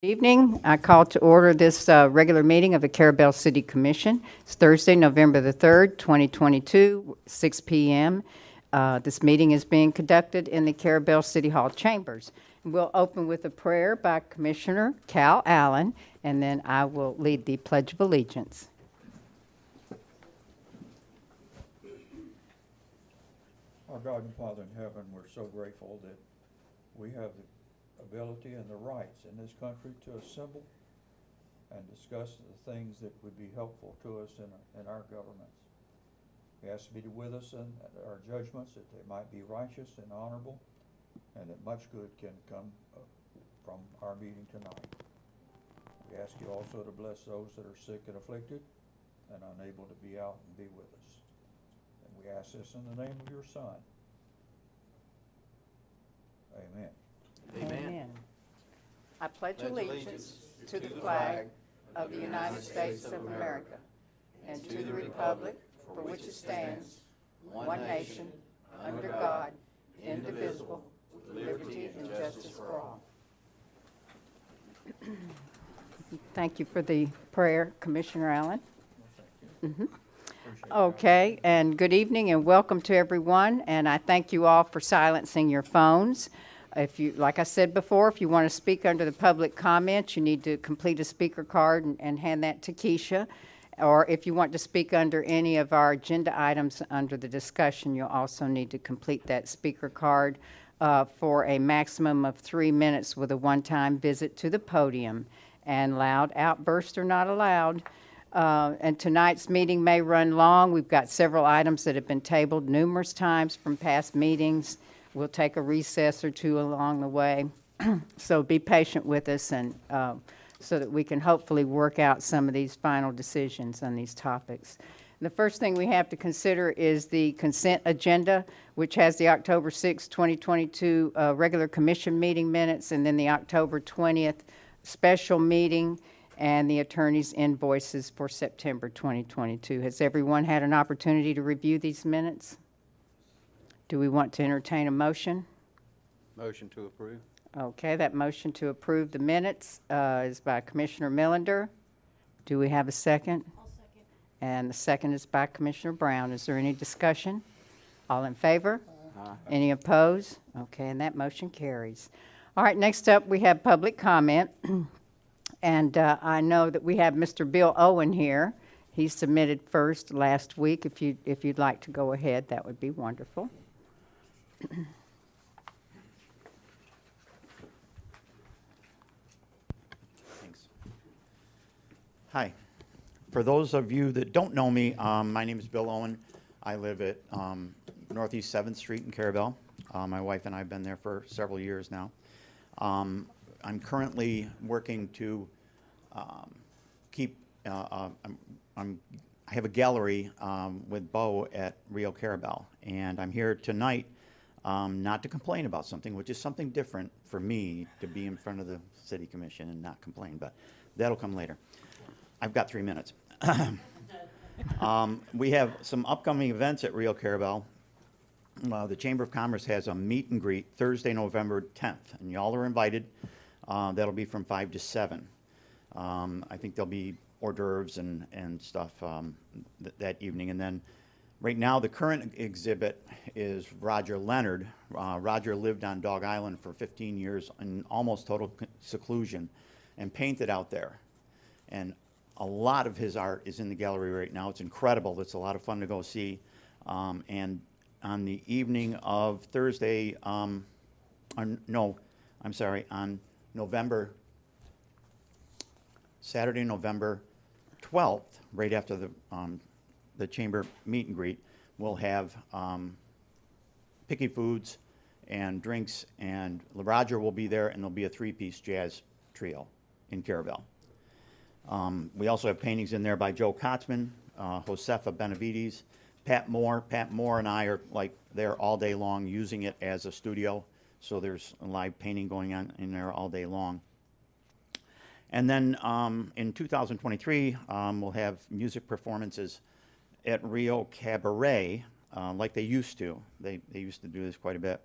Evening. I call to order this regular meeting of the Carrabelle City Commission. It's Thursday, November the 3rd, 2022, 6 p.m. This meeting is being conducted in the Carrabelle City Hall chambers. We'll open with a prayer by Commissioner Cal Allen, and then I will lead the Pledge of Allegiance. Our God and Father in heaven, we're so grateful that we have the ability and the rights in this country to assemble and discuss the things that would be helpful to us in our governments. We ask you to be with us in our judgments, that they might be righteous and honorable, and that much good can come from our meeting tonight. We ask you also to bless those that are sick and afflicted and unable to be out and be with us. And we ask this in the name of your Son. Amen. Amen. I pledge allegiance to the flag of the United States of America and to the republic for which it stands, one nation, under God, indivisible, with liberty and justice for all. Thank you for the prayer, Commissioner Allen. Okay, and good evening and welcome to everyone, and I thank you all for silencing your phones. If you, like I said before, if you want to speak under the public comments, you need to complete a speaker card and hand that to Keisha. Or if you want to speak under any of our agenda items under the discussion, you'll also need to complete that speaker card for a maximum of 3 minutes with a one-time visit to the podium. And loud outbursts are not allowed. And tonight's meeting may run long. We've got several items that have been tabled numerous times from past meetings. We'll take a recess or two along the way. So be patient with us and so that we can hopefully work out some of these final decisions on these topics. The first thing we have to consider is the consent agenda, which has the October 6, 2022 regular commission meeting minutes, and then the October 20th special meeting and the attorney's invoices for September 2022. Has everyone had an opportunity to review these minutes? Do we want to entertain a motion? Motion to approve. Okay, that motion to approve the minutes is by Commissioner Millender. Do we have a second? I'll second. And the second is by Commissioner Brown. Is there any discussion? All in favor? Aye. Any opposed? Okay, and that motion carries. All right, next up we have public comment. And I know that we have Mr. Bill Owen here. He submitted first last week. If you'd like to go ahead, that would be wonderful. Thanks. Hi. For those of you that don't know me, my name is Bill Owen. I live at Northeast 7th Street in Carrabelle. My wife and I have been there for several years now. I'm currently working to keep, I have a gallery with Bo at Rio Carrabelle, and I'm here tonight not to complain about something, which is something different for me to be in front of the City Commission and not complain, but that'll come later. I've got 3 minutes. We have some upcoming events at Rio Carrabelle. The Chamber of Commerce has a meet and greet Thursday, November 10th, and y'all are invited. That'll be from 5 to 7. I think there'll be hors d'oeuvres and stuff that evening. And then right now the current exhibit is Roger Leonard. Roger lived on Dog Island for 15 years in almost total seclusion and painted out there. And a lot of his art is in the gallery right now. It's incredible. It's a lot of fun to go see. And on the evening of Thursday, on Saturday, November 12th, right after the chamber meet and greet, we'll have picky foods and drinks, and Roger will be there, and there'll be a 3-piece jazz trio in Carrabelle. We also have paintings in there by Joe Kotzman, Josefa Benavides, Pat Moore. Pat Moore and I are like there all day long using it as a studio, so there's a live painting going on in there all day long. And then in 2023, we'll have music performances at Rio Cabaret, like they used to. They used to do this quite a bit.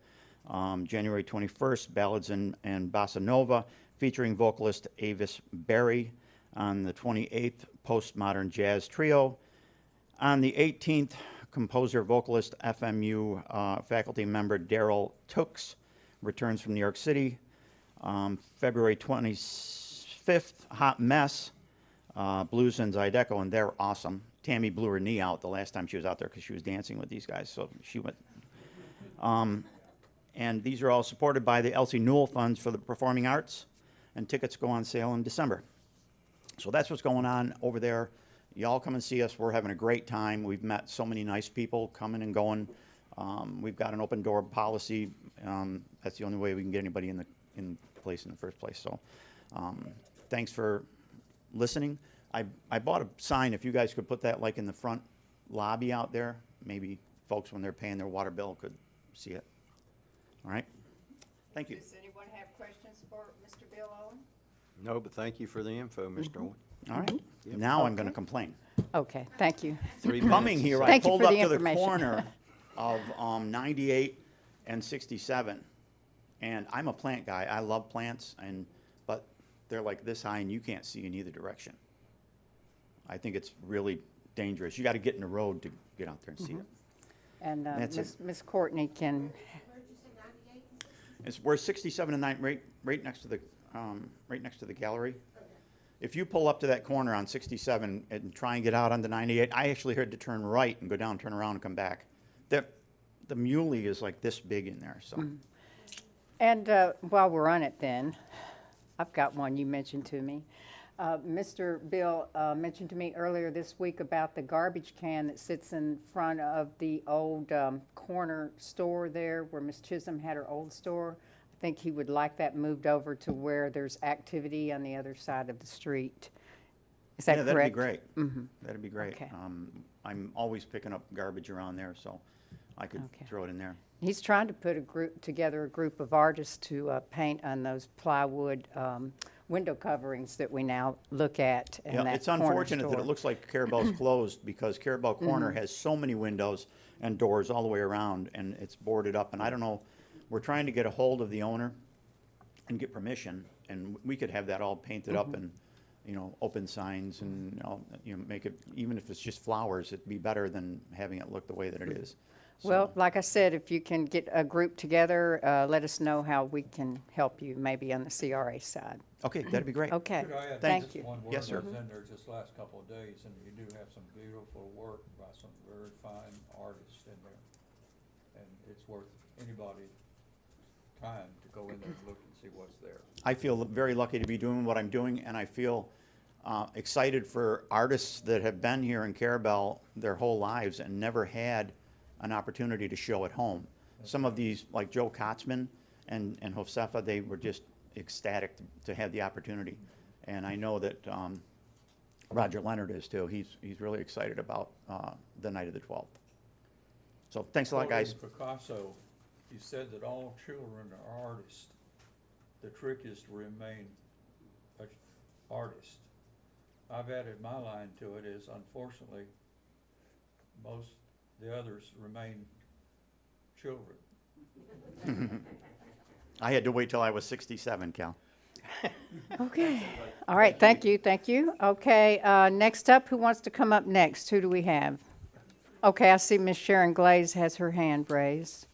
January 21st, Ballads and Bossa Nova, featuring vocalist Avis Berry. On the 28th, Postmodern Jazz Trio. On the 18th, composer, vocalist, FMU faculty member Daryl Tooks returns from New York City. February 25th, Hot Mess, Blues and Zydeco, and they're awesome. Tammy blew her knee out the last time she was out there because she was dancing with these guys, so she went. And these are all supported by the Elsie Newell Funds for the Performing Arts, and tickets go on sale in December. So that's what's going on over there. Y'all come and see us. We're having a great time. We've met so many nice people coming and going. We've got an open door policy. That's the only way we can get anybody in place in the first place. So thanks for listening. I bought a sign. If you guys could put that like in the front lobby out there, maybe folks when they're paying their water bill could see it. All right. Thank you. Does anyone have questions for Mr. Bill Owen? No, but thank you for the info, Mr. Owen. All right. Now I'm going to complain. Okay, thank you. 3 Coming minutes. here, I Thank you pulled for up the to the information. corner of 98 and 67, and I'm a plant guy. I love plants, but they're like this high, and you can't see in either direction. I think it's really dangerous. You got to get in the road to get out there and see it. And That's it. Miss Courtney can, We're 67 and 9, right next to the gallery. If you pull up to that corner on 67 and try and get out onto 98, I actually had to turn right and go down, turn around, and come back. The muley is like this big in there. So. and while we're on it then, I've got one you mentioned to me. Mr. Bill mentioned to me earlier this week about the garbage can that sits in front of the old corner store there where Miss Chisholm had her old store. I think he would like that moved over to where there's activity on the other side of the street. Is that Yeah, correct? that'd be great. Mm-hmm. That'd be great. Okay. I'm always picking up garbage around there, so I could Okay. throw it in there. He's trying to put together a group of artists to paint on those plywood window coverings that we now look at in Yeah, that it's corner unfortunate that store. it looks like Carrabelle's closed because Carrabelle Corner has so many windows and doors all the way around, and it's boarded up. And I don't know, we're trying to get a hold of the owner and get permission, and we could have that all painted up and, open signs and, make it, even if it's just flowers, it'd be better than having it look the way that it is. So- Well, like I said, if you can get a group together, let us know how we can help you, maybe on the CRA side. Okay, that'd be great. Okay, Could I add thank just you. one word? Yes, sir. I was in there just last couple of days, and you do have some beautiful work by some very fine artists in there. And it's worth anybody's time to go in there and look and see what's there. I feel very lucky to be doing what I'm doing, and I feel excited for artists that have been here in Carrabelle their whole lives and never had an opportunity to show at home. Some of these, like Joe Kotzman and Josefa, they were just ecstatic to have the opportunity. And I know that Roger Leonard is too. He's really excited about the night of the 12th. So thanks a lot, guys. Quoting Picasso, he said that all children are artists. The trick is to remain an artist. I've added my line to it is, unfortunately, the others remain children. I had to wait till I was 67, Cal. Okay, all right, thank you. Okay, next up, who wants to come up next? Who do we have? Okay, I see Miss Sharon Glaze has her hand raised.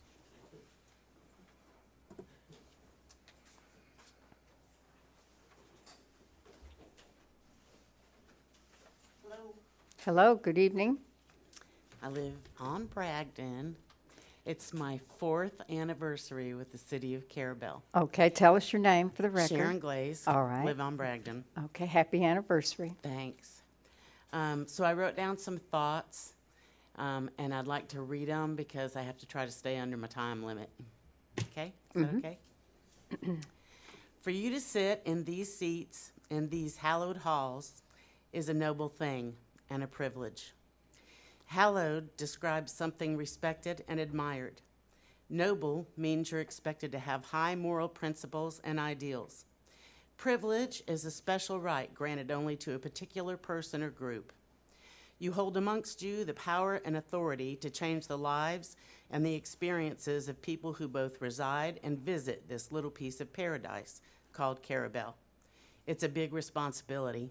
Hello, good evening. I live on Bragdon. It's my 4th anniversary with the city of Carrabelle. Okay, tell us your name for the record. Sharon Glaze. All right. Live on Bragdon. Okay, happy anniversary. Thanks. So I wrote down some thoughts, and I'd like to read them because I have to try to stay under my time limit. Okay? Is that okay? For you to sit in these seats in these hallowed halls is a noble thing and a privilege. Hallowed describes something respected and admired. Noble means you're expected to have high moral principles and ideals. Privilege is a special right granted only to a particular person or group. You hold amongst you the power and authority to change the lives and the experiences of people who both reside and visit this little piece of paradise called Carrabelle. It's a big responsibility.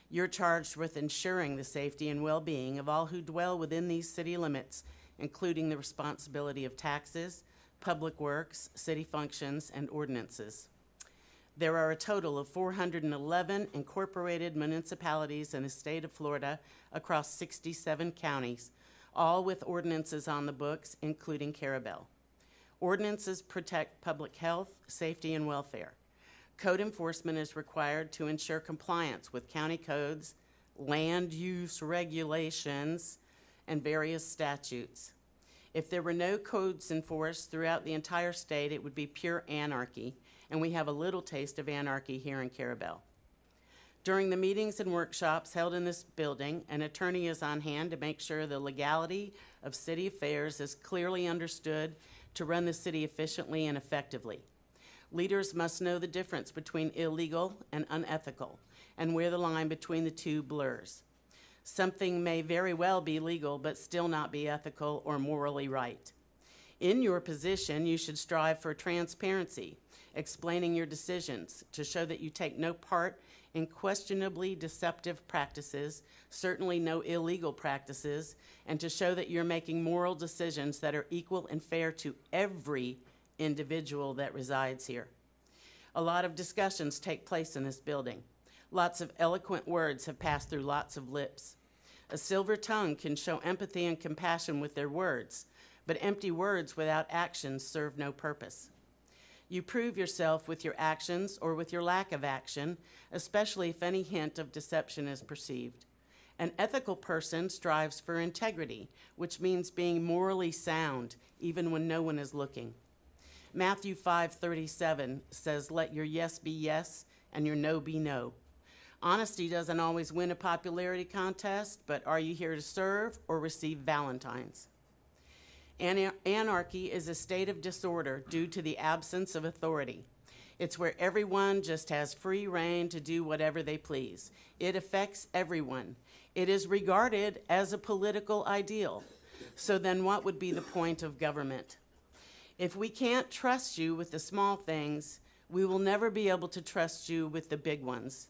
You're charged with ensuring the safety and well-being of all who dwell within these city limits, including the responsibility of taxes, public works, city functions, and ordinances. There are a total of 411 incorporated municipalities in the state of Florida across 67 counties, all with ordinances on the books, including Carrabelle. Ordinances protect public health, safety, and welfare. Code enforcement is required to ensure compliance with county codes, land use regulations, and various statutes. If there were no codes enforced throughout the entire state, it would be pure anarchy, and we have a little taste of anarchy here in Carrabelle. During the meetings and workshops held in this building, an attorney is on hand to make sure the legality of city affairs is clearly understood to run the city efficiently and effectively. Leaders must know the difference between illegal and unethical and where the line between the two blurs. Something may very well be legal but still not be ethical or morally right. In your position, you should strive for transparency, explaining your decisions to show that you take no part in questionably deceptive practices, certainly no illegal practices, and to show that you're making moral decisions that are equal and fair to every individual that resides here. A lot of discussions take place in this building. Lots of eloquent words have passed through lots of lips. A silver tongue can show empathy and compassion with their words, but empty words without actions serve no purpose. You prove yourself with your actions or with your lack of action, especially if any hint of deception is perceived. An ethical person strives for integrity, which means being morally sound, even when no one is looking. Matthew 5:37 says, "Let your yes be yes and your no be no." Honesty doesn't always win a popularity contest, but are you here to serve or receive Valentines? Anarchy is a state of disorder due to the absence of authority. It's where everyone just has free rein to do whatever they please. It affects everyone. It is regarded as a political ideal. So then what would be the point of government? If we can't trust you with the small things, we will never be able to trust you with the big ones.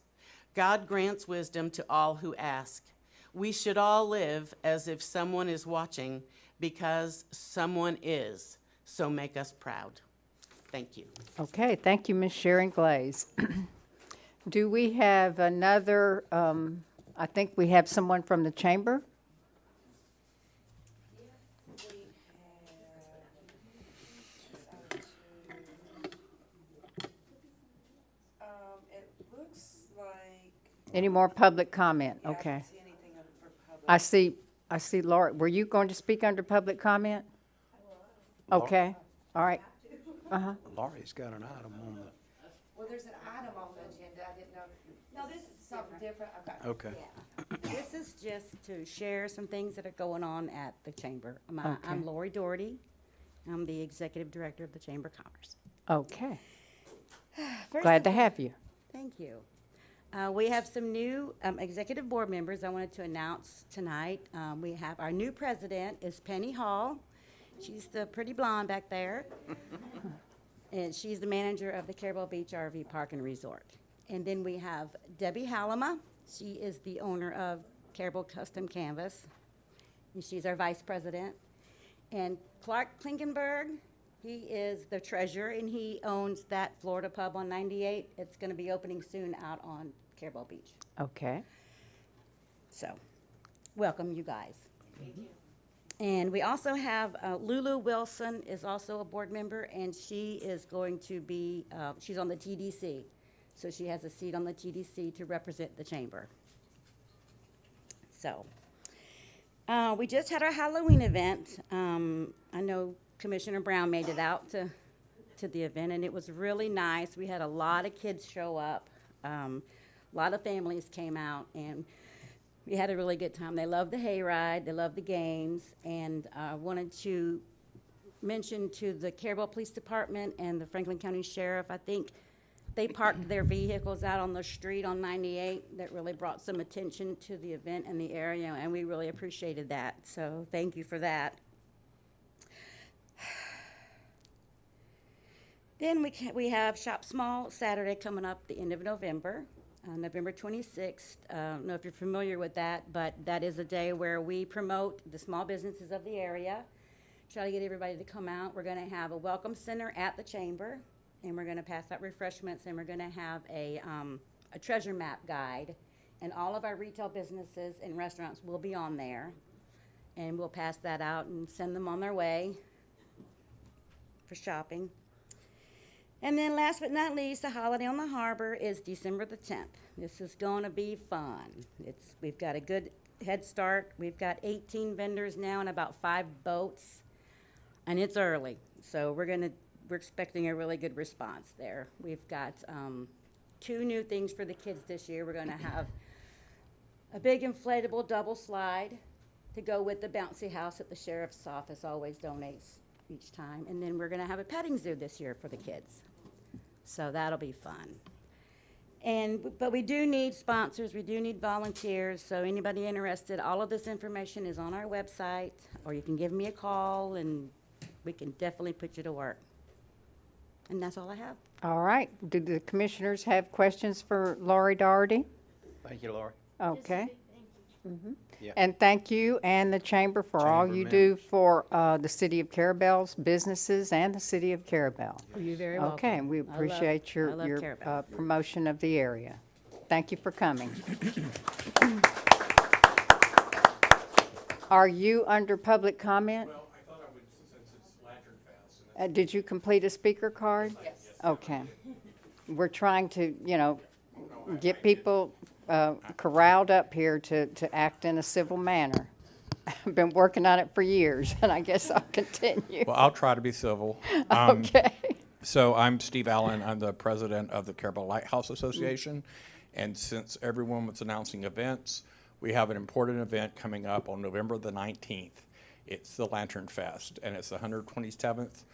God grants wisdom to all who ask. We should all live as if someone is watching, because someone is. So make us proud. Thank you. Okay, thank you, Ms. Sharon Glaze. Do we have another, I think we have someone from the chamber? It looks like. Any more public comment? Yeah, I Okay. don't see anything for public. I see Laura. Were you going to speak under public comment? Okay, all right. Uh-huh. Laurie's got an item on Well, there's an item on the agenda, I didn't know. No, this is something different, okay. Okay. Yeah. This is just to share some things that are going on at the chamber. Okay. I'm Lori Doherty. I'm the executive director of the Chamber of Commerce. Okay, First glad of to all- have you. Thank you. We have some new executive board members I wanted to announce tonight. We have, our new president is Penny Hall. She's the pretty blonde back there. And she's the manager of the Carrabelle Beach RV Park and Resort. And then we have Debbie Halama. She is the owner of Carrabelle Custom Canvas. And she's our vice president. And Clark Klinkenberg, he is the treasurer, and he owns that Florida pub on 98. It's going to be opening soon out on Carrabelle Beach. Okay, So, welcome, you guys. And we also have Lulu Wilson is also a board member, and she is going to be, she's on the TDC. So she has a seat on the TDC to represent the chamber. So, we just had our Halloween event. I know Commissioner Brown made it out to the event, and it was really nice. We had a lot of kids show up. A lot of families came out, and we had a really good time. They loved the hayride, they loved the games, and I wanted to mention to the Carrabelle Police Department and the Franklin County Sheriff, I think They parked their vehicles out on the street on 98. That really brought some attention to the event and the area, and we really appreciated that. So thank you for that. Then we have Shop Small Saturday coming up the end of November, November 26th. I don't know if you're familiar with that, but that is a day where we promote the small businesses of the area, try to get everybody to come out. We're going to have a welcome center at the chamber, and we're going to pass out refreshments, and we're going to have a treasure map guide, and all of our retail businesses and restaurants will be on there, and we'll pass that out and send them on their way for shopping. And then last but not least, the holiday on the harbor is December the 10th. This is going to be fun. We've got a good head start. We've got 18 vendors now and about 5 boats, and it's early. So we're expecting a really good response there. We've got 2 new things for the kids this year. We're going to have a big inflatable double slide to go with the bouncy house that the sheriff's office always donates each time. And then we're going to have a petting zoo this year for the kids. So that'll be fun. But we do need sponsors, we do need volunteers, so anybody interested, all of this information is on our website, or you can give me a call and we can definitely put you to work. And that's all I have. All right. Do the commissioners have questions for Lori Doherty? Thank you, Lori. Okay. Yeah. And thank you and the chamber for all Chamber you do for the city of Carrabelle's businesses and the city of Carrabelle. You're very welcome. Okay, we appreciate I love your Carrabelle. promotion of the area. Thank you for coming. Are you under public comment? Well, I thought I would, since it's Lantern Fest. And Did you complete a speaker card? Yes. Okay. We're trying to, get people corralled up here to act in a civil manner. I've been working on it for years, and I guess I'll continue. Well, I'll try to be civil. Okay. So I'm Steve Allen. I'm the president of the Carrabelle Lighthouse Association. And since everyone was announcing events, we have an important event coming up on November the 19th. It's the Lantern Fest, and it's the 127th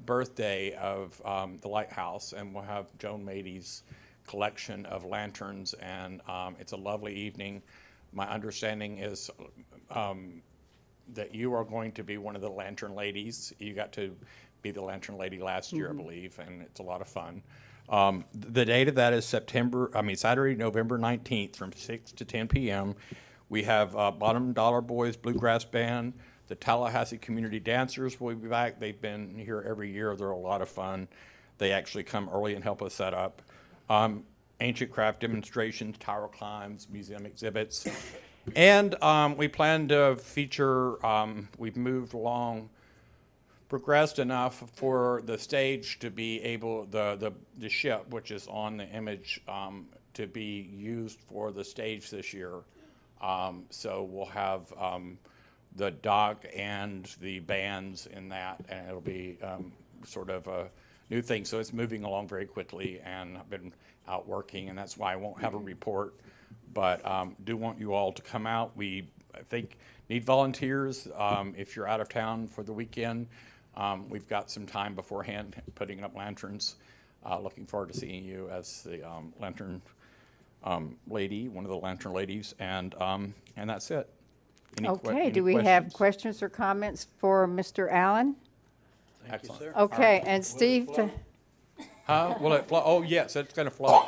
birthday of the Lighthouse, and we'll have Joan Mady's collection of lanterns, and it's a lovely evening. My understanding is that you are going to be one of the lantern ladies. You got to be the lantern lady last year, I believe, and it's a lot of fun. The date of that is Saturday, November 19th from 6 to 10 p.m. We have Bottom Dollar Boys Bluegrass Band. The Tallahassee Community Dancers will be back. They've been here every year. They're a lot of fun. They actually come early and help us set up. Ancient craft demonstrations, tower climbs, museum exhibits. And we plan to feature, we've moved along, progressed enough for the stage to be able, the ship, which is on the image, to be used for the stage this year. So we'll have the dock and the bands in that, and it'll be sort of a new thing. So it's moving along very quickly, and I've been out working, and that's why I won't have a report. But do want you all to come out. We, I think, need volunteers. If you're out of town for the weekend, we've got some time beforehand putting up lanterns. Looking forward to seeing you as the lantern lady, one of the lantern ladies, and that's it. Okay, do we have questions or comments for Mr. Allen? Thank you, sir. Okay, and Steve, Huh? Will it float? Oh, yes, it's going to float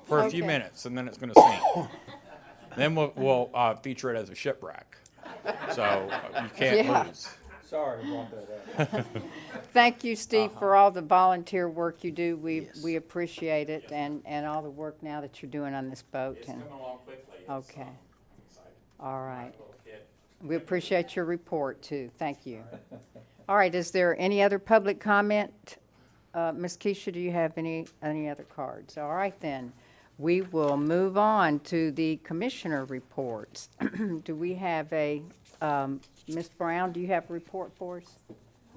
for a few Okay. minutes, and then it's going to sink. Then we'll feature it as a shipwreck, so you can't Yeah. lose. Sorry, I brought that up. thank you, Steve, for all the volunteer work you do. Yes. We appreciate it, and all the work now that you're doing on this boat. It's And coming along quickly. Okay. I'm excited. all right, Little kid. we appreciate your report too. Thank you. All right, is there any other public comment? Ms. Keisha, do you have any other cards? All right, then. We will move on to the commissioner reports. Do we have Ms. Brown, do you have a report for us?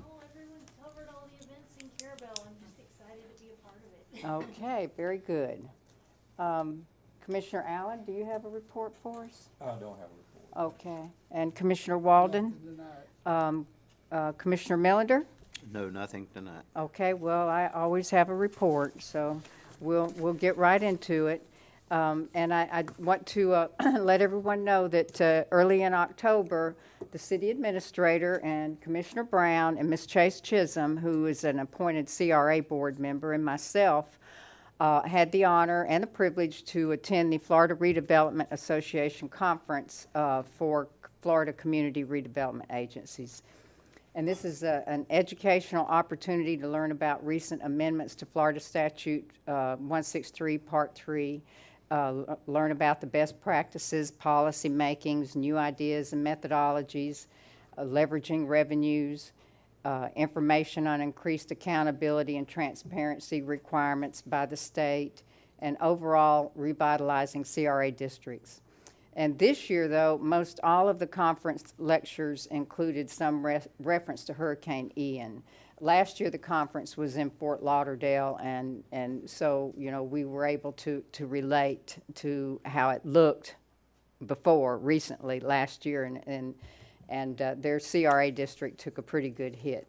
Oh, everyone's covered all the events in Carrabelle. I'm just excited to be a part of it. Okay, very good. Commissioner Allen, do you have a report for us? I don't have a report. Okay, and Commissioner Walden? Commissioner Millender? No, nothing tonight. Okay, well, I always have a report, so we'll get right into it. And I want to let everyone know that early in October, the city administrator and Commissioner Brown and Ms. Chase Chisholm, who is an appointed CRA board member, and myself had the honor and the privilege to attend the Florida Redevelopment Association Conference for Florida Community Redevelopment Agencies. And this is an educational opportunity to learn about recent amendments to Florida Statute 163, Part 3, learn about the best practices, policy makings, new ideas and methodologies, leveraging revenues, information on increased accountability and transparency requirements by the state, and overall revitalizing CRA districts. And this year, though, most all of the conference lectures included some reference to Hurricane Ian. Last year, the conference was in Fort Lauderdale, and so, you know, we were able to relate to how it looked recently, last year, and their CRA district took a pretty good hit.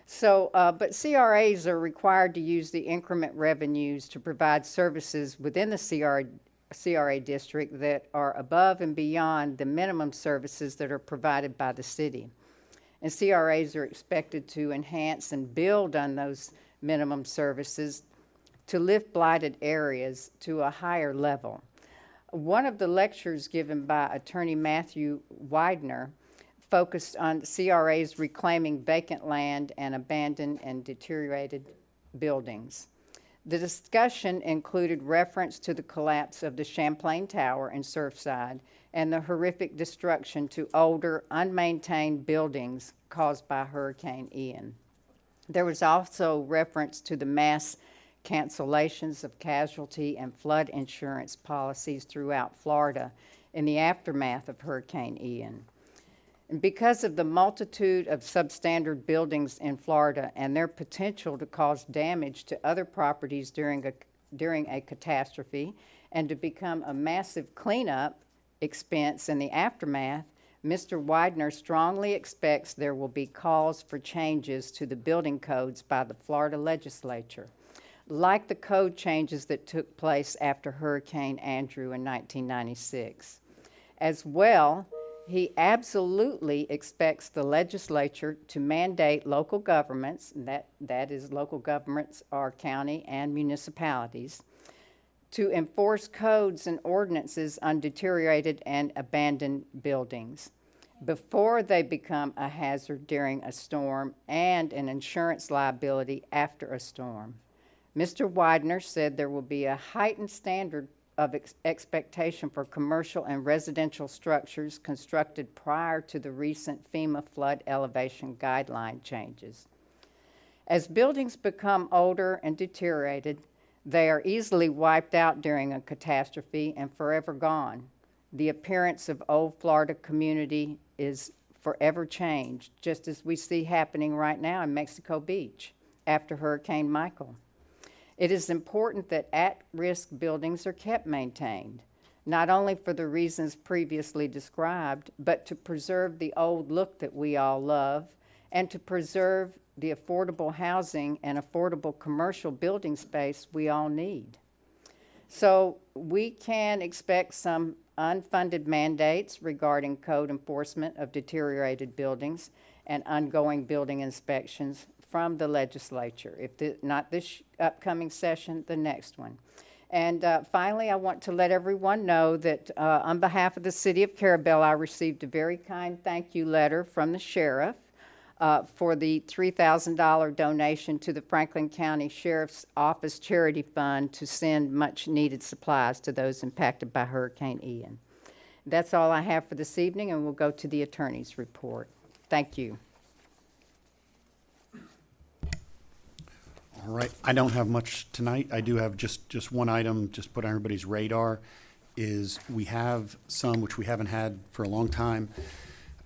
So, but CRAs are required to use the increment revenues to provide services within the CRA district that are above and beyond the minimum services that are provided by the city. And CRAs are expected to enhance and build on those minimum services to lift blighted areas to a higher level. One of the lectures given by Attorney Matthew Widener focused on CRAs reclaiming vacant land and abandoned and deteriorated buildings. The discussion included reference to the collapse of the Champlain Tower in Surfside and the horrific destruction to older, unmaintained buildings caused by Hurricane Ian. There was also reference to the mass cancellations of casualty and flood insurance policies throughout Florida in the aftermath of Hurricane Ian. And because of the multitude of substandard buildings in Florida and their potential to cause damage to other properties during a catastrophe and to become a massive cleanup expense in the aftermath, Mr. Widener strongly expects there will be calls for changes to the building codes by the Florida legislature, like the code changes that took place after Hurricane Andrew in 1996. As well, he absolutely expects the legislature to mandate local governments, that is local governments are county and municipalities, to enforce codes and ordinances on deteriorated and abandoned buildings before they become a hazard during a storm and an insurance liability after a storm. Mr. Widener said there will be a heightened standard of expectation for commercial and residential structures constructed prior to the recent FEMA flood elevation guideline changes. As buildings become older and deteriorated, they are easily wiped out during a catastrophe and forever gone. The appearance of old Florida community is forever changed, just as we see happening right now in Mexico Beach after Hurricane Michael. It is important that at-risk buildings are kept maintained, not only for the reasons previously described, but to preserve the old look that we all love and to preserve the affordable housing and affordable commercial building space we all need. So we can expect some unfunded mandates regarding code enforcement of deteriorated buildings and ongoing building inspections from the legislature, not this upcoming session, the next one. And finally, I want to let everyone know that on behalf of the city of Carrabelle, I received a very kind thank you letter from the sheriff for the $3,000 donation to the Franklin County Sheriff's Office Charity Fund to send much needed supplies to those impacted by Hurricane Ian. That's all I have for this evening, and we'll go to the attorney's report. Thank you. All right, I don't have much tonight. I do have just one item, just put on everybody's radar, is we have some, which we haven't had for a long time,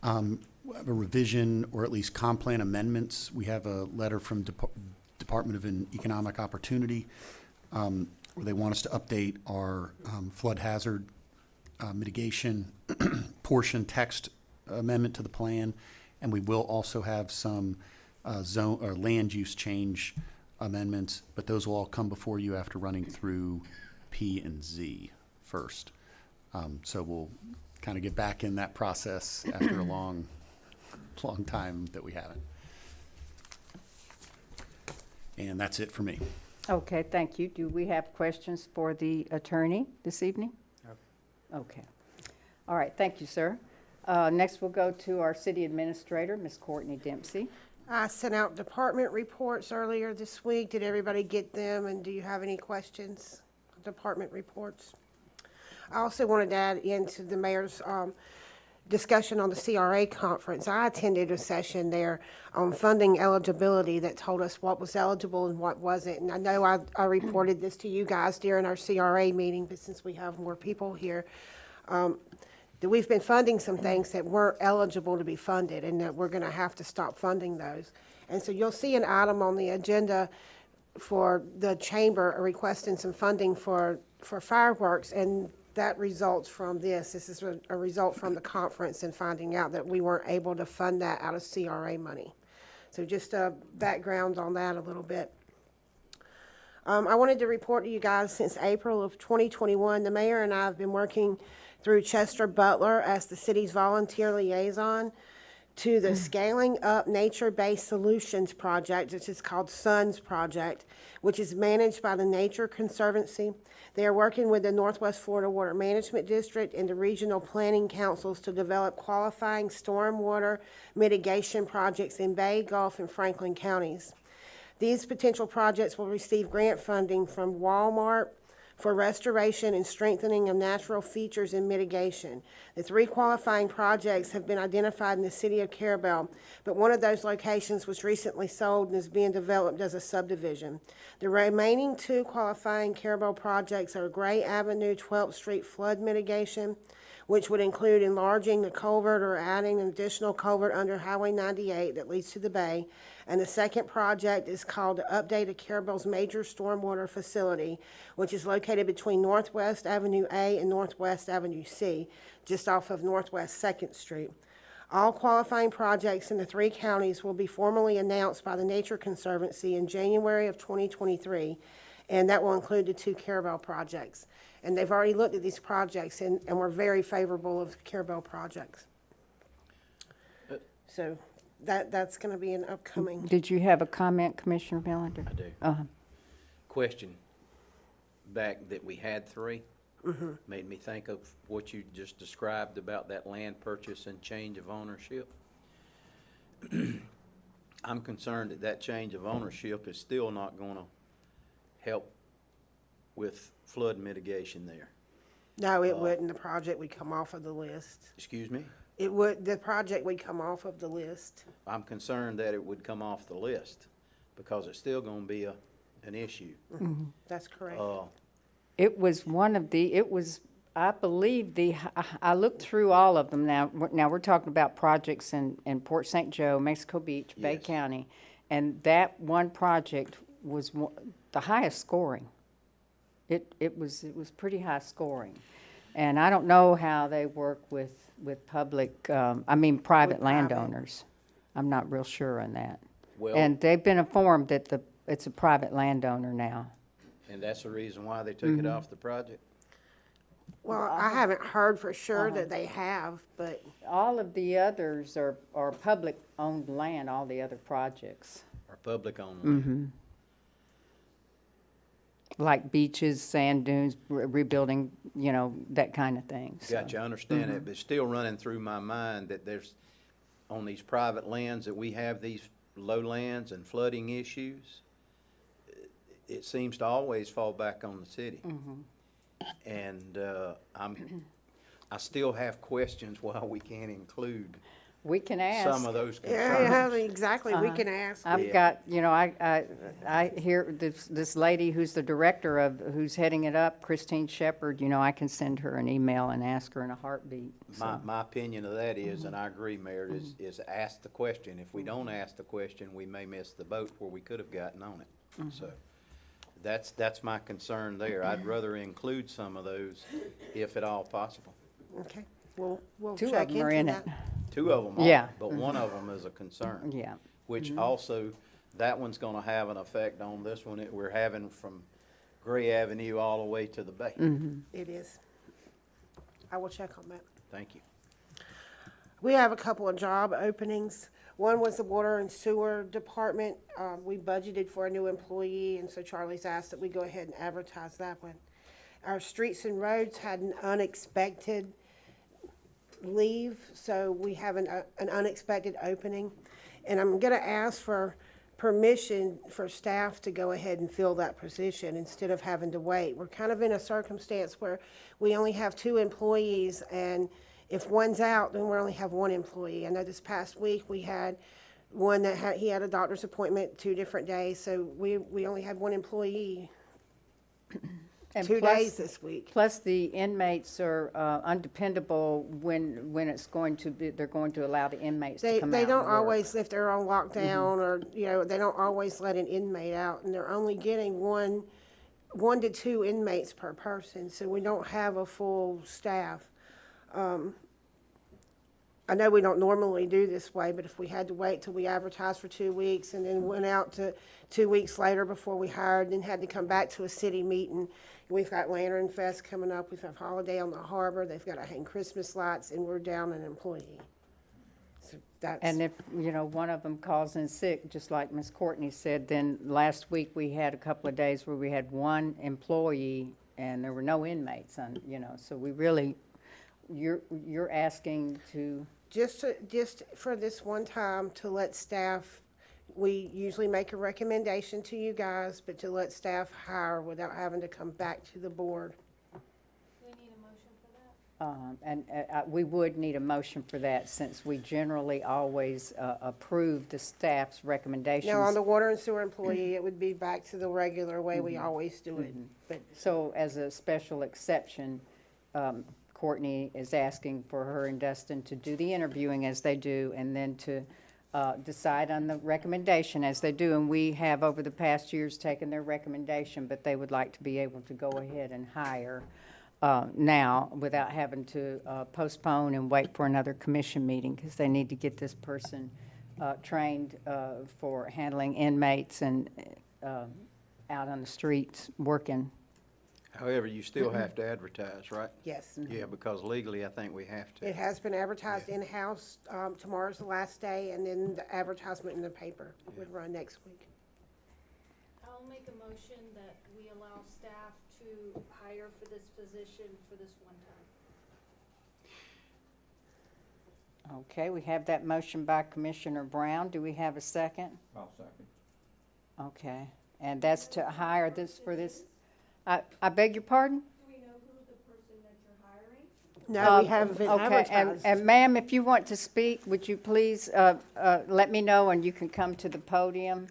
a revision or at least comp plan amendments. We have a letter from Department of Economic Opportunity where they want us to update our flood hazard mitigation portion text amendment to the plan, and we will also have some zone or land use change amendments, but those will all come before you after running through P and Z first. So we'll kind of get back in that process after a long time that we haven't. And that's it for me. Okay, thank you. Do we have questions for the attorney this evening? No. Okay. All right, thank you, sir. Next, we'll go to our city administrator, Ms. Courtney Dempsey. I sent out department reports earlier this week. Did everybody get them, and do you have any questions? Department reports. I also wanted to add into the mayor's discussion on the CRA conference. I attended a session there on funding eligibility that told us what was eligible and what wasn't. And I know I reported this to you guys during our CRA meeting, but since we have more people here, that we've been funding some things that weren't eligible to be funded, and that we're going to have to stop funding those. And so you'll see an item on the agenda for the chamber requesting some funding for fireworks, and that results from this. This is a result from the conference and finding out that we weren't able to fund that out of CRA money. So just a background on that a little bit. I wanted to report to you guys, since April of 2021, the mayor and I have been working through Chester Butler as the city's volunteer liaison to the Scaling Up Nature-Based Solutions Project, which is called SUNS Project, which is managed by the Nature Conservancy. They are working with the Northwest Florida Water Management District and the regional planning councils to develop qualifying stormwater mitigation projects in Bay, Gulf, and Franklin counties. These potential projects will receive grant funding from Walmart for restoration and strengthening of natural features and mitigation. The 3 qualifying projects have been identified in the city of Carrabelle, but one of those locations was recently sold and is being developed as a subdivision. The remaining 2 qualifying Carrabelle projects are Gray Avenue 12th Street flood mitigation, which would include enlarging the culvert or adding an additional culvert under Highway 98 that leads to the bay. And the second project is called the Update of Carrabelle's Major Stormwater Facility, which is located between Northwest Avenue A and Northwest Avenue C, just off of Northwest 2nd Street. All qualifying projects in the 3 counties will be formally announced by the Nature Conservancy in January of 2023, and that will include the 2 Carrabelle projects. And they've already looked at these projects and were very favorable of the Carrabelle projects. So that's going to be an upcoming. Did you have a comment, Commissioner Melander? I do. Uh-huh. Question. Back that we had 3, made me think of what you just described about that land purchase and change of ownership. I'm concerned that that change of ownership is still not going to help with flood mitigation there. No, it wouldn't. The project would come off of the list. Excuse me? It would. The project would come off of the list. I'm concerned that it would come off the list because it's still going to be an issue. That's correct. It was one of the, I believe I looked through all of them now. Now we're talking about projects in Port St. Joe, Mexico Beach, Bay Yes. County. And that one project was the highest scoring. It was pretty high scoring. And I don't know how they work with public, private private. landowners. I'm not real sure on that. Well, And they've been informed that it's a private landowner now. and that's the reason why they took it off the project? Well, I haven't heard for sure that they have, but All of the others are public-owned land, all the other projects, Or public owned? like beaches, sand dunes, rebuilding, that kind of thing. so. Gotcha, I understand it, but it's still running through my mind that there's, on these private lands that we have these lowlands and flooding issues, it seems to always fall back on the city. And I still have questions why we can't include We can ask. some of those yeah, concerns. exactly. We can ask. I've got, I hear this lady who's the director who's heading it up, Christine Shepherd, I can send her an email and ask her in a heartbeat. so. My opinion of that is, and I agree, Mayor, is ask the question. If we don't ask the question, we may miss the boat where we could have gotten on it. So that's my concern there. I'd rather include some of those if at all possible. Okay, we'll Two check of them are into in that. it. 2 of them are, Yeah. but one of them is a concern. Yeah. Which also, that one's gonna have an effect on this one that we're having from Gray Avenue all the way to the bay. It is. I will check on that. Thank you. We have a couple of job openings. One was the water and sewer department. We budgeted for a new employee, and so Charlie's asked that we go ahead and advertise that one. Our streets and roads had an unexpected leave, so we have an unexpected opening. And I'm gonna ask for permission for staff to go ahead and fill that position instead of having to wait. We're kind of in a circumstance where we only have 2 employees, and if one's out, then we only have 1 employee. I know this past week, we had one that he had a doctor's appointment 2 different days, so we only had 1 employee And 2 plus- days this week. Plus, the inmates are undependable when it's going to be, they're going to allow the inmates to come out They and don't work. always, if they're on lockdown or, you know, they don't always let an inmate out, and they're only getting 1 to 2 inmates per person, so we don't have a full staff. I know we don't normally do this way, but if we had to wait till we advertised for 2 weeks and then went out to 2 weeks later before we hired, then had to come back to a city meeting. We've got Lantern Fest coming up, we've got Holiday on the Harbor, they've got to hang Christmas lights, and we're down an employee. So that's. And if, you know, one of them calls in sick, just like Ms. Courtney said, then last week we had a couple of days where we had 1 employee and there were no inmates on, you know, so we really, you're asking to, Just for this one time, to let staff, we usually make a recommendation to you guys, but to let staff hire without having to come back to the board. Do we need a motion for that? and we would need a motion for that since we generally always approve the staff's recommendations. Now, on the water and sewer employee, it would be back to the regular way we always do it. But So as a special exception, Courtney is asking for her and Dustin to do the interviewing as they do, and then to decide on the recommendation as they do. And we have, over the past years, taken their recommendation, but they would like to be able to go ahead and hire now without having to postpone and wait for another commission meeting, because they need to get this person trained for handling inmates and out on the streets working. However, you still have to advertise, right? yes, Yeah, because legally, I think we have to. it has been advertised in-house. Tomorrow's the last day, and then the advertisement in the paper would run next week. I'll make a motion that we allow staff to hire for this position for this one time. Okay, we have that motion by Commissioner Brown. Do we have a second? I'll second. Okay, and that's to hire this for this, I beg your pardon? Do we know who the person that you're hiring? No, we haven't been Okay, advertised. and ma'am, if you want to speak, would you please let me know and you can come to the podium?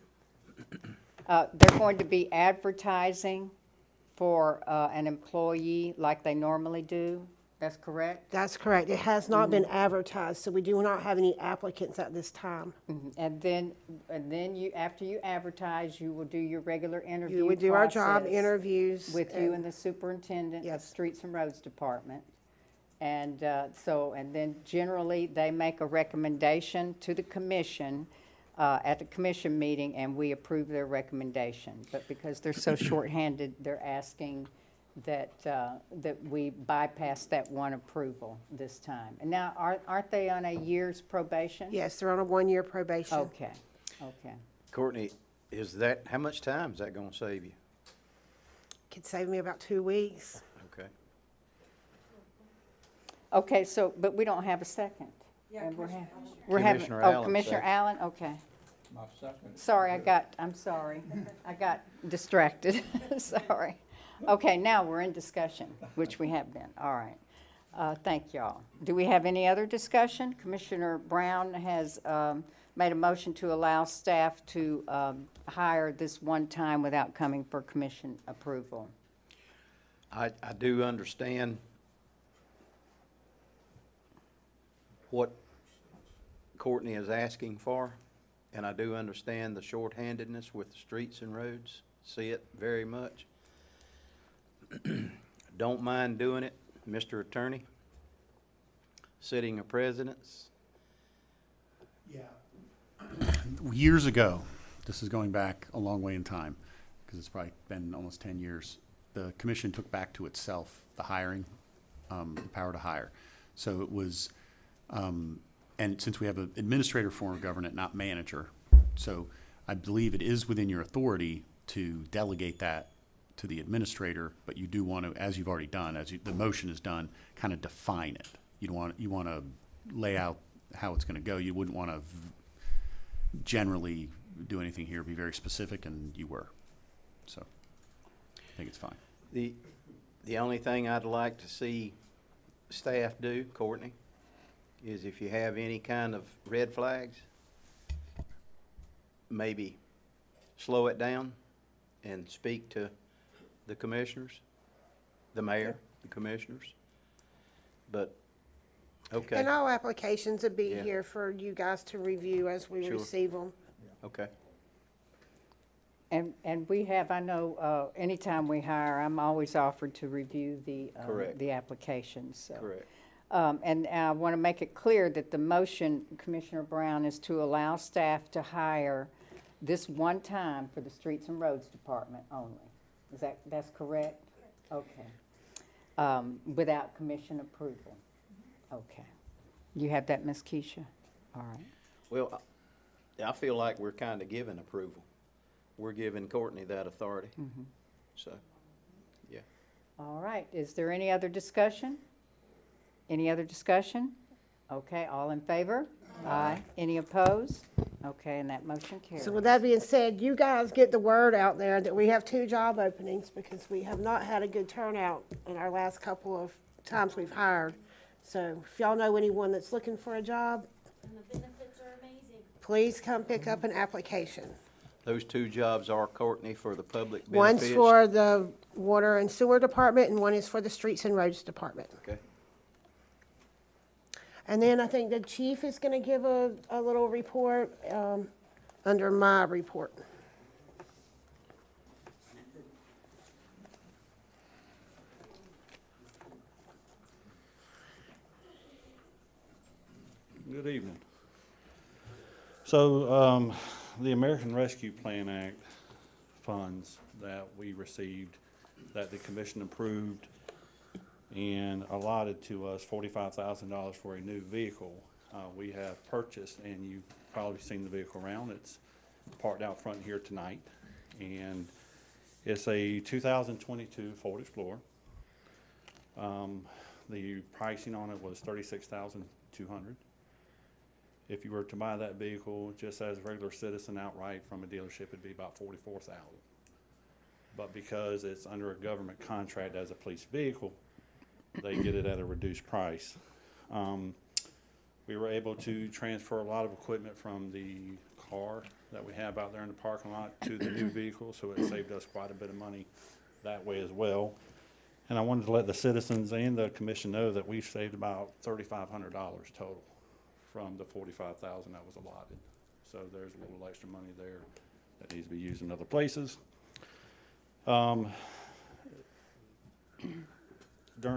They're going to be advertising for an employee like they normally do. That's correct? That's correct. It has not been advertised, so we do not have any applicants at this time. Mhm. And then you, after you advertise, you will do your regular interview You would do our job process interviews. with you and the superintendent of Yes. Streets and Roads Department. And and then generally, they make a recommendation to the commission at the commission meeting, and we approve their recommendation. But because they're so shorthanded, they're asking that we bypass that one approval this time. And now, aren't they on a year's probation? Yes, they're on a 1-year probation. Okay, okay. Courtney, how much time is that gonna save you? Could save me about 2 weeks. Okay. Okay, so, but we don't have a second. Yeah, And we're Commissioner we're having, Commissioner oh, Allen, Commissioner second. Allen, okay. My second. Sorry, I'm sorry. I got distracted, sorry. Okay, now we're in discussion, which we have been, all right. Thank y'all. Do we have any other discussion? Commissioner Brown has made a motion to allow staff to hire this one time without coming for commission approval. I do understand what Courtney is asking for, and I do understand the shorthandedness with the streets and roads. See it very much. Don't mind doing it, Mr. Attorney. Sitting of presidents. Yeah. Years ago, This is going back a long way in time, because it's probably been almost 10 years. The commission took back to itself the hiring, the power to hire. So it was, and since we have an administrator form of government, not manager, so I believe it is within your authority to delegate that to the administrator, but you do want to, as you've already done, the motion is done, kind of define it. You want to lay out how it's going to go. You wouldn't want to generally do anything here, be very specific, and you were. So I think it's fine. The only thing I'd like to see staff do, Courtney, is if you have any kind of red flags, maybe slow it down and speak to the commissioners, the mayor, the commissioners. But, okay. And all applications would be Yeah. here for you guys to review as we Sure. receive them. Okay. And we have, I know, anytime we hire, I'm always offered to review Correct. the applications, so. Correct. And I want to make it clear that the motion, Commissioner Brown, is to allow staff to hire this one time for the Streets and Roads Department only. That's correct? Okay. Without commission approval? Okay. You have that, Ms. Keisha? All right. Well, I feel like we're kind of giving approval. We're giving Courtney that authority. So, yeah. All right. Is there any other discussion? Any other discussion? Okay, all in favor? Aye. Any opposed? Okay, and that motion carries. So with that being said, you guys get the word out there that we have 2 job openings because we have not had a good turnout in our last couple of times we've hired. So if y'all know anyone that's looking for a job, And the benefits are amazing. please come pick up an application. Those 2 jobs are, Courtney, for the public One's benefits. for the Water and Sewer Department and one is for the Streets and Roads Department. Okay. And then I think the chief is going to give a little report under my report. Good evening. So, the American Rescue Plan Act funds that we received, that the commission approved and allotted to us $45,000 for a new vehicle, we have purchased, and you've probably seen the vehicle around. It's parked out front here tonight, and it's a 2022 Ford Explorer. The pricing on it was $36,200. If you were to buy that vehicle just as a regular citizen outright from a dealership, it'd be about $44,000. But because it's under a government contract as a police vehicle, they get it at a reduced price. We were able to transfer a lot of equipment from the car that we have out there in the parking lot to the new vehicle, so it saved us quite a bit of money that way as well. And I wanted to let the citizens and the commission know that we've saved about $3,500 total from the $45,000 that was allotted. So there's a little extra money there that needs to be used in other places. During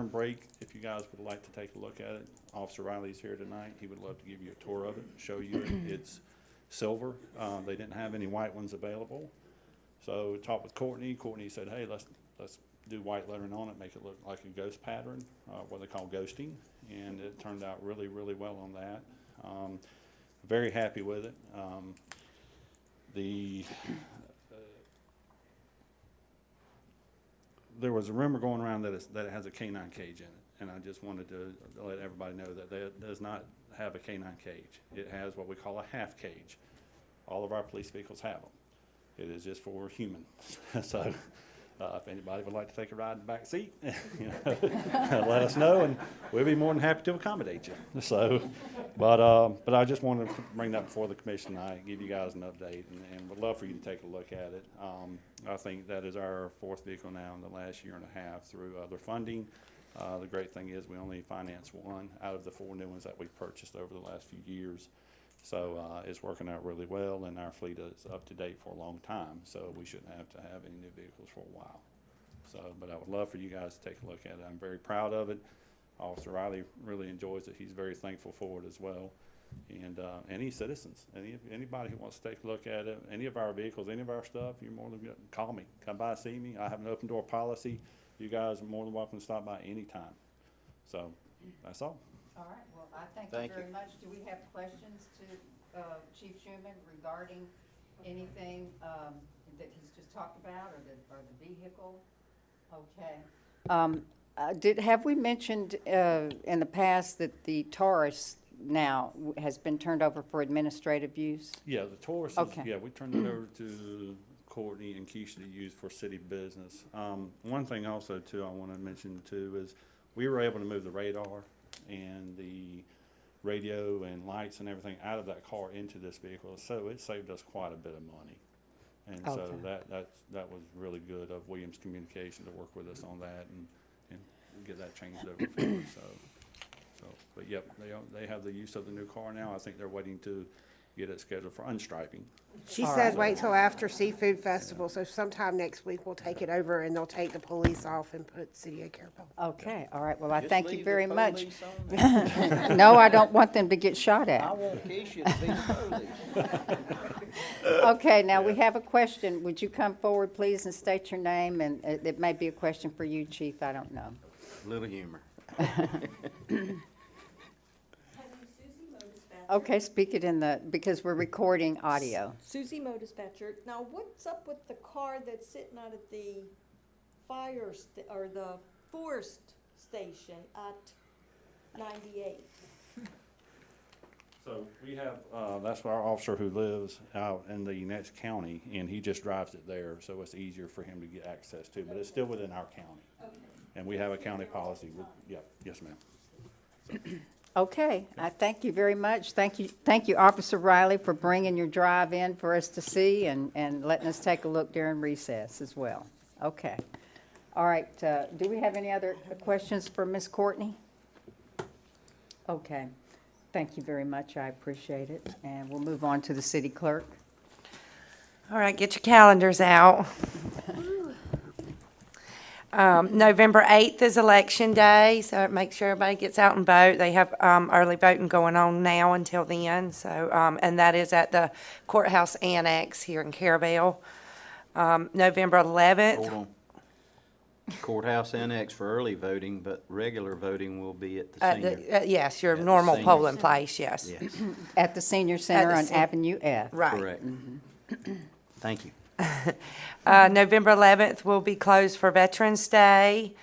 break, if you guys would like to take a look at it, Officer Riley's here tonight. He would love to give you a tour of it, show you it. It's silver. They didn't have any white ones available. So talked with Courtney. Courtney said, hey, let's do white lettering on it, make it look like a ghost pattern, what they call ghosting. And it turned out really, really well on that. Very happy with it. There was a rumor going around that it has a canine cage in it, and I just wanted to let everybody know that it does not have a canine cage. It has what we call a half cage. All of our police vehicles have them. It is just for humans. So if anybody would like to take a ride in the back seat, let us know, and we'll be more than happy to accommodate you. So, but I just wanted to bring that before the commission tonight, give you guys an update, and would love for you to take a look at it. I think that is our 4th vehicle now in the last year and a half through other funding. The great thing is we only financed 1 out of the 4 new ones that we've purchased over the last few years. So it's working out really well, and our fleet is up to date for a long time, so we shouldn't have to have any new vehicles for a while. So, but I would love for you guys to take a look at it. I'm very proud of it. Officer Riley really enjoys it. He's very thankful for it as well. And any citizens, anybody who wants to take a look at it, any of our vehicles, any of our stuff, you're more than welcome. Call me, come by, see me. I have an open door policy. You guys are more than welcome to stop by anytime. So that's all. All right, well, I thank Thank you very much. Do we have questions to Chief Schuman regarding anything that he's just talked about, or the vehicle? Okay. Have we mentioned in the past that the Taurus now has been turned over for administrative use? Yeah, the Taurus is, Okay. yeah, we turned it over to Courtney and Keisha to use for city business. One thing also too I want to mention too is we were able to move the radar and the radio and lights and everything out of that car into this vehicle, so it saved us quite a bit of money. And so Okay. that was really good of Williams Communication to work with us on that and get that changed over for us, but yep, they have the use of the new car now. I think they're waiting to get it scheduled for unstriping. She All said right. wait till after Seafood Festival, so sometime next week we'll take it over and they'll take the police off and put City of Carrabelle. Okay, all right, well, I Just thank you leave the very much. police on there. No, I don't want them to get shot I at. want Keisha to be the police. Okay, now we have a question. Would you come forward, please, and state your name? And it may be a question for you, Chief, I don't know. Little humor. Okay, speak it because we're recording audio. Susie Mo Dispatcher. Now, what's up with the car that's sitting out at the or the forest station at 98? So we have, that's our officer who lives out in the next county, and he just drives it there, so it's easier for him to get access to, but it's still within our county. Okay. And we have a county policy with, yeah, yes, ma'am. Okay, I thank you very much. Thank you, Officer Riley, for bringing your drive in for us to see and letting us take a look during recess as well. Okay. All right, do we have any other questions for Ms. Courtney? Okay. Thank you very much. I appreciate it. And we'll move on to the city clerk. All right, get your calendars out. November 8th is Election Day, so make sure everybody gets out and vote. They have early voting going on now until then, so, and that is at the Courthouse Annex here in Carrabelle. November 11th. Hold on. Courthouse Annex for early voting, but regular voting will be at the senior. Yes, your At the normal senior polling center. place, yes. Yes, At the Senior Center on Avenue F. Right. correct. Thank you. November 11th will be closed for Veterans Day.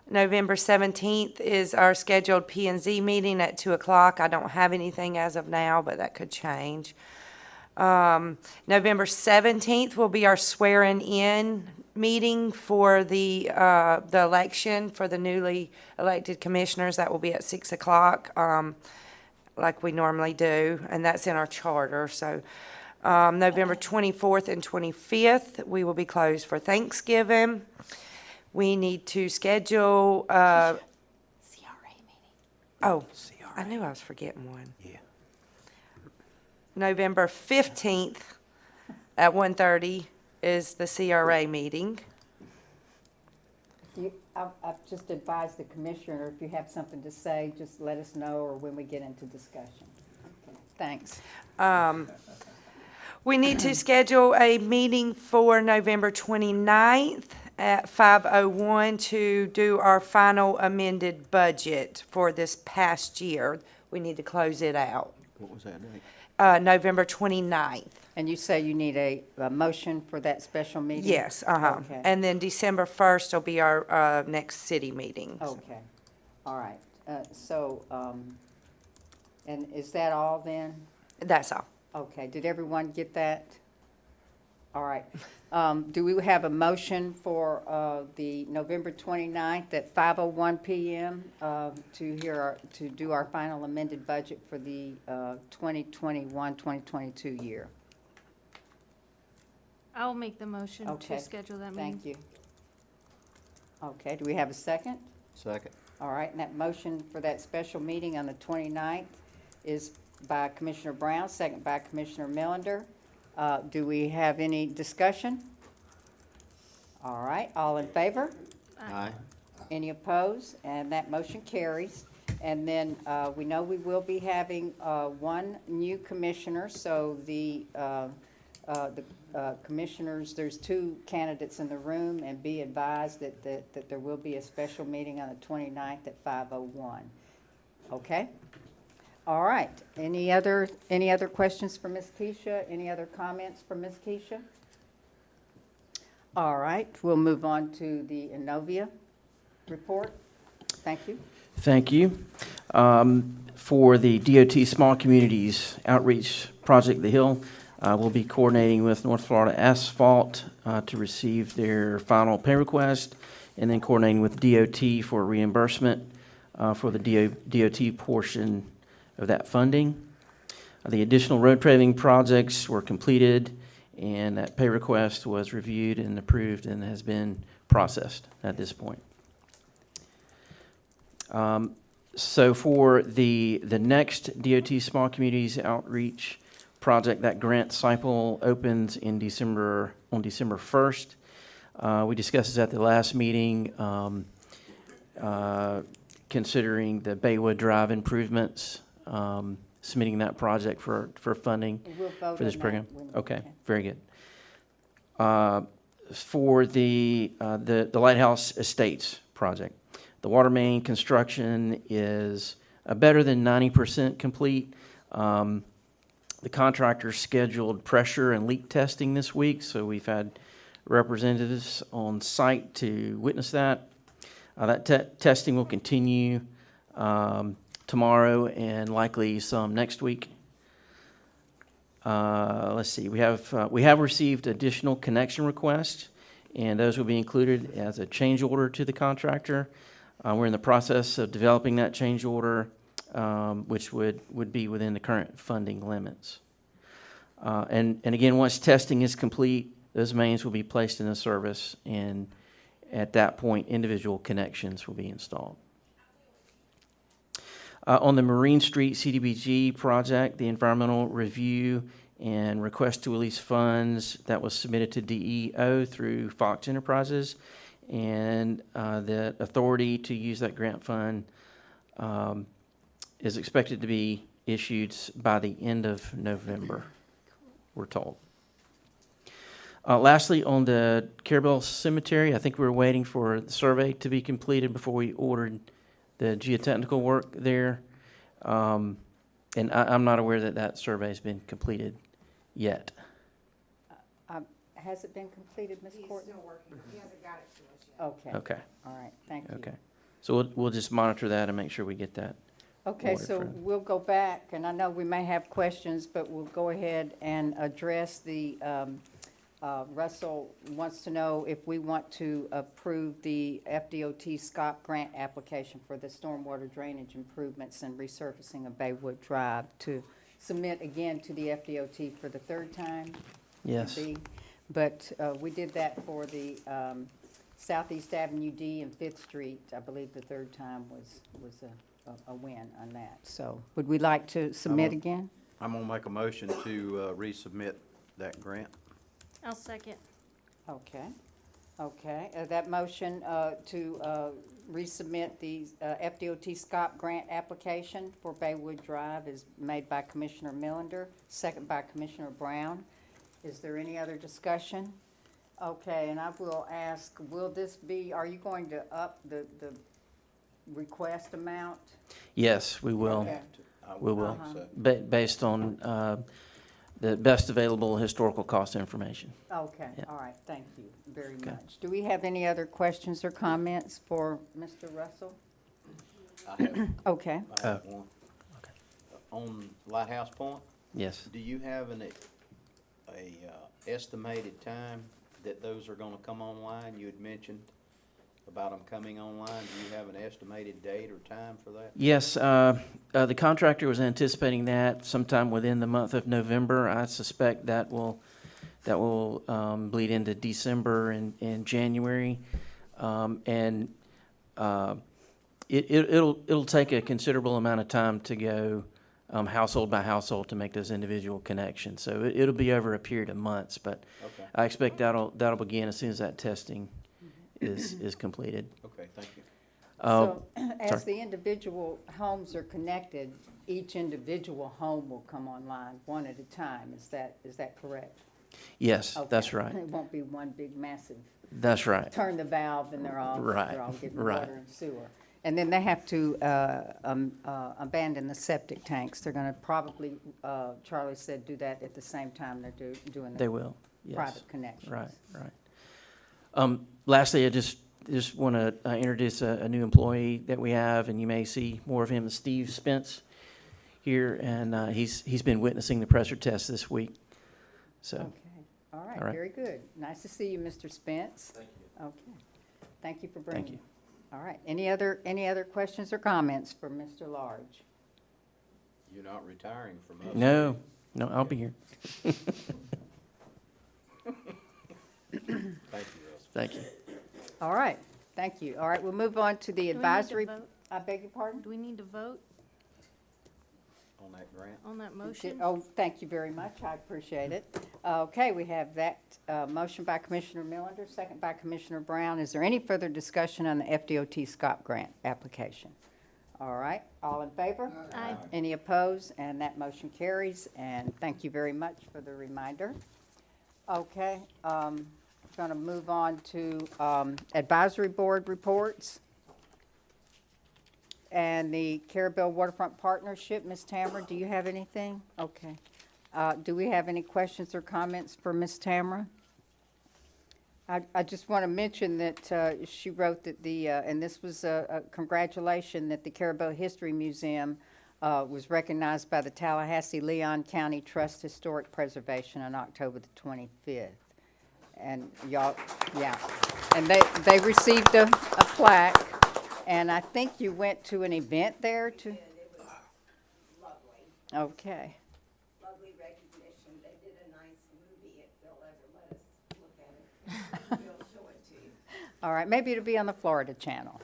November 17th is our scheduled P&Z meeting at 2 o'clock. I don't have anything as of now, but that could change. November 17th will be our swearing-in meeting for the election for the newly elected commissioners. That will be at 6 o'clock, like we normally do, and that's in our charter, so. November 24th and 25th, we will be closed for Thanksgiving. We need to schedule, CRA meeting. Oh, I knew I was forgetting one. Yeah. November 15th at 1:30 is the CRA meeting. I've just advised the commissioner, if you have something to say, just let us know or when we get into discussion. Okay, thanks. We need to schedule a meeting for November 29th at 5:01 to do our final amended budget for this past year. We need to close it out. What was that date? November 29th. And you say you need a motion for that special meeting? Yes, Okay. And then December 1st will be our next city meeting. Okay, all right. And is that all then? That's all. Okay, did everyone get that? All right. Do we have a motion for the November 29th at 5:01 PM to do our final amended budget for the 2021-2022 year? I'll make the motion Okay, to schedule that meeting. Thank you. Okay, do we have a second? Second. All right, and that motion for that special meeting on the 29th is by Commissioner Brown, second by Commissioner Millender. Do we have any discussion? All right, all in favor? Aye. Any opposed? And that motion carries. And then we know we will be having one new commissioner, so the commissioners, there's 2 candidates in the room, and be advised that there will be a special meeting on the 29th at 5:01. Okay? All right. Any other questions for Ms. Keisha? Any other comments for Ms. Keisha? All right. We'll move on to the Innovia report. Thank you. Thank you. For the DOT Small Communities Outreach Project, The Hill, we'll be coordinating with North Florida Asphalt to receive their final pay request, and then coordinating with DOT for reimbursement for the DOT portion of that funding. The additional road paving projects were completed, and that pay request was reviewed and approved and has been processed at this point. So for the next DOT Small Communities Outreach Project, that grant cycle opens on December 1st. We discussed this at the last meeting, considering the Baywood Drive improvements, submitting that project for funding We'll vote for this on that program. when we Okay, can. very good. For the Lighthouse Estates project, the water main construction is better than 90% complete. The contractor scheduled pressure and leak testing this week, so we've had representatives on site to witness that. That testing will continue tomorrow and likely some next week. Let's see, we have received additional connection requests, and those will be included as a change order to the contractor. We're in the process of developing that change order, which would be within the current funding limits. And again, once testing is complete, those mains will be placed into service, and at that point, individual connections will be installed. On the Marine Street CDBG project, the environmental review and request to release funds that was submitted to DEO through Fox Enterprises, and the authority to use that grant fund is expected to be issued by the end of November, we're told. Lastly, on the Carrabelle Cemetery, I think we were waiting for the survey to be completed before we ordered the geotechnical work there. And I'm not aware that survey has been completed yet. Has it been completed, Ms. Courtney? He's still working. He hasn't got it to us yet. Okay. Okay. All right, thank you. Okay. So we'll just monitor that and make sure we get that. Okay, ordered so for- we'll go back, and I know we may have questions, but we'll go ahead and address the, Russell wants to know if we want to approve the FDOT SCOP grant application for the stormwater drainage improvements and resurfacing of Baywood Drive to submit again to the FDOT for the 3rd time. Yes. But we did that for the Southeast Avenue D and 5th Street. I believe the 3rd time was a win on that. So would we like to submit again? I'm gonna make a motion to resubmit that grant. I'll second. Okay. Okay. That motion to resubmit the FDOT SCOP grant application for Baywood Drive is made by Commissioner Millender, second by Commissioner Brown. Is there any other discussion? Okay, and I will ask, will this be, are you going to up the request amount? Yes, we will. Okay. We will, Uh-huh. based on the best available historical cost information. Okay, Yeah. all right, thank you very much. Do we have any other questions or comments for Mr. Russell? I have, Okay. I have one. On Lighthouse Point, Yes. do you have an estimated time that those are gonna come online? You had mentioned about them coming online. Do you have an estimated date or time for that? Yes, the contractor was anticipating that sometime within the month of November. I suspect that will bleed into December and January. It'll take a considerable amount of time to go household by household to make those individual connections. So it'll be over a period of months, but Okay. I expect that'll begin as soon as that testing is completed. Okay, thank you. So as sorry. the individual homes are connected, each individual home will come online one at a time. Is that correct? Yes, that's Okay. right. It won't be one big massive, That's right. turn the valve and they're all Right, getting right. water and sewer. And then they have to abandon the septic tanks. They're gonna probably, Charlie said, do that at the same time they're doing They the will, yes. private connections. Right, right. Lastly, I just want to introduce a new employee that we have, and you may see more of him, Steve Spence here, and he's been witnessing the pressure test this week. So, Okay, all right, All right. very good. Nice to see you, Mr. Spence. Thank you. Okay, thank you for bringing. you. All right, any other questions or comments for Mr. Large? You're not retiring from us. no, I'll be here. Thank you, Russ. Thank you. All right, thank you. All right, we'll move on to the Do we need to advisory. vote? I beg your pardon? Do we need to vote On that grant? on that motion? Oh, thank you very much, I appreciate it. Okay, we have that motion by Commissioner Millender, second by Commissioner Brown. Is there any further discussion on the FDOT SCOP grant application? All right, all in favor? Aye. Any opposed? And that motion carries, and thank you very much for the reminder. Okay, going to move on to advisory board reports. And the Carrabelle Waterfront Partnership, Ms. Tamara, do you have anything? Okay. Do we have any questions or comments for Ms. Tamara? I just want to mention that she wrote that and this was a congratulation, that the Carrabelle History Museum was recognized by the Tallahassee-Leon County Trust Historic Preservation on October the 25th. And y'all, yeah, and they received a plaque. And I think you went to an event there to? It was lovely, Okay. lovely recognition. They did a nice movie if they'll ever let us look at it. We'll show it to you. All right, maybe it'll be on the Florida Channel.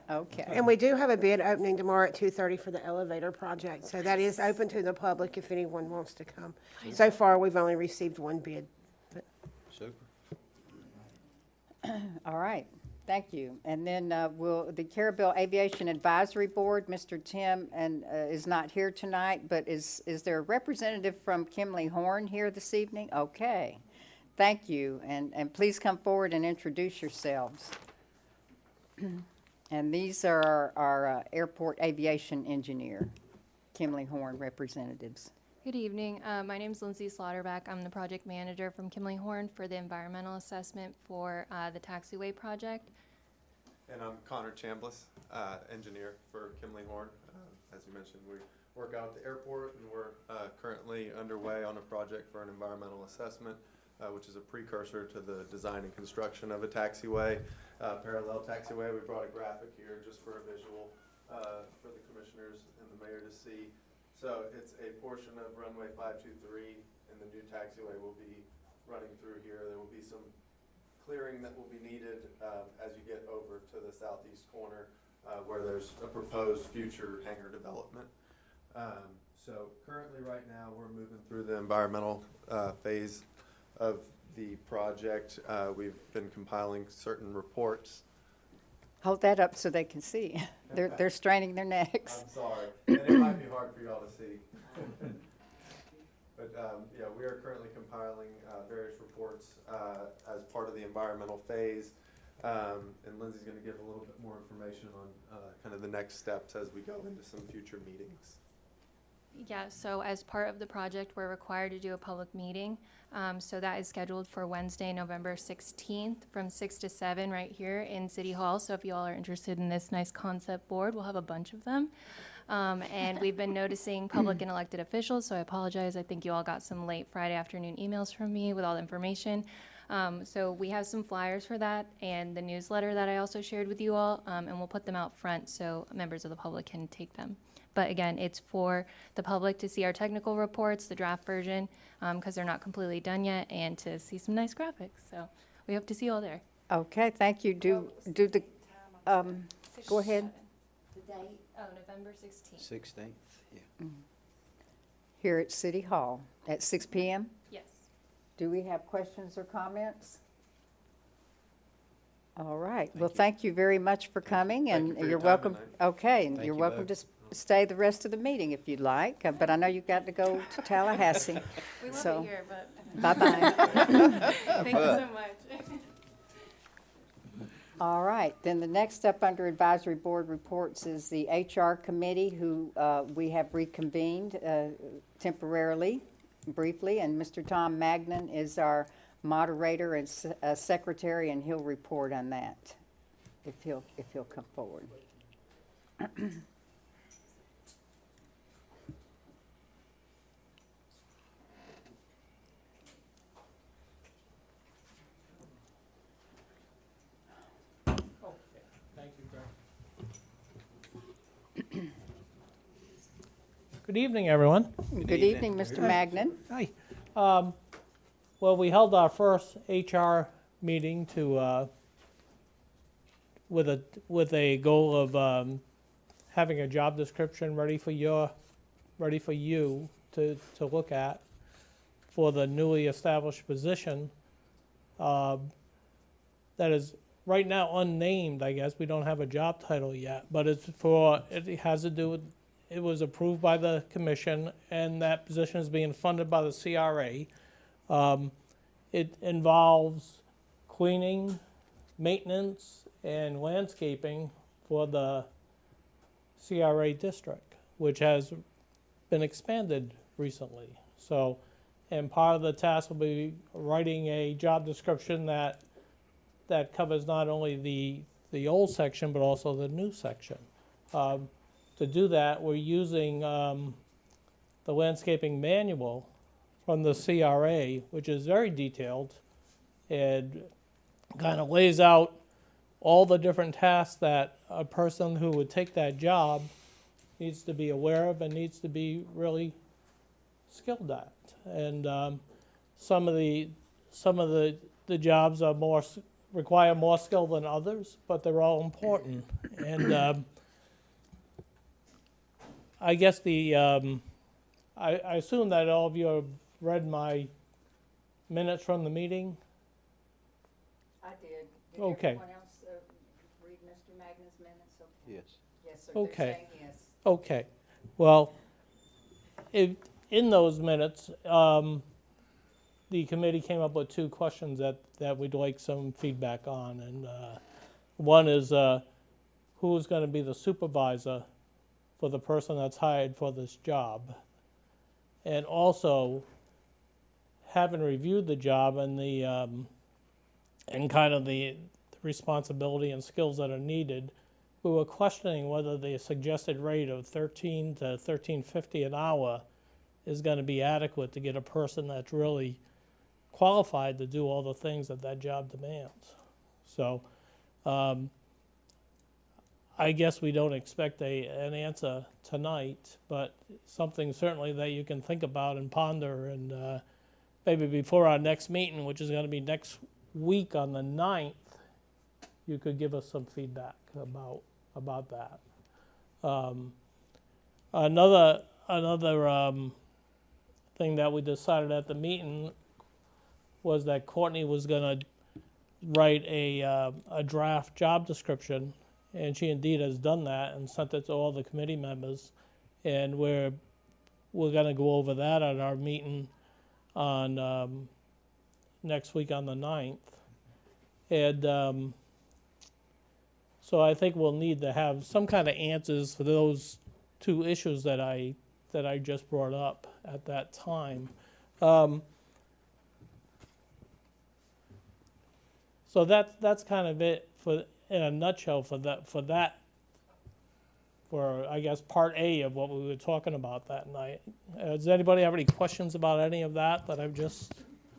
Okay. And we do have a bid opening tomorrow at 2:30 for the elevator project, so that is open to the public if anyone wants to come. So far, we've only received one bid. Super. All right, thank you. And then the Carrabelle Aviation Advisory Board, Mr. Tim is not here tonight, but is there a representative from Kimley Horn here this evening? Okay, thank you. And please come forward and introduce yourselves. And these are our airport aviation engineer, Kimley Horn representatives. Good evening. My name is Lindsay Slaughterback. I'm the project manager from Kimley Horn for the environmental assessment for the taxiway project. And I'm Connor Chambliss, engineer for Kimley Horn. As you mentioned, we work out at the airport, and we're currently underway on a project for an environmental assessment, which is a precursor to the design and construction of a taxiway, parallel taxiway. We brought a graphic here just for a visual for the commissioners and the mayor to see. So it's a portion of runway 523, and the new taxiway will be running through here. There will be some clearing that will be needed as you get over to the southeast corner where there's a proposed future hangar development. So currently right now we're moving through the environmental phase of the project. We've been compiling certain reports. Hold that up so they can see. They're straining their necks. I'm sorry, and it might be hard for y'all to see. But yeah, we are currently compiling various reports as part of the environmental phase. And Lindsay's going to give a little bit more information on kind of the next steps as we go into some future meetings. Yeah, so as part of the project, we're required to do a public meeting. So that is scheduled for Wednesday, November 16th from 6 to 7 right here in City Hall. So if you all are interested in this nice concept board, we'll have a bunch of them. And we've been noticing public and elected officials, so I apologize. I think you all got some late Friday afternoon emails from me with all the information. So we have some flyers for that and the newsletter that I also shared with you all, and we'll put them out front so members of the public can take them. But again, it's for the public to see our technical reports, the draft version, because they're not completely done yet, and to see some nice graphics. So we hope to see you all there. Okay, thank you. Do the, go ahead. The date? Oh, November 16th. 16th, yeah. Here at City Hall at 6 p.m.? Yes. Do we have questions or comments? All right. Well, thank you very much for coming, Thank and you for your you're time welcome. tonight. Okay, and Thank you're you welcome both. to stay the rest of the meeting if you'd like, but I know you've got to go to Tallahassee. We love So, it here, but. bye-bye. Thank you so much. All right, then the next up under advisory board reports is the HR committee, who we have reconvened temporarily, briefly, and Mr. Tom Magnan is our moderator and secretary, and he'll report on that if he'll come forward. Good evening, everyone. Good evening, Mr. Magnan. Hi. Well, we held our first HR meeting with a goal of having a job description ready for you to look at for the newly established position that is right now unnamed. I guess we don't have a job title yet, but it has to do with. It was approved by the commission, and that position is being funded by the CRA. It involves cleaning, maintenance, and landscaping for the CRA district, which has been expanded recently. So, and part of the task will be writing a job description that covers not only the old section, but also the new section. To do that, we're using the landscaping manual from the CRA, which is very detailed and kind of lays out all the different tasks that a person who would take that job needs to be aware of and needs to be really skilled at. And some of the jobs are require more skill than others, but they're all important. And I guess I assume that all of you have read my minutes from the meeting. I did. Did Okay. everyone else read Mr. Magnan's minutes? Yes. Yes, sir. Okay. They're saying yes. Okay. Well, in those minutes, the committee came up with two questions that we'd like some feedback on. And one is who's going to be the supervisor for the person that's hired for this job? And also, having reviewed the job and and kind of the responsibility and skills that are needed, we were questioning whether the suggested rate of $13 to $13.50 an hour is going to be adequate to get a person that's really qualified to do all the things that job demands. So I guess we don't expect an answer tonight, but something certainly that you can think about and ponder, and maybe before our next meeting, which is going to be next week on the 9th, you could give us some feedback about that. Another thing that we decided at the meeting was that Courtney was going to write a draft job description, and she indeed has done that and sent it to all the committee members. And we're going to go over that at our meeting on next week on the 9th. And so I think we'll need to have some kind of answers for those two issues that I just brought up at that time. So that's kind of it in a nutshell for I guess part A of what we were talking about that night. Does anybody have any questions about any of that I've just?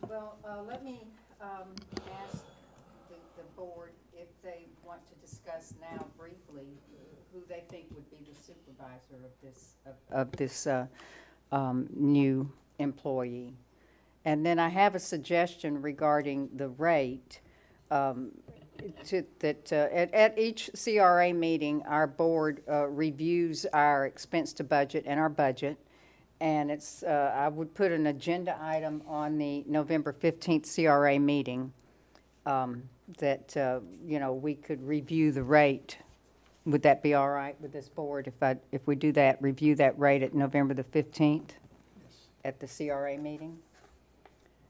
Well, let me ask the board if they want to discuss now briefly who they think would be the supervisor of this new employee. And then I have a suggestion regarding the rate. At each CRA meeting, our board reviews our expense to budget and our budget. And it's, I would put an agenda item on the November 15th CRA meeting you know, we could review the rate. Would that be all right with this board if we do that, review that rate at November the 15th at the CRA meeting?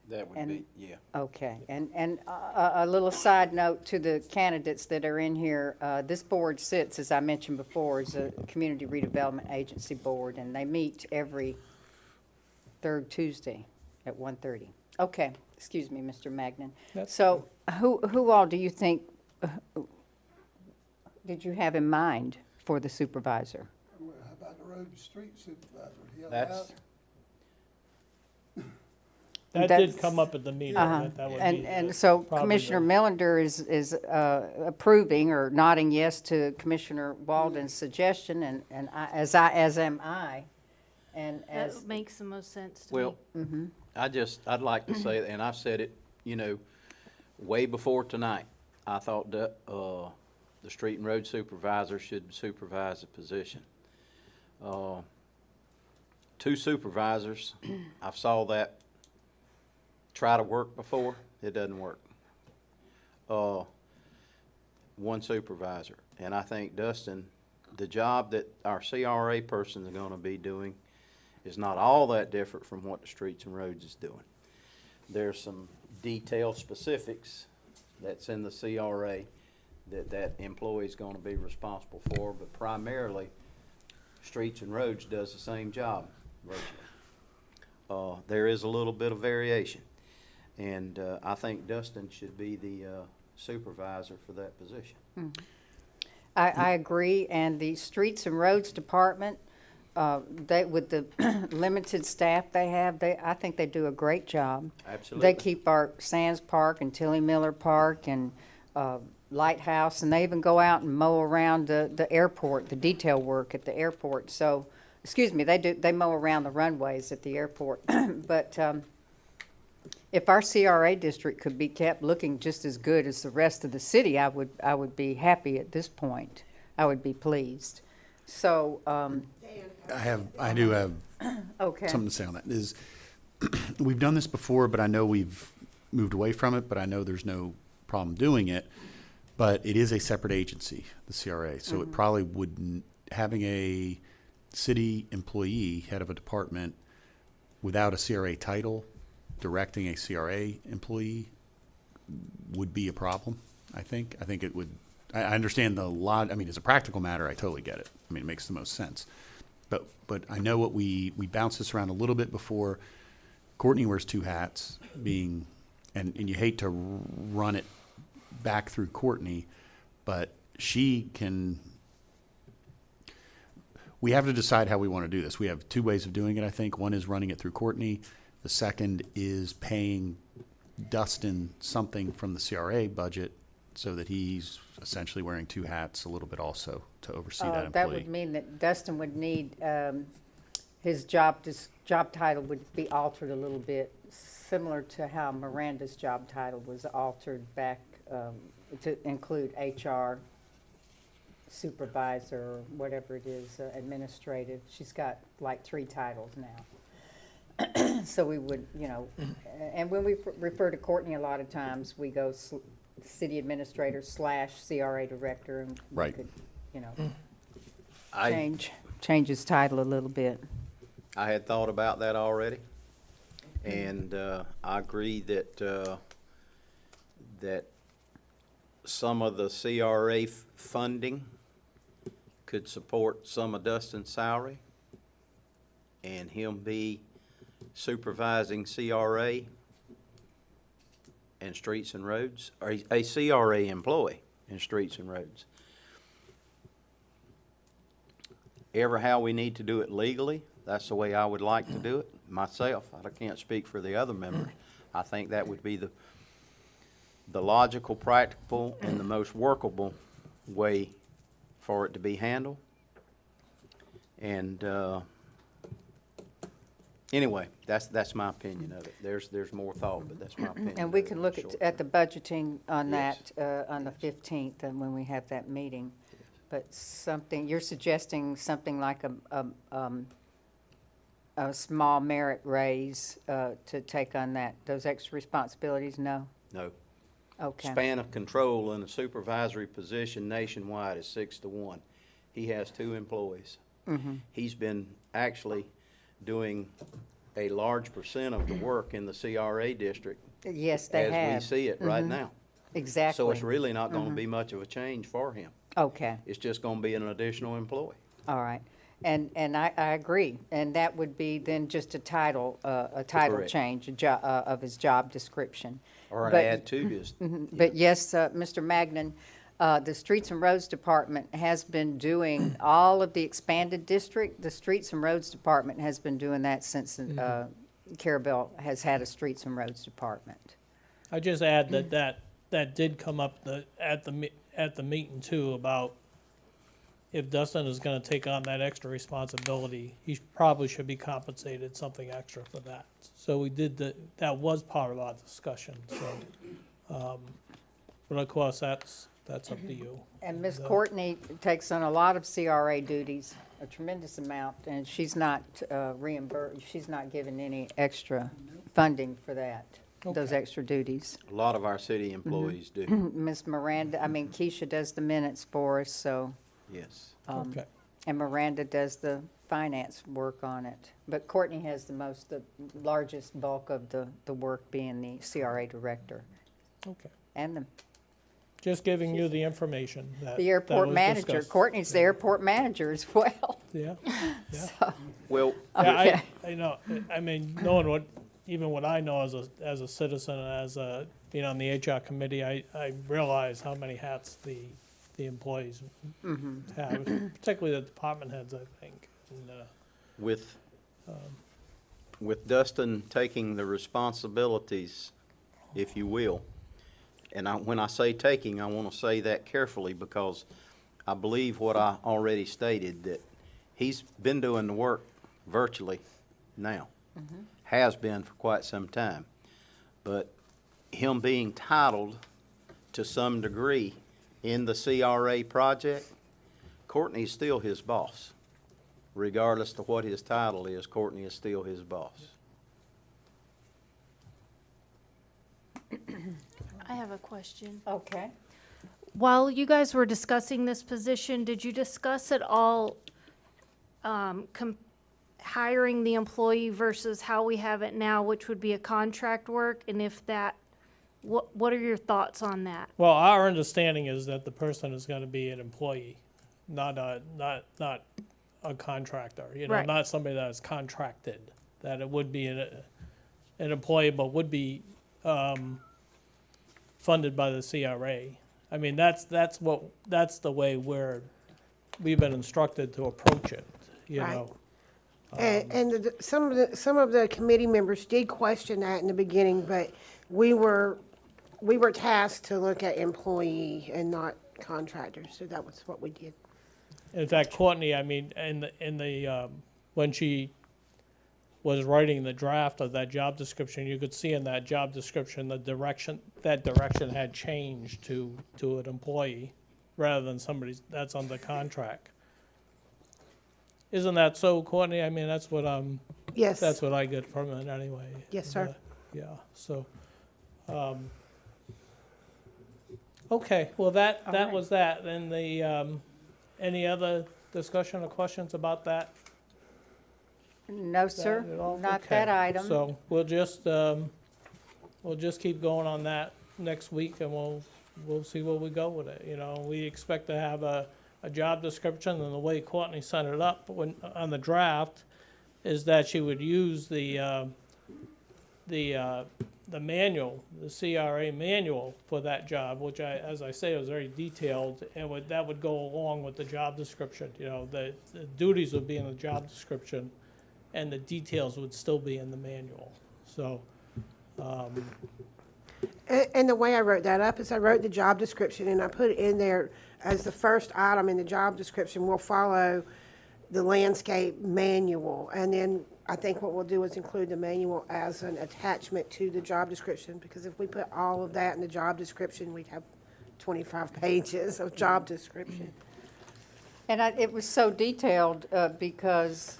That would And- be, yeah. Okay, and a little side note to the candidates that are in here, this board sits, as I mentioned before, as a Community Redevelopment Agency Board, and they meet every third Tuesday at 1:30. Okay, excuse me, Mr. Magnan. That's So who all do you think, did you have in mind for the supervisor? Well, how about the road and street supervisor? He allowed? That's, That That's- did come up at the meeting, Uh-huh. that would be. And so probably Commissioner the- Millender is approving or nodding yes to Commissioner Walden's suggestion, and as am I. And as, That makes the most sense to well, me. I'd like to say, and I've said it, you know, way before tonight, I thought that, the street and road supervisor should supervise the position. 2 supervisors, I've saw that try to work before, it doesn't work. 1 supervisor, and I think Dustin, the job that our CRA person is gonna be doing is not all that different from what the streets and roads is doing. There's some detailed specifics that's in the CRA that employee is gonna be responsible for, but primarily, streets and roads does the same job virtually. There is a little bit of variation, and I think Dustin should be the supervisor for that position. I agree, and the Streets and Roads Department, they, with the limited staff they have, I think they do a great job. Absolutely. They keep our Sands Park and Tilly Miller Park and Lighthouse, and they even go out and mow around the airport, the detail work at the airport. So, excuse me, they mow around the runways at the airport. But if our CRA district could be kept looking just as good as the rest of the city, I would be happy at this point. I would be pleased. So, I do have okay. something to say on that. Is we've done this before, but I know we've moved away from it, but I know there's no problem doing it. But it is a separate agency, the CRA, so it probably wouldn't, having a city employee, head of a department, without a CRA title, directing a CRA employee would be a problem, I think. I think it would, I understand the lot, I mean, as a practical matter, I totally get it. I mean, it makes the most sense. But I know what we bounced this around a little bit before. Courtney wears 2 hats, being, and you hate to run it back through Courtney, but she can, we have to decide how we want to do this. We have 2 ways of doing it, I think. One is running it through Courtney. The second is paying Dustin something from the CRA budget so that he's essentially wearing 2 hats a little bit also to oversee that employee. That would mean that Dustin would need, his job title would be altered a little bit, similar to how Miranda's job title was altered back to include HR supervisor, or whatever it is, administrative. She's got like 3 titles now. So we would, you know, and when we refer to Courtney, a lot of times we go city administrator / CRA director, and we Right. could, you know, I change his title a little bit. had thought about that already, and I agree that that some of the CRA funding could support some of Dustin's salary, and him be supervising CRA and streets and roads, or a CRA employee in streets and roads. Ever how we need to do it legally, that's the way I would like to do it myself. I can't speak for the other members. I think that would be the logical, practical, and the most workable way for it to be handled. And anyway, that's my opinion of it. There's more thought, but that's my opinion. And we of it can in look short at the term. budgeting on Yes. that, on the 15th, and when we have that meeting. But something, you're suggesting something like a small merit raise to take on those extra responsibilities? No? No. Okay. Span of control in a supervisory position nationwide is 6-1. He has 2 employees. He's been actually doing a large percent of the work in the CRA district Yes, they have. as we see it right now. Exactly. So it's really not gonna be much of a change for him. Okay. It's just gonna be an additional employee. All right. And I agree. And that would be then just a title Correct. change, of his job description. Or an But- add to his. But yes, Mr. Magnan, the Streets and Roads Department has been doing all of the expanded district. The Streets and Roads Department has been doing that since Carrabelle has had a Streets and Roads Department. I just add that did come up at the meeting too, about if Dustin is gonna take on that extra responsibility, he probably should be compensated something extra for that. So we did that was part of our discussion, so, but of course, that's up to you. And Ms. Courtney takes on a lot of CRA duties, a tremendous amount, and she's not reimbursed, she's not given any extra funding for that, those extra duties. A lot of our city employees do, Ms. Miranda, Keisha does the minutes for us, so. yes. Okay. And Miranda does the finance work on it. But Courtney has the largest bulk of the work being the CRA director. Okay. And Just giving you the information that. the airport was manager. discussed. Courtney's the airport manager as well. Yeah, So, Well, yeah, okay. I know, knowing even what I know as a citizen and as being on the HR committee, I realize how many hats the employees have, particularly the department heads, I think. And, with Dustin taking the responsibilities, if you will, and when I say taking, I want to say that carefully because I believe what I already stated, that he's been doing the work virtually now, has been for quite some time. But him being titled to some degree in the CRA project, Courtney's still his boss. Regardless of what his title is, Courtney is still his boss. I have a question. Okay. While you guys were discussing this position, did you discuss at all hiring the employee versus how we have it now, which would be a contract work? And if that, what are your thoughts on that? Well, our understanding is that the person is gonna be an employee, not a contractor, Right. not somebody that is contracted. That it would be an employee, but would be, funded by the CRA. I mean, that's the way we've been instructed to approach it, you Right. know? And some of the committee members did question that in the beginning, but we were tasked to look at employee and not contractors, so that was what we did. In fact, Courtney, when she was writing the draft of that job description, you could see in that job description, that direction had changed to an employee rather than somebody that's under contract. Isn't that so, Courtney? I mean, that's what Yes. that's what I get from it anyway. Yes, sir. Yeah, so, okay, well, that right. was that. And any other discussion or questions about that? No, sir, That at all? not Okay. that item. So we'll just keep going on that next week, and we'll see where we go with it. You know, we expect to have a job description, and the way Courtney set it up on the draft is that she would use the manual, the CRA manual for that job, which as I say, was very detailed, and that would go along with the job description. You know, the duties would be in the job description, and the details would still be in the manual. So, And the way I wrote that up is I wrote the job description and I put it in there as the first item in the job description. We'll follow the landscape manual. And then I think what we'll do is include the manual as an attachment to the job description, because if we put all of that in the job description, we'd have 25 pages of job description. And it was so detailed because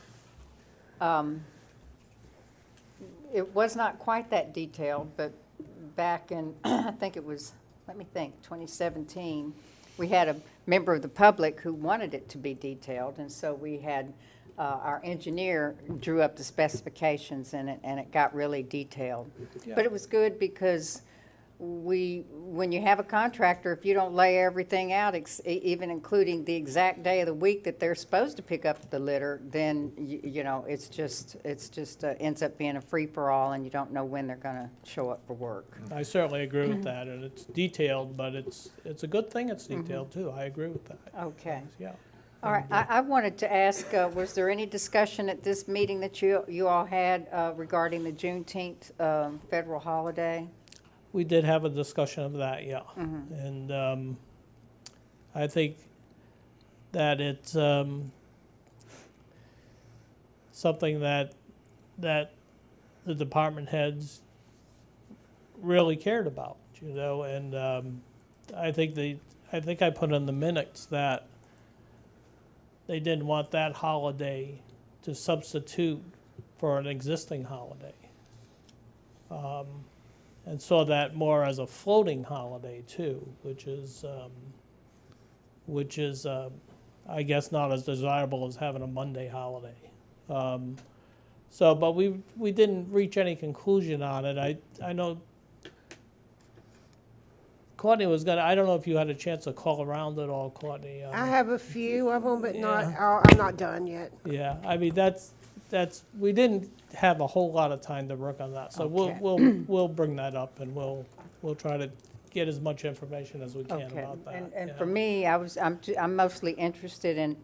it was not quite that detailed, but back in, I think it was let me think, 2017, we had a member of the public who wanted it to be detailed, and so we had, our engineer drew up the specifications, and it got really detailed. But it was good because when you have a contractor, if you don't lay everything out, even including the exact day of the week that they're supposed to pick up the litter, then, you know, it's just ends up being a free-for-all, and you don't know when they're gonna show up for work. I certainly agree with that, and it's detailed, but it's a good thing it's detailed too. I agree with that. Okay. Yeah. All right, I wanted to ask, was there any discussion at this meeting that you all had regarding the Juneteenth federal holiday? We did have a discussion of that, yeah. And I think that it's something that the department heads really cared about, you know, and I think I put in the minutes that they didn't want that holiday to substitute for an existing holiday. And saw that more as a floating holiday too, which is I guess not as desirable as having a Monday holiday. But we didn't reach any conclusion on it. I know Courtney was gonna. I don't know if you had a chance to call around at all, Courtney. I have a few of them, but Yeah. I'm not done yet. Yeah, I mean that's we didn't have a whole lot of time to work on that, so Okay. we'll bring that up and we'll try to get as much information as we can Okay, about that. and yeah. for me, I'm mostly interested in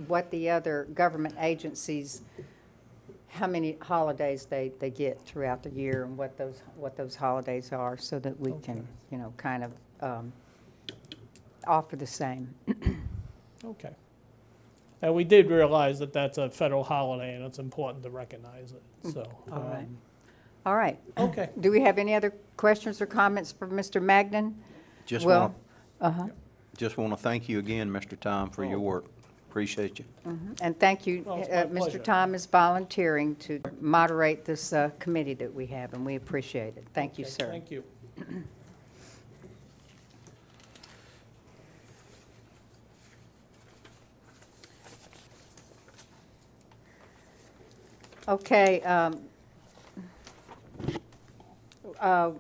what the other government agencies, how many holidays they get throughout the year and what those holidays are, so that we can, you know, kind of offer the same. Okay. And we did realize that that's a federal holiday and it's important to recognize it, so. All right. All right. Okay. Do we have any other questions or comments for Mr. Magnan? Just Well, want, just want to thank you again, Mr. Tom, for your work. Appreciate you. And thank you, Well, it's my Mr. pleasure. Tom is volunteering to moderate this committee that we have, and we appreciate it. Thank you, Okay, sir. Thank you. Okay,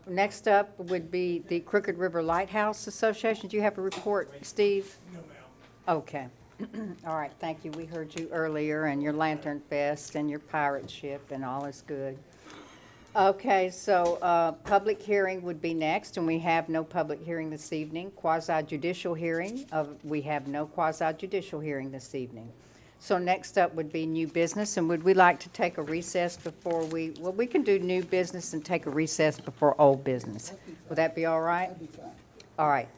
next up would be the Crooked River Lighthouse Association. Do you have a report, Steve? No, ma'am. Okay. All right, thank you. We heard you earlier, and your Lantern Fest and your pirate ship, and all is good. Okay, so public hearing would be next, and we have no public hearing this evening. Quasi-judicial hearing, we have no quasi-judicial hearing this evening. So next up would be new business, and would we like to take a recess before well, we can do new business and take a recess before old business. Would that be all right? That'd be fine. All right.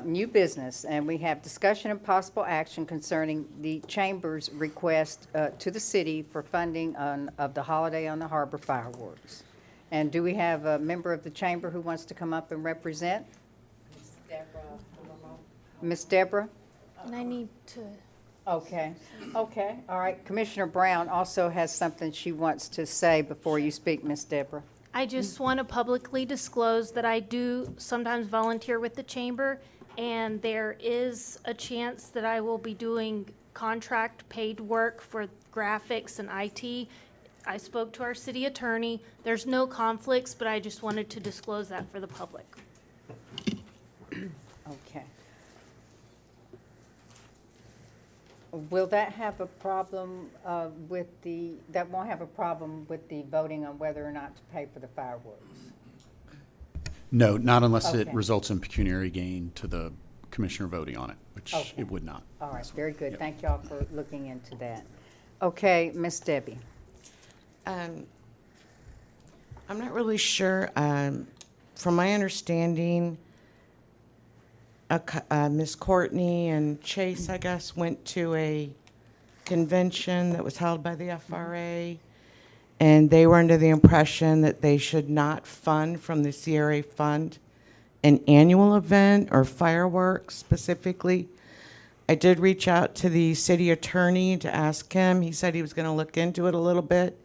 New business, and we have discussion and possible action concerning the Chamber's request to the city for funding of the Holiday on the Harbor fireworks. And do we have a member of the Chamber who wants to come up and represent? Miss Deborah? And I need to, Okay, okay, all right. Commissioner Brown also has something she wants to say before you speak, Miss Deborah. I just want to publicly disclose that I do sometimes volunteer with the chamber, and there is a chance that I will be doing contract paid work for graphics and IT. I spoke to our city attorney. There's no conflicts, but I just wanted to disclose that for the public. Okay. Will that have a problem that won't have a problem with the voting on whether or not to pay for the fireworks? No, not unless it Okay. results in pecuniary gain to the commissioner voting on it, which Okay. it would not. All right, very good. Yep. Thank y'all for looking into that. Okay, Miss Debbie. I'm not really sure. From my understanding, Miss Courtney and Chase, I guess, went to a convention that was held by the FRA, and they were under the impression that they should not fund from the CRA fund an annual event or fireworks specifically. I did reach out to the city attorney to ask him. He said he was going to look into it a little bit.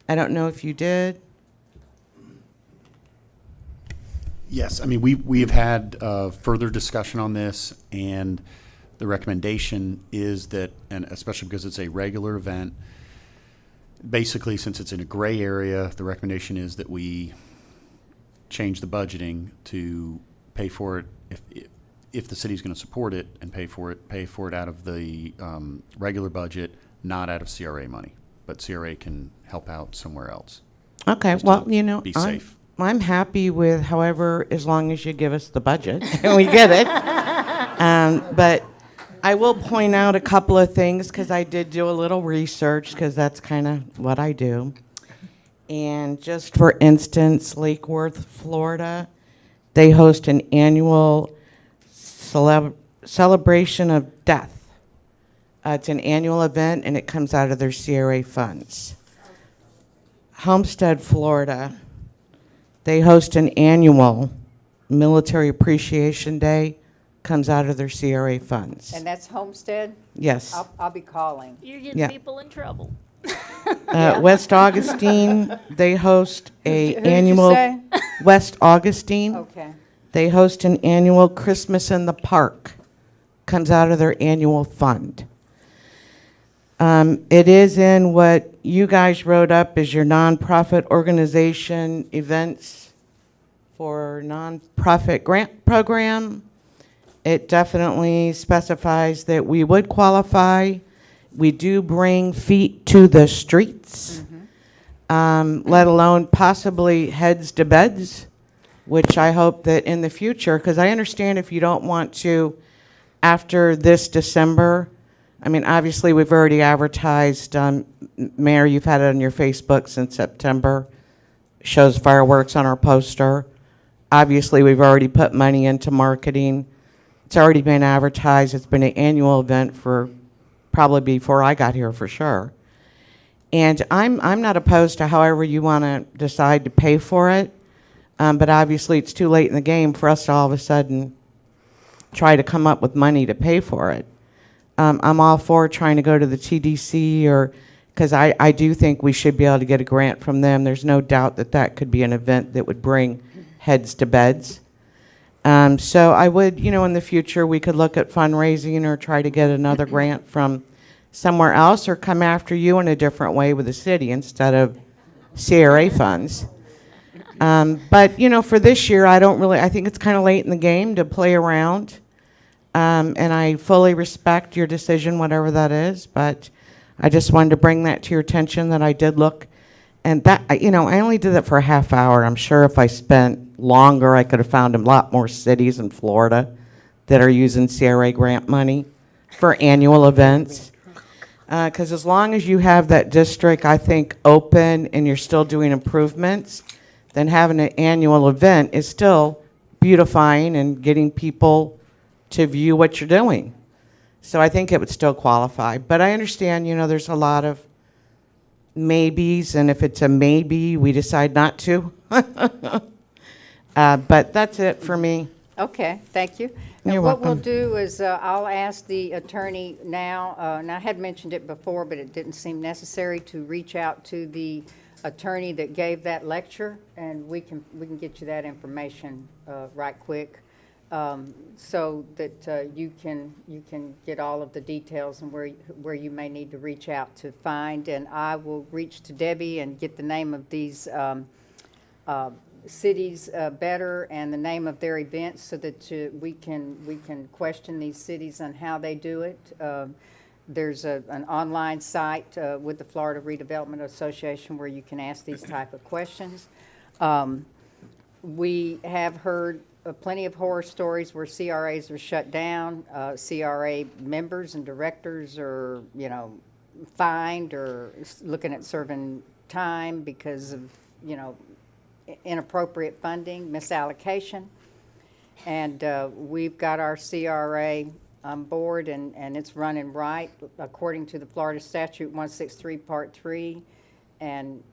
I don't know if you did. Yes, I mean, we have had further discussion on this, and the recommendation is that, and especially because it's a regular event, basically, since it's in a gray area, the recommendation is that we change the budgeting to pay for it if the city's going to support it and pay for it out of the regular budget, not out of CRA money. But CRA can help out somewhere else. Okay, just well, to be safe. I'm happy with however, as long as you give us the budget and we get it. But I will point out a couple of things because I did do a little research because that's kind of what I do. And just for instance, Lake Worth, Florida, they host an annual celebration of death. It's an annual event and it comes out of their CRA funds. Homestead, Florida, they host an annual Military Appreciation Day, comes out of their CRA funds. And that's Homestead? Yes. I'll be calling. You're getting Yeah. people in trouble. West Augustine, they host Who a did you annual say? West Augustine. Okay. They host an annual Christmas in the Park, comes out of their annual fund. It is in what you guys wrote up as your nonprofit organization events for nonprofit grant program. It definitely specifies that we would qualify. We do bring feet to the streets, let alone possibly heads to beds, which I hope that in the future, because I understand if you don't want to, after this December, I mean, obviously, we've already advertised, Mayor, you've had it on your Facebook since September, shows fireworks on our poster. Obviously, we've already put money into marketing. It's already been advertised. It's been an annual event for probably before I got here for sure. And I'm not opposed to however you want to decide to pay for it, but obviously, it's too late in the game for us to all of a sudden try to come up with money to pay for it. I'm all for trying to go to the TDC because I do think we should be able to get a grant from them. There's no doubt that that could be an event that would bring heads to beds. So I would, in the future, we could look at fundraising or try to get another grant from somewhere else or come after you in a different way with the city instead of CRA funds. But, for this year, I think it's kind of late in the game to play around. And I fully respect your decision, whatever that is, but I just wanted to bring that to your attention that I did look. And that, I only did that for a half hour. I'm sure if I spent longer, I could have found a lot more cities in Florida that are using CRA grant money for annual events. Because as long as you have that district, I think, open and you're still doing improvements, then having an annual event is still beautifying and getting people to view what you're doing. So I think it would still qualify. But I understand, there's a lot of maybes, and if it's a maybe, we decide not to. But that's it for me. Okay, thank you. You're And what we'll welcome. do is I'll ask the attorney now, and I had mentioned it before, but it didn't seem necessary to reach out to the attorney that gave that lecture, and we can get you that information right quick. So that you can get all of the details and where you may need to reach out to find. And I will reach to Debbie and get the name of these cities better and the name of their events so that we can question these cities on how they do it. There's an online site with the Florida Redevelopment Association where you can ask these type of questions. We have heard plenty of horror stories where CRAs are shut down. CRA members and directors are, fined or looking at serving time because of, inappropriate funding, misallocation. And we've got our CRA on board, and it's running right according to the Florida Statute 163, Part 3. And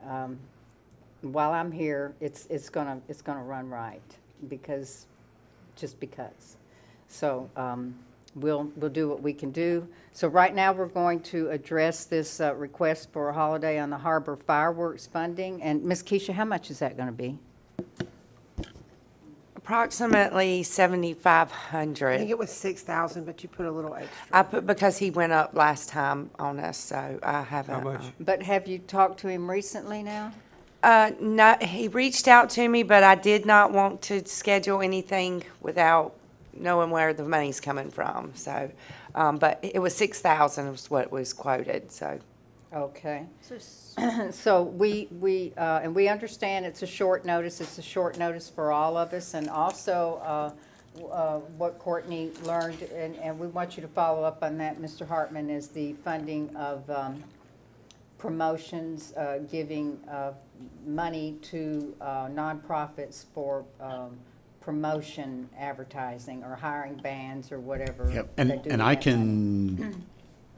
while I'm here, it's gonna run right. Because. So we'll do what we can do. So right now we're going to address this request for a holiday on the harbor fireworks funding. And Ms. Keisha, how much is that going to be? Approximately I 7,500. think it was 6,000, but you put a little extra. I put, because he went up last time on us, so I haven't. much? But have you talked to him recently now? No, he reached out to me, but I did not want to schedule anything without knowing where the money's coming from, so, but it was 6,000 was what was quoted, so. Okay. So and we understand it's a short notice. It's a short notice for all of us. And also, what Courtney learned, and we want you to follow up on that, Mr. Hartman, is the funding of promotions, giving money to nonprofits for promotion advertising or hiring bands or whatever. Yep, they do and with I that money. can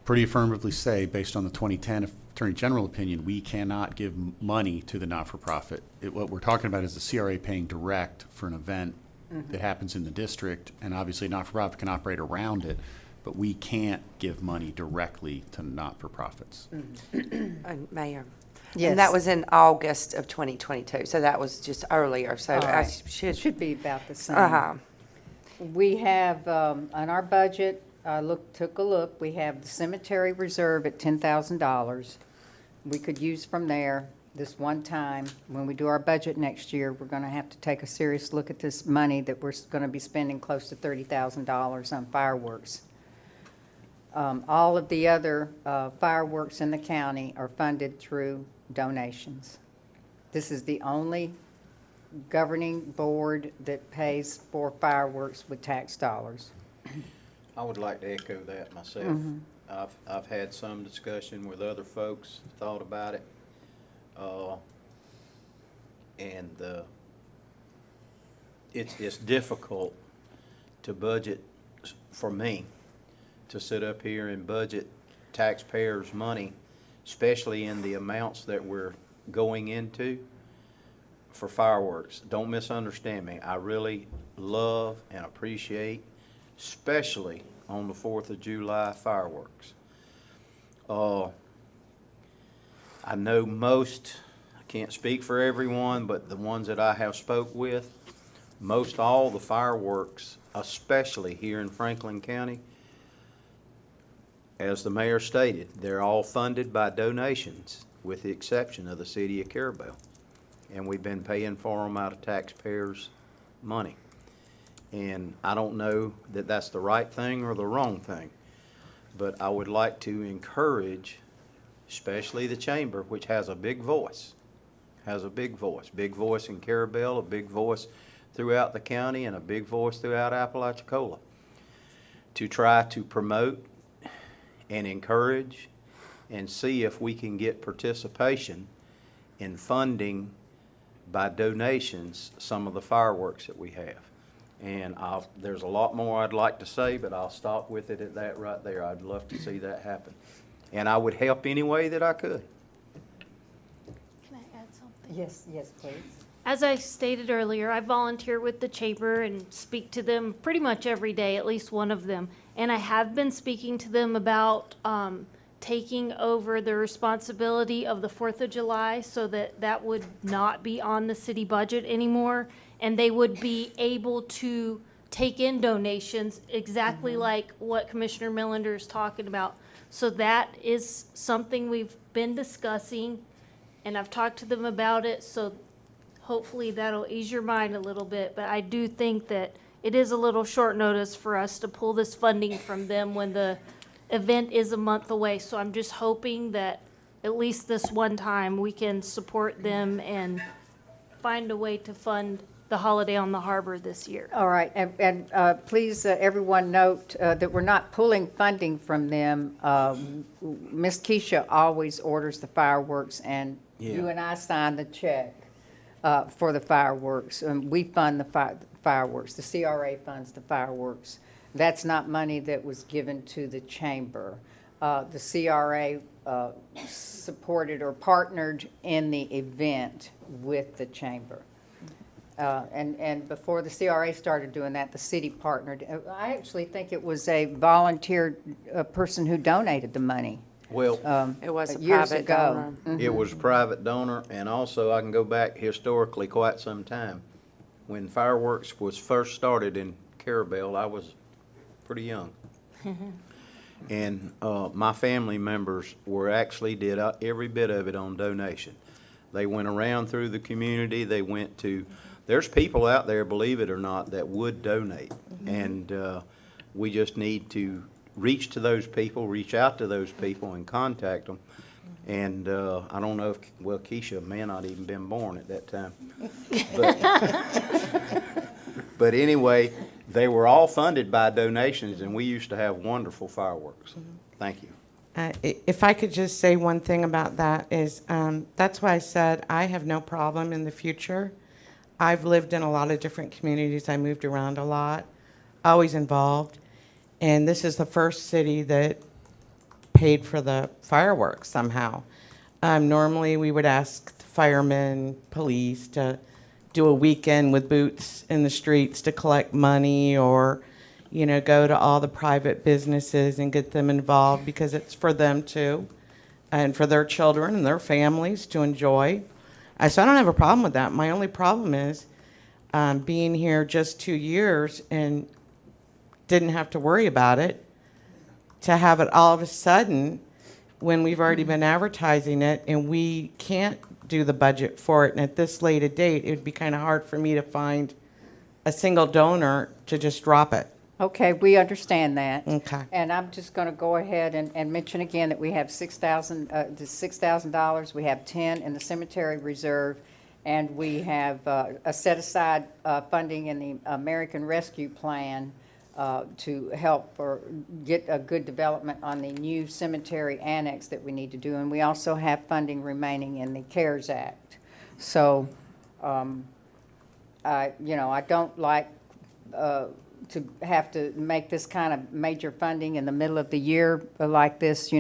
pretty affirmatively say, based on the 2010 Attorney General opinion, we cannot give money to the not-for-profit. What we're talking about is the CRA paying direct for an event that happens in the district, and obviously not-for-profit can operate around it, but we can't give money directly to not-for-profits. Mayor. Yes. And that was in August of 2022, so that was just earlier, so All I right. should. Be about the same. Uh-huh. We have, on our budget, took a look, we have the cemetery reserve at $10,000. We could use from there this one time. When we do our budget next year, we're gonna have to take a serious look at this money that we're gonna be spending close to $30,000 on fireworks. All of the other fireworks in the county are funded through donations. This is the only governing board that pays for fireworks with tax dollars. I would like to echo that myself. Mhm. I've had some discussion with other folks, thought about it. It's difficult to budget, for me, to sit up here and budget taxpayers' money, especially in the amounts that we're going into for fireworks. Don't misunderstand me. I really love and appreciate, especially on the 4th of July fireworks. I know most, I can't speak for everyone, but the ones that I have spoke with, most all the fireworks, especially here in Franklin County, as the mayor stated, they're all funded by donations, with the exception of the city of Carrabelle. And we've been paying for them out of taxpayers' money. And I don't know that that's the right thing or the wrong thing, but I would like to encourage, especially the chamber, which has a big voice, big voice in Carrabelle, a big voice throughout the county, and a big voice throughout Apalachicola, to try to promote and encourage and see if we can get participation in funding by donations some of the fireworks that we have. And there's a lot more I'd like to say, but I'll stop with it at that right there. I'd love to see that happen. And I would help any way that I could. Can I add something? Yes, please. As I stated earlier, I volunteer with the chamber and speak to them pretty much every day, at least one of them. And I have been speaking to them about taking over the responsibility of the 4th of July so that that would not be on the city budget anymore. And they would be able to take in donations exactly like what Commissioner Millender is talking about. So that is something we've been discussing, and I've talked to them about it, so hopefully that'll ease your mind a little bit. But I do think that it is a little short notice for us to pull this funding from them when the event is a month away. So I'm just hoping that at least this one time we can support them and find a way to fund the holiday on the harbor this year. All right, and please, everyone note that we're not pulling funding from them. Ms. Keisha always orders the fireworks, and you and I sign the check for the fireworks. We fund the fireworks. The CRA funds the fireworks. That's not money that was given to the chamber. The CRA supported or partnered in the event with the chamber. And before the CRA started doing that, the city partnered. I actually think it was a volunteer person who donated the money. Well, It was a years private ago. donor. it was a private donor, and also I can go back historically quite some time. when fireworks was first started in Carrabelle, I was pretty young. And my family members were actually did every bit of it on donation. They went around through the community. They went to, there's people out there, believe it or not, that would donate. And we just need to reach to those people, reach out to those people and contact them. And I don't know if, well, Keisha may not even been born at that time. But anyway, they were all funded by donations, and we used to have wonderful fireworks. Thank you. If I could just say one thing about that is, that's why I said I have no problem in the future. I've lived in a lot of different communities. I moved around a lot, always involved. And this is the first city that paid for the fireworks somehow. Normally, we would ask firemen, police to do a weekend with boots in the streets to collect money, or, you know, go to all the private businesses and get them involved, because it's for them too, and for their children and their families to enjoy. So I don't have a problem with that. My only problem is being here just 2 years and didn't have to worry about it, to have it all of a sudden when we've already been advertising it and we can't do the budget for it. And at this late a date, it would be kind of hard for me to find a single donor to just drop it. Okay, we understand that. Okay. And I'm just going to go ahead and mention again that we have $6,000. We have 10 in the cemetery reserve, and we have a set aside funding in the American Rescue Plan to help or get a good development on the new cemetery annex that we need to do. And we also have funding remaining in the CARES Act. So, I don't like to have to make this kind of major funding in the middle of the year like this.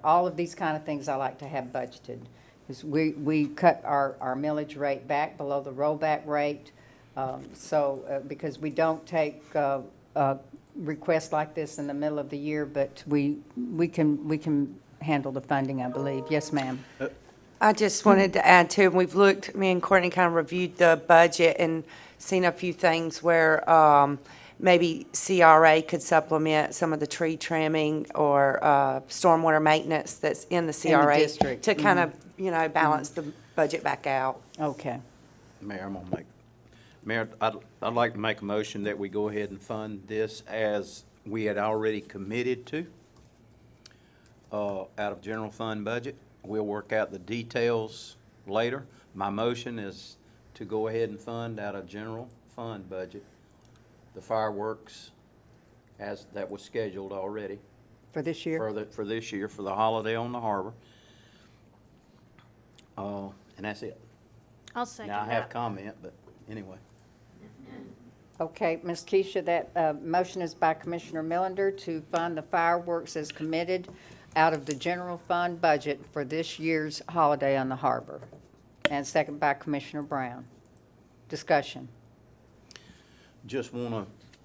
All of these kind of things I like to have budgeted. Because we cut our millage rate back below the rollback rate. Because we don't take requests like this in the middle of the year, but we can handle the funding, I believe. Yes, ma'am. I just wanted to add too, me and Courtney kind of reviewed the budget and seen a few things where maybe CRA could supplement some of the tree trimming or stormwater maintenance that's in the CRA district. to kind of, balance the budget back out. Okay. Mayor, Mayor, I'd like to make a motion that we go ahead and fund this as we had already committed to out of general fund budget. We'll work out the details later. My motion is to go ahead and fund out of general fund budget the fireworks as that was scheduled already. For this year? For this year, for the holiday on the harbor. And that's it. I'll second Now, I that. have comment, but anyway. Okay, Ms. Keisha, that motion is by Commissioner Millender to fund the fireworks as committed out of the general fund budget for this year's holiday on the harbor. And second by Commissioner Brown. Discussion.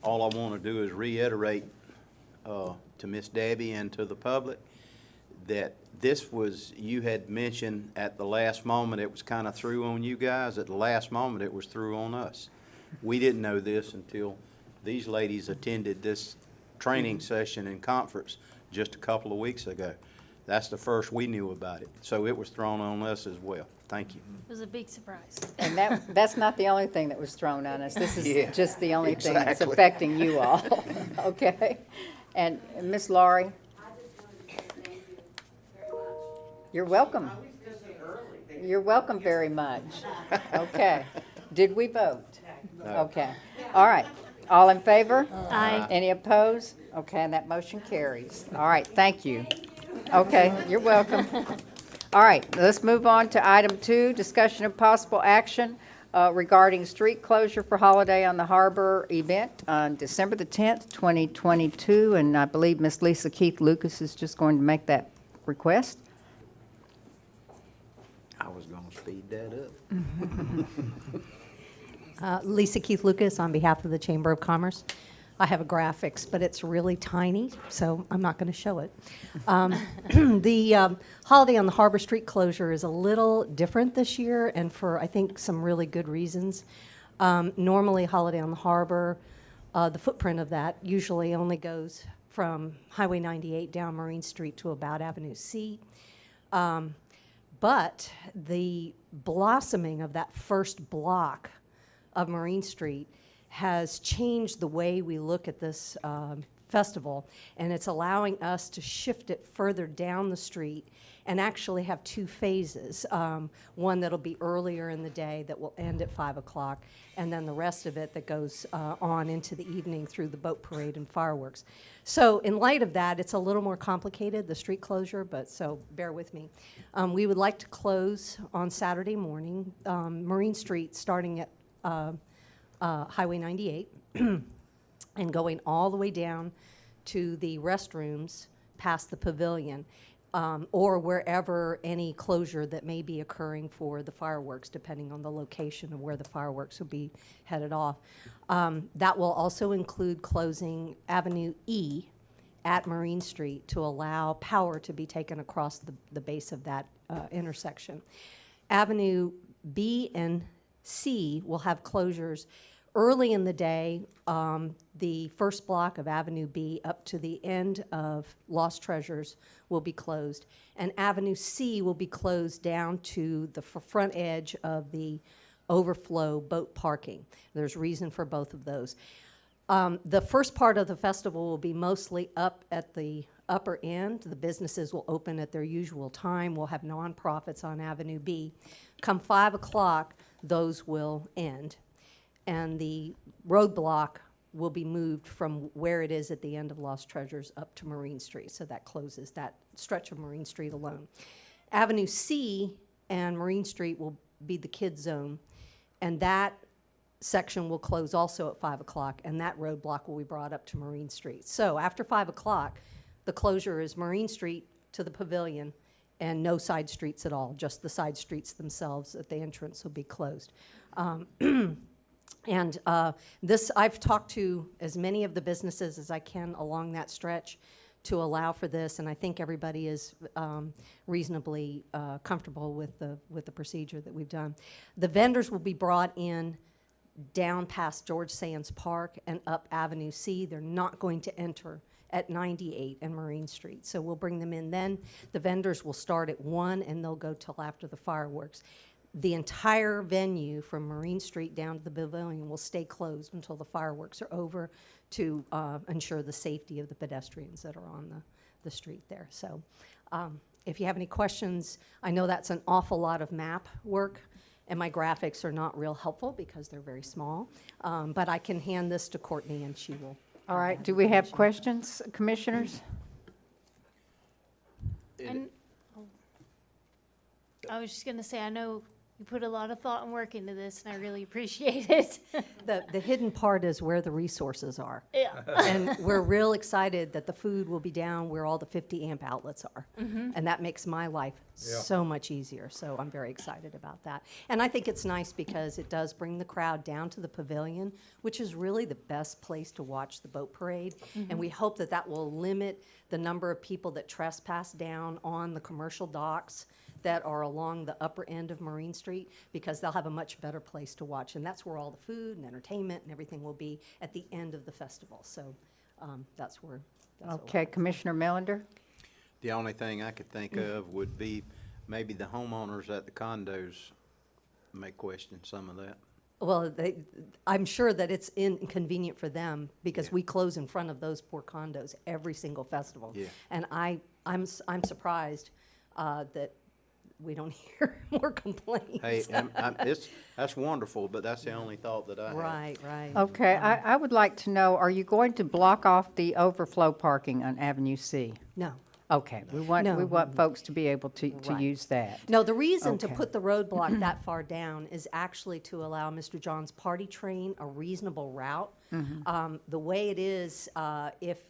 All I want to do is reiterate to Miss Debbie and to the public that this was, you had mentioned at the last moment it was kind of through on you guys. At the last moment it was through on us. We didn't know this until these ladies attended this training session and conference just a couple of weeks ago. That's the first we knew about it. So it was thrown on us as well. Thank you. It was a big surprise. And that's not the only thing that was thrown on us. This is Yeah, just the only thing that's exactly. affecting you all. Okay? And Ms. Laurie? You're welcome. You're welcome very much. Okay. Did we vote? No. Okay. All right. All in favor? Aye. Any opposed? Okay, and that motion carries. All right, thank you. Okay, you're welcome. All right, let's move on to item 2, discussion of possible action regarding street closure for Holiday on the Harbor event on December the 10th, 2022, and I believe Miss Lisa Keith Lucas is just going to make that request. I was going to speed that up. Lisa Keith Lucas on behalf of the Chamber of Commerce. I have a graphics, but it's really tiny, so I'm not going to show it. The Holiday on the Harbor Street closure is a little different this year, and for, I think, some really good reasons. Normally, Holiday on the Harbor, the footprint of that usually only goes from Highway 98 down Marine Street to about Avenue C. But the blossoming of that first block of Marine Street has changed the way we look at this festival, and it's allowing us to shift it further down the street and actually have two phases. One that'll be earlier in the day that will end at 5 o'clock, and then the rest of it that goes on into the evening through the boat parade and fireworks. So in light of that, it's a little more complicated, the street closure, but so bear with me. We would like to close on Saturday morning, Marine Street, starting at Highway 98 and going all the way down to the restrooms past the pavilion, or wherever any closure that may be occurring for the fireworks, depending on the location of where the fireworks will be headed off. That will also include closing Avenue E at Marine Street to allow power to be taken across the base of that intersection. Avenue B and C will have closures early in the day. The first block of Avenue B up to the end of Lost Treasures will be closed, and Avenue C will be closed down to the front edge of the overflow boat parking. There's reason for both of those. The first part of the festival will be mostly up at the upper end. The businesses will open at their usual time. We'll have nonprofits on Avenue B. Come 5 o'clock, those will end, and the roadblock will be moved from where it is at the end of Lost Treasures up to Marine Street. So that closes that stretch of Marine Street alone. Avenue C and Marine Street will be the kids zone, and that section will close also at 5 o'clock, and that roadblock will be brought up to Marine Street. So after 5 o'clock, the closure is Marine Street to the pavilion and no side streets at all, just the side streets themselves at the entrance will be closed. And this, I've talked to as many of the businesses as I can along that stretch to allow for this, and I think everybody is reasonably comfortable with the procedure that we've done. The vendors will be brought in down past George Sands Park and up Avenue C. They're not going to enter at 98 and Marine Street. So we'll bring them in then. The vendors will start at 1 and they'll go till after the fireworks. The entire venue from Marine Street down to the pavilion will stay closed until the fireworks are over to ensure the safety of the pedestrians that are on the street there. So if you have any questions, I know that's an awful lot of map work, and my graphics are not real helpful because they're very small, but I can hand this to Courtney and she will. All right, do we have questions, commissioners? And, I was just gonna say, I know you put a lot of thought and work into this, and I really appreciate it. The hidden part is where the resources are. Yeah. And we're real excited that the food will be down where all the 50 amp outlets are. Mhm. And that makes my life so much easier. So I'm very excited about that. And I think it's nice because it does bring the crowd down to the pavilion, which is really the best place to watch the boat parade. And we hope that that will limit the number of people that trespass down on the commercial docks that are along the upper end of Marine Street, because they'll have a much better place to watch. And that's where all the food and entertainment and everything will be at the end of the festival. So that's where. Okay, Commissioner Melander? The only thing I could think of would be maybe the homeowners at the condos may question some of that. Well, I'm sure that it's inconvenient for them because we close in front of those poor condos every single festival. Yeah. And I'm surprised that we don't hear more complaints. Hey, that's wonderful, but that's the only thought that I had. Right. Okay, I would like to know, are you going to block off the overflow parking on Avenue C? No. Okay, we want folks to be able to Right. use that. No, the reason to Okay. put the roadblock that far down is actually to allow Mr. John's party train a reasonable route. The way it is, if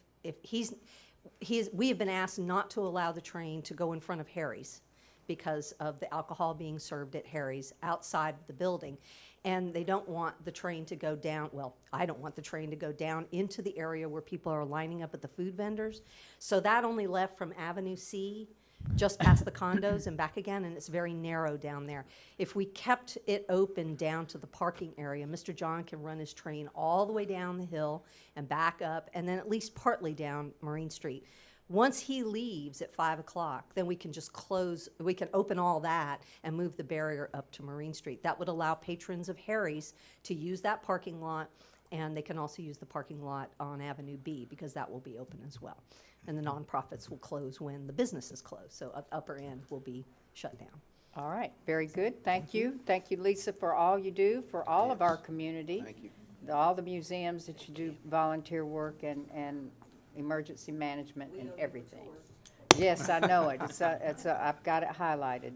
we have been asked not to allow the train to go in front of Harry's because of the alcohol being served at Harry's outside the building. And they don't want the train to go down, well, I don't want the train to go down into the area where people are lining up at the food vendors. So that only left from Avenue C just past the condos and back again, and it's very narrow down there. If we kept it open down to the parking area, Mr. John can run his train all the way down the hill and back up, and then at least partly down Marine Street. Once he leaves at 5 o'clock, then we can just close, we can open all that and move the barrier up to Marine Street. That would allow patrons of Harry's to use that parking lot, and they can also use the parking lot on Avenue B, because that will be open as well. And the nonprofits will close when the businesses close, so upper end will be shut down. All right, very good. Thank you. Thank you, Lisa, for all you do for all of our community. Thank you. All the museums that you do volunteer work and emergency management and everything. Yes, I know it. I've got it highlighted.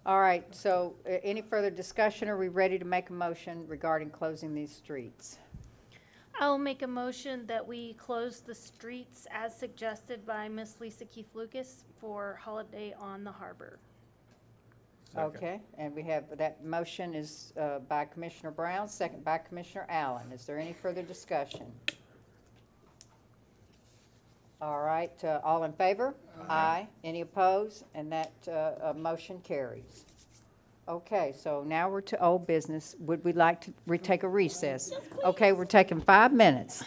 All right, so any further discussion? Are we ready to make a motion regarding closing these streets? I'll make a motion that we close the streets as suggested by Miss Lisa Keith Lucas for Holiday on the Harbor. Second. Okay, and we have, that motion is by Commissioner Brown, second by Commissioner Allen. Is there any further discussion? All right, all in favor? Aye. Any opposed? And that motion carries. Okay, so now we're to old business. Would we like to take a recess? Okay, we're taking 5 minutes.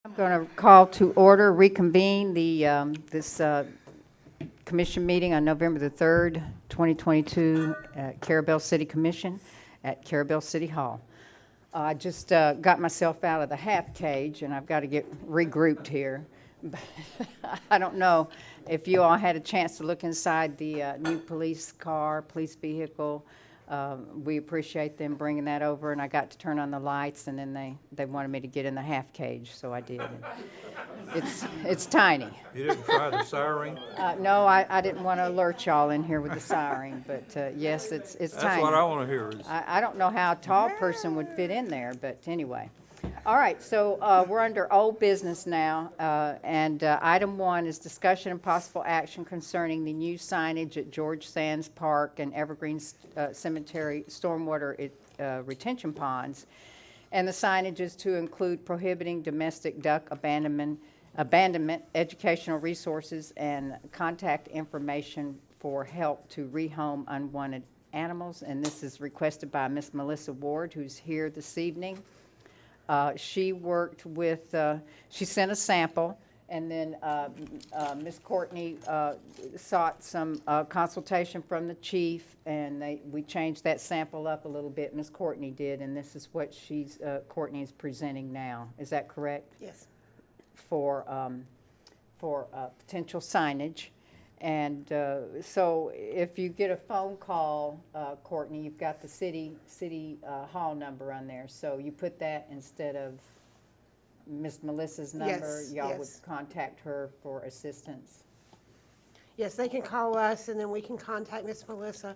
I'm going to call to order, reconvene this commission meeting on November the 3rd, 2022 at Carrabelle City Commission at Carrabelle City Hall. I just got myself out of the half cage, and I've got to get regrouped here. I don't know if you all had a chance to look inside the new police police vehicle. We appreciate them bringing that over, and I got to turn on the lights, and then they wanted me to get in the half cage, so I did. It's tiny. You didn't try the siren? No, I didn't want to alert y'all in here with the siren, but yes, it's tiny. That's what I want to hear. I don't know how a tall person would fit in there, but anyway. All right, so we're under old business now, and item 1 is discussion and possible action concerning the new signage at George Sands Park and Evergreen Cemetery stormwater retention ponds. And the signage is to include prohibiting domestic duck abandonment, educational resources, and contact information for help to rehome unwanted animals. And this is requested by Miss Melissa Ward, who's here this evening. She worked with, she sent a sample, and then Ms. Courtney sought some consultation from the chief, and we changed that sample up a little bit. Ms. Courtney did, and this is what Courtney is presenting now. Is that correct? Yes. For potential signage. And so if you get a phone call, Courtney, you've got the city hall number on there. So you put that instead of Miss Melissa's number. Yes, Y'all yes. would contact her for assistance. Yes, they can call us, and then we can contact Miss Melissa.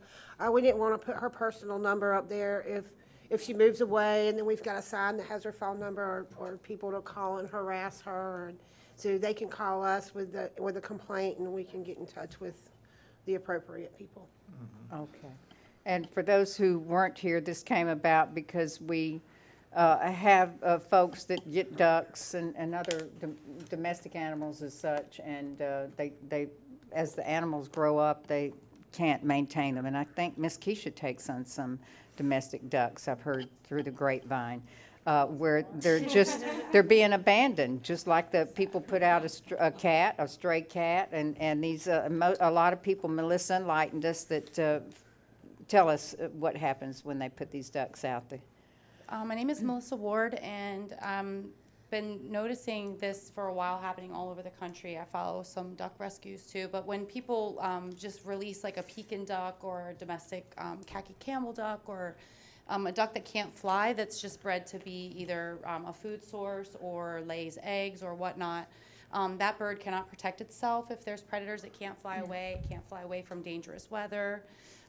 We didn't want to put her personal number up there if she moves away, and then we've got a sign that has her phone number, or people to call and harass her. So they can call us with a complaint, and we can get in touch with the appropriate people. Okay. And for those who weren't here, this came about because we have folks that get ducks and other domestic animals as such, and they as the animals grow up, they can't maintain them. And I think Miss Keisha takes on some domestic ducks, I've heard through the grapevine. Where they're being abandoned, just like the people put out a stray cat, and these a lot of people. Melissa enlightened us that tell us what happens when they put these ducks out there. My name is Melissa Ward, and been noticing this for a while happening all over the country. I follow some duck rescues too, but when people just release like a Pekin duck or a domestic khaki camel duck or a duck that can't fly, that's just bred to be either a food source or lays eggs or whatnot. That bird cannot protect itself if there's predators. It can't fly away. It can't fly away from dangerous weather.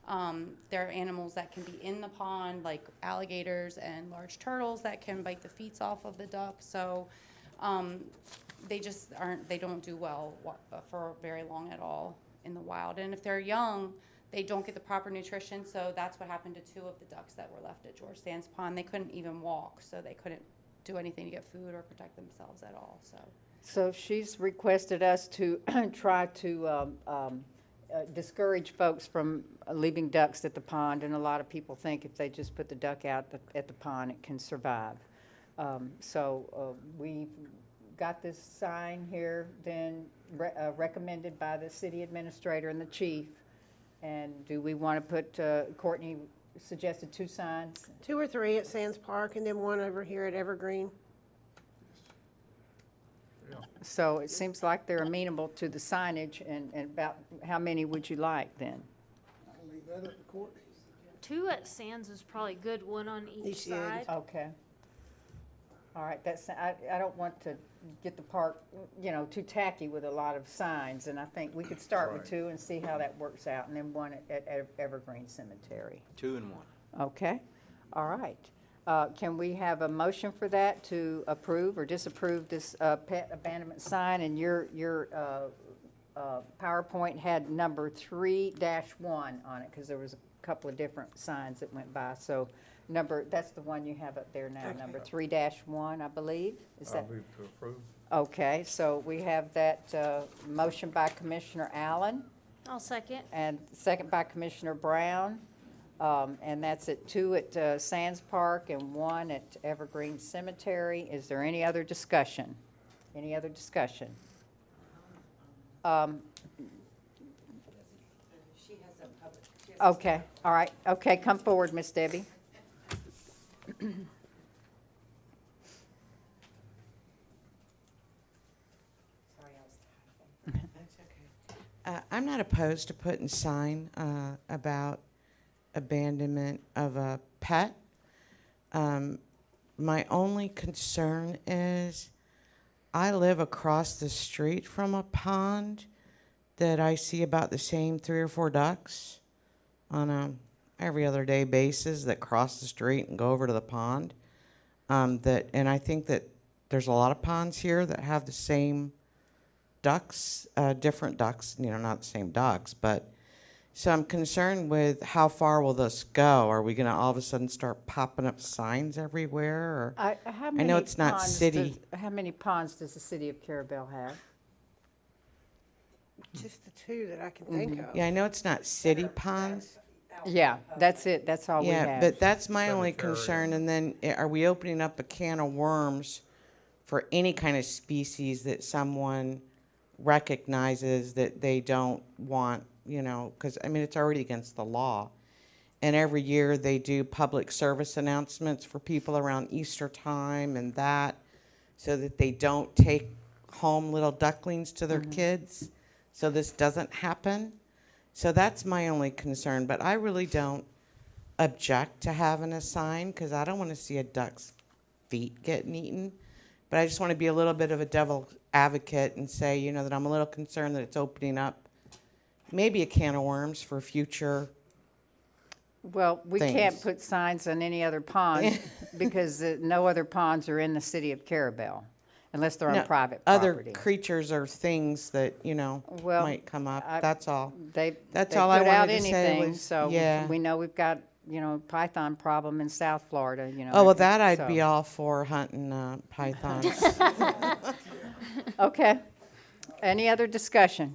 There are animals that can be in the pond, like alligators and large turtles that can bite the feet off of the duck. So they just they don't do well for very long at all in the wild. And if they're young, they don't get the proper nutrition, so that's what happened to 2 of the ducks that were left at George Sands Pond. They couldn't even walk, so they couldn't do anything to get food or protect themselves at all. So she's requested us to try to discourage folks from leaving ducks at the pond, and a lot of people think if they just put the duck out at the pond, it can survive. So we got this sign here, then recommended by the city administrator and the chief. And do we want to put, Courtney suggested 2 signs? 2 or 3 at Sands Park, and then 1 over here at Evergreen. So it seems like they're amenable to the signage, and about how many would you like then? I'll leave that up to Courtney. 2 at Sands is probably good, 1 on each side. Okay. All right, I don't want to get the park, too tacky with a lot of signs, and I think we could start with 2 and see how that works out, and then 1 at Evergreen Cemetery. 2 and 1. Okay. All right. Can we have a motion for that to approve or disapprove this pet abandonment sign? And your PowerPoint had number 3-1 on it because there was a couple of different signs that went by. So that's the one you have up there now, number 3-1, I believe. Is that? I'll move to approve. Okay, so we have that motion by Commissioner Allen. I'll second. And second by Commissioner Brown. And that's at 2 at Sands Park and 1 at Evergreen Cemetery. Is there any other discussion? Any other discussion? Okay, all right. Okay, come forward, Miss Debbie. I'm not opposed to putting sign about abandonment of a pet. My only concern is I live across the street from a pond that I see about the same 3 or 4 ducks on a every other day basis that cross the street and go over to the pond. And I think that there's a lot of ponds here that have the same ducks, different ducks, not the same ducks, but so I'm concerned with how far will this go? Are we going to all of a sudden start popping up signs everywhere? Or How I know it's not ponds city. How many ponds does the city of Carrabelle have? Just the 2 that I can think of. Yeah, I know it's not city ponds. Yeah, that's it. That's all we have. Yeah, but that's my only concern. And then are we opening up a can of worms for any kind of species that someone recognizes that they don't want, because, it's already against the law. And every year they do public service announcements for people around Easter time and that, so that they don't take home little ducklings to their kids, so this doesn't happen. So that's my only concern, but I really don't object to having a sign, because I don't want to see a duck's feet getting eaten. But I just want to be a little bit of a devil advocate and say, that I'm a little concerned that it's opening up maybe a can of worms for future. Well, we can't put signs on any other pond because no other ponds are in the city of Carrabelle unless they're on private property. Other creatures or things that, Well, might come up. That's all. That's they all I put out wanted to say anything, was, so yeah. we know we've got, python problem in South Florida, Oh, well, that I'd so. be all for hunting pythons. Okay. Any other discussion?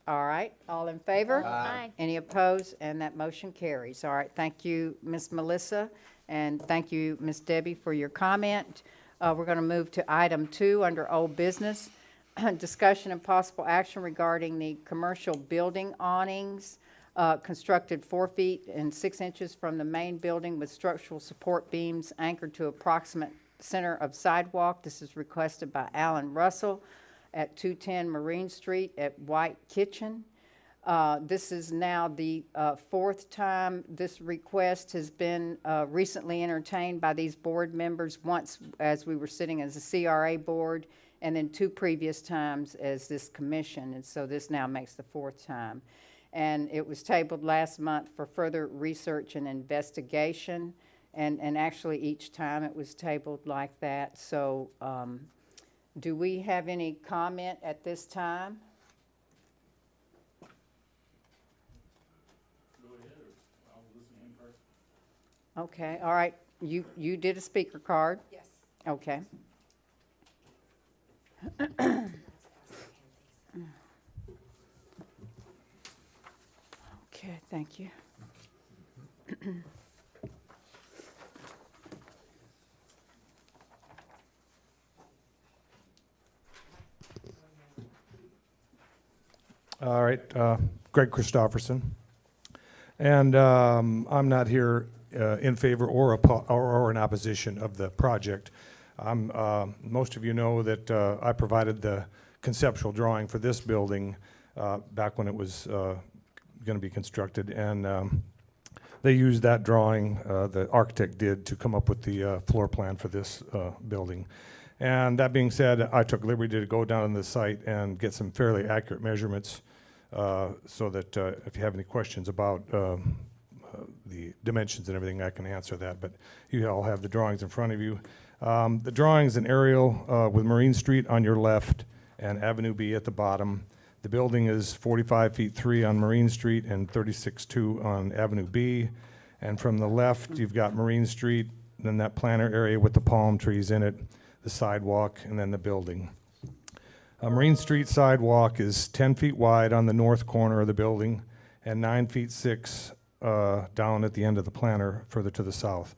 All right, all in favor? Aye. Any opposed? And that motion carries. All right, thank you, Ms. Melissa, and thank you, Ms. Debbie, for your comment. We're going to move to item 2 under old business. Discussion and possible action regarding the commercial building awnings constructed 4 feet and 6 inches from the main building with structural support beams anchored to approximate center of sidewalk. This is requested by Alan Russell at 210 Marine Street at White Kitchen. This is now the 4th time this request has been recently entertained by these board members, once as we were sitting as a CRA board, and then 2 previous times as this commission, and so this now makes the 4th time. And it was tabled last month for further research and investigation, and actually each time it was tabled like that. So do we have any comment at this time? Okay, all right. You did a speaker card? Yes. Okay. Okay, thank you. All right, Greg Christofferson. And I'm not here in favor or in opposition of the project. Most of you know that I provided the conceptual drawing for this building back when it was going to be constructed, and they used that drawing, the architect did, to come up with the floor plan for this building. And that being said, I took liberty to go down on the site and get some fairly accurate measurements so that if you have any questions about the dimensions and everything, I can answer that. But you all have the drawings in front of you. The drawing's an aerial with Marine Street on your left and Avenue B at the bottom. The building is 45 feet 3 on Marine Street and 36.2 on Avenue B. And from the left, you've got Marine Street, then that planter area with the palm trees in it, the sidewalk, and then the building. Marine Street sidewalk is 10 feet wide on the north corner of the building and 9 feet 6 down at the end of the planter further to the south.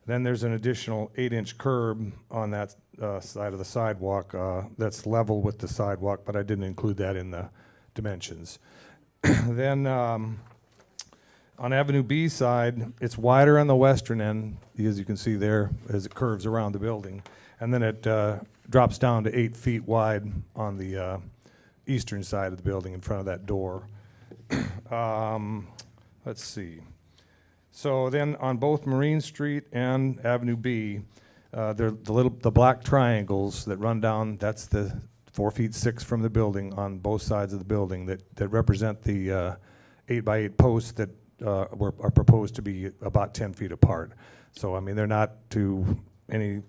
Then there's an additional 8-inch curb on that side of the sidewalk that's level with the sidewalk, but I didn't include that in the dimensions. Then on Avenue B side, it's wider on the western end, as you can see there, as it curves around the building. And then it drops down to 8 feet wide on the eastern side of the building in front of that door. Let's see. So then on both Marine Street and Avenue B, the black triangles that run down, that's the 4 feet 6 from the building on both sides of the building that represent the 8x8 posts that are proposed to be about 10 feet apart. So, I mean, they're not to any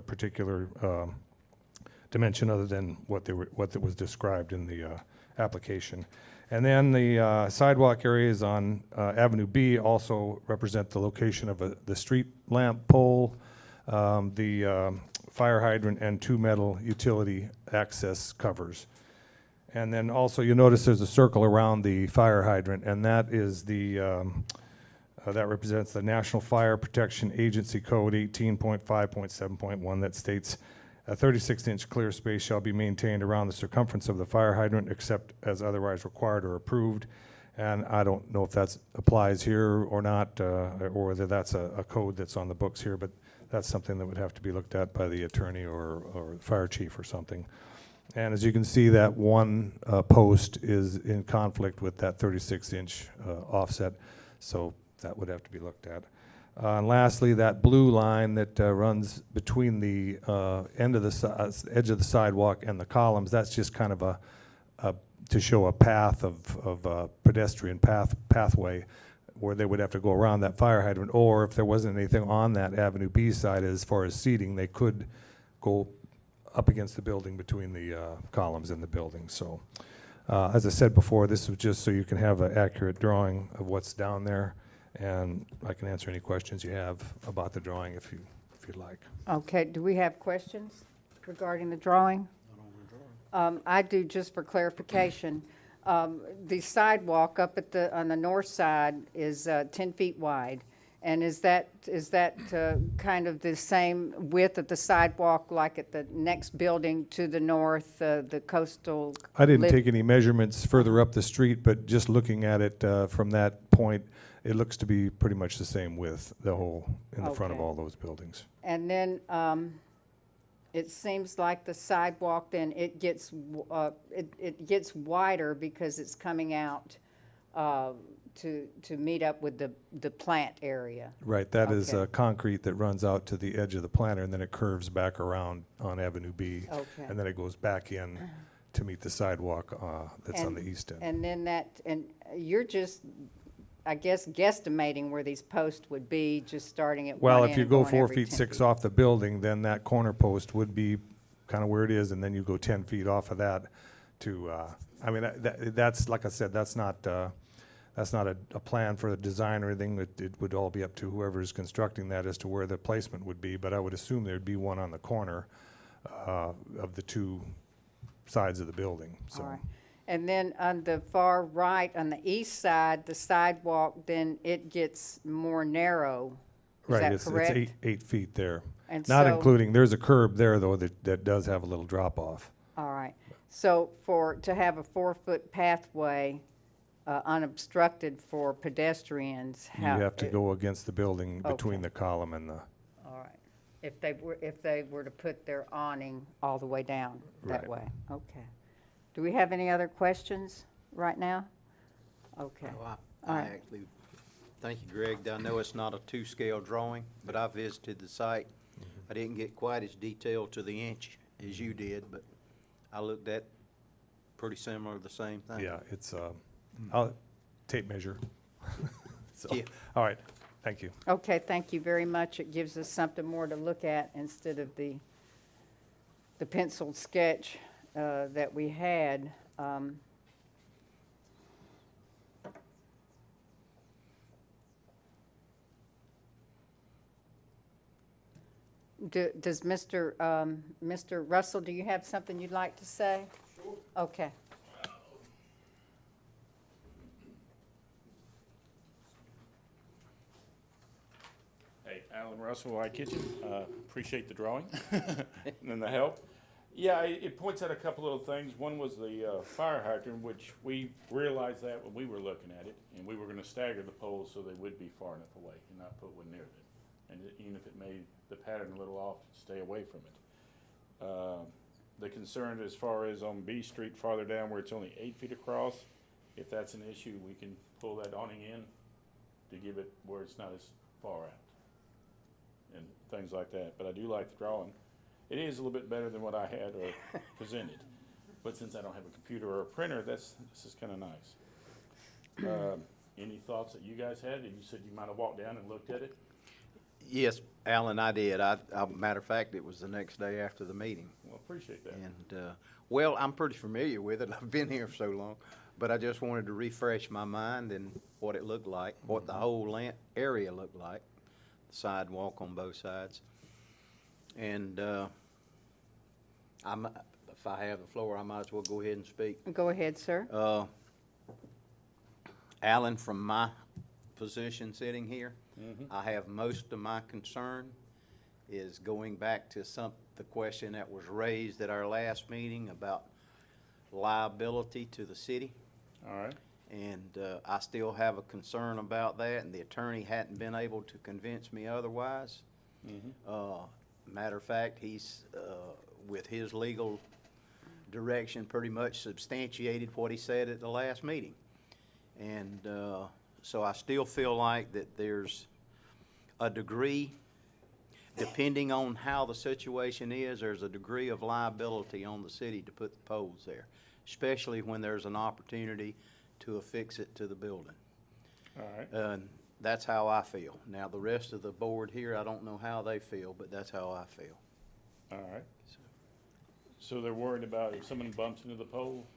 particular dimension other than what was described in the application. And then the sidewalk areas on Avenue B also represent the location of the street lamp pole, the fire hydrant, and 2 metal utility access covers. And then also you'll notice there's a circle around the fire hydrant, and that is that represents the National Fire Protection Agency Code 18.5.7.1 that states a 36-inch clear space shall be maintained around the circumference of the fire hydrant except as otherwise required or approved. And I don't know if that applies here or not, or whether that's a code that's on the books here, but that's something that would have to be looked at by the attorney or fire chief or something. And as you can see, that one post is in conflict with that 36-inch offset, so that would have to be looked at. And lastly, that blue line that runs between the edge of the sidewalk and the columns, that's just kind of to show a path of pedestrian pathway where they would have to go around that fire hydrant, or if there wasn't anything on that Avenue B side as far as seating, they could go up against the building between the columns in the building. So as I said before, this was just so you can have an accurate drawing of what's down there, and I can answer any questions you have about the drawing if you'd like. Okay, do we have questions regarding the drawing? I do, just for clarification. The sidewalk up on the north side is 10 feet wide. And is that kind of the same width of the sidewalk like at the next building to the north, the coastal? I didn't take any measurements further up the street, but just looking at it from that point, it looks to be pretty much the same width, the whole, in the front of all those buildings. And then it seems like the sidewalk then, it gets wider because it's coming out to meet up with the plant area. Right, that is concrete that runs out to the edge of the planter, and then it curves back around on Avenue B. Okay. And then it goes back in to meet the sidewalk that's on the east end. And then you're just, I guess, guesstimating where these posts would be, just starting at one Well, end if you and go going 4 every feet 10 6 off the building, then that corner post would be kind of where it is, and then you go 10 feet off of that to, I mean, that's, like I said, that's not a plan for the design or anything. It would all be up to whoever is constructing that as to where the placement would be, but I would assume there'd be one on the corner of the 2 sides of the building, so. All right. And then on the far right, on the east side, the sidewalk, then it gets more narrow. Is that correct? It's 8 feet there. And Not so- including, there's a curb there, though, that does have a little drop off. All right. So to have a 4-foot pathway unobstructed for pedestrians, You have to go against the building between Okay. the column and the, All right. If they were to put their awning all the way down that Right. way. Okay. Do we have any other questions right now? Okay. Well, All I right. actually, thank you, Greg. I know it's not a 2-scale drawing, but I visited the site. I didn't get quite as detailed to the inch as you did, but I looked at pretty similar, the same thing. yeah, it's, I'll tape measure. So, Yeah. all right, thank you. Okay, thank you very much. It gives us something more to look at instead of the penciled sketch that we had. Does Mr. Russell, do you have something you'd like to say? Sure. Okay. Hey, Alan Russell, I Kitchen. Appreciate the drawing and the help. Yeah, it points out a couple little things. One was the fire hydrant, which we realized that when we were looking at it, and we were going to stagger the poles so they would be far enough away and not put one near it. And even if it made the pattern a little off, stay away from it. The concern as far as on B Street farther down where it's only 8 feet across, if that's an issue, we can pull that awning in to give it where it's not as far out and things like that. But I do like the drawing. It is a little bit better than what I had or presented. But since I don't have a computer or a printer, this is kind of nice. Any thoughts that you guys had? You said you might have walked down and looked at it? Yes, Alan, I did. Matter of fact, it was the next day after the meeting. Well, appreciate that. And, well, I'm pretty familiar with it. I've been here so long. But I just wanted to refresh my mind and what it looked like, what the whole area looked like, the sidewalk on both sides. And if I have the floor, I might as well go ahead and speak. Go ahead, sir. Alan, from my position sitting here, I have most of my concern is going back to the question that was raised at our last meeting about liability to the city. All right. And I still have a concern about that, and the attorney hadn't been able to convince me otherwise. Matter of fact, he's, with his legal direction, pretty much substantiated what he said at the last meeting. And so I still feel like that there's a degree, depending on how the situation is, there's a degree of liability on the city to put the poles there, especially when there's an opportunity to affix it to the building. All right. That's how I feel. Now, the rest of the board here, I don't know how they feel, but that's how I feel. All right. So they're worried about if someone bumps into the pole?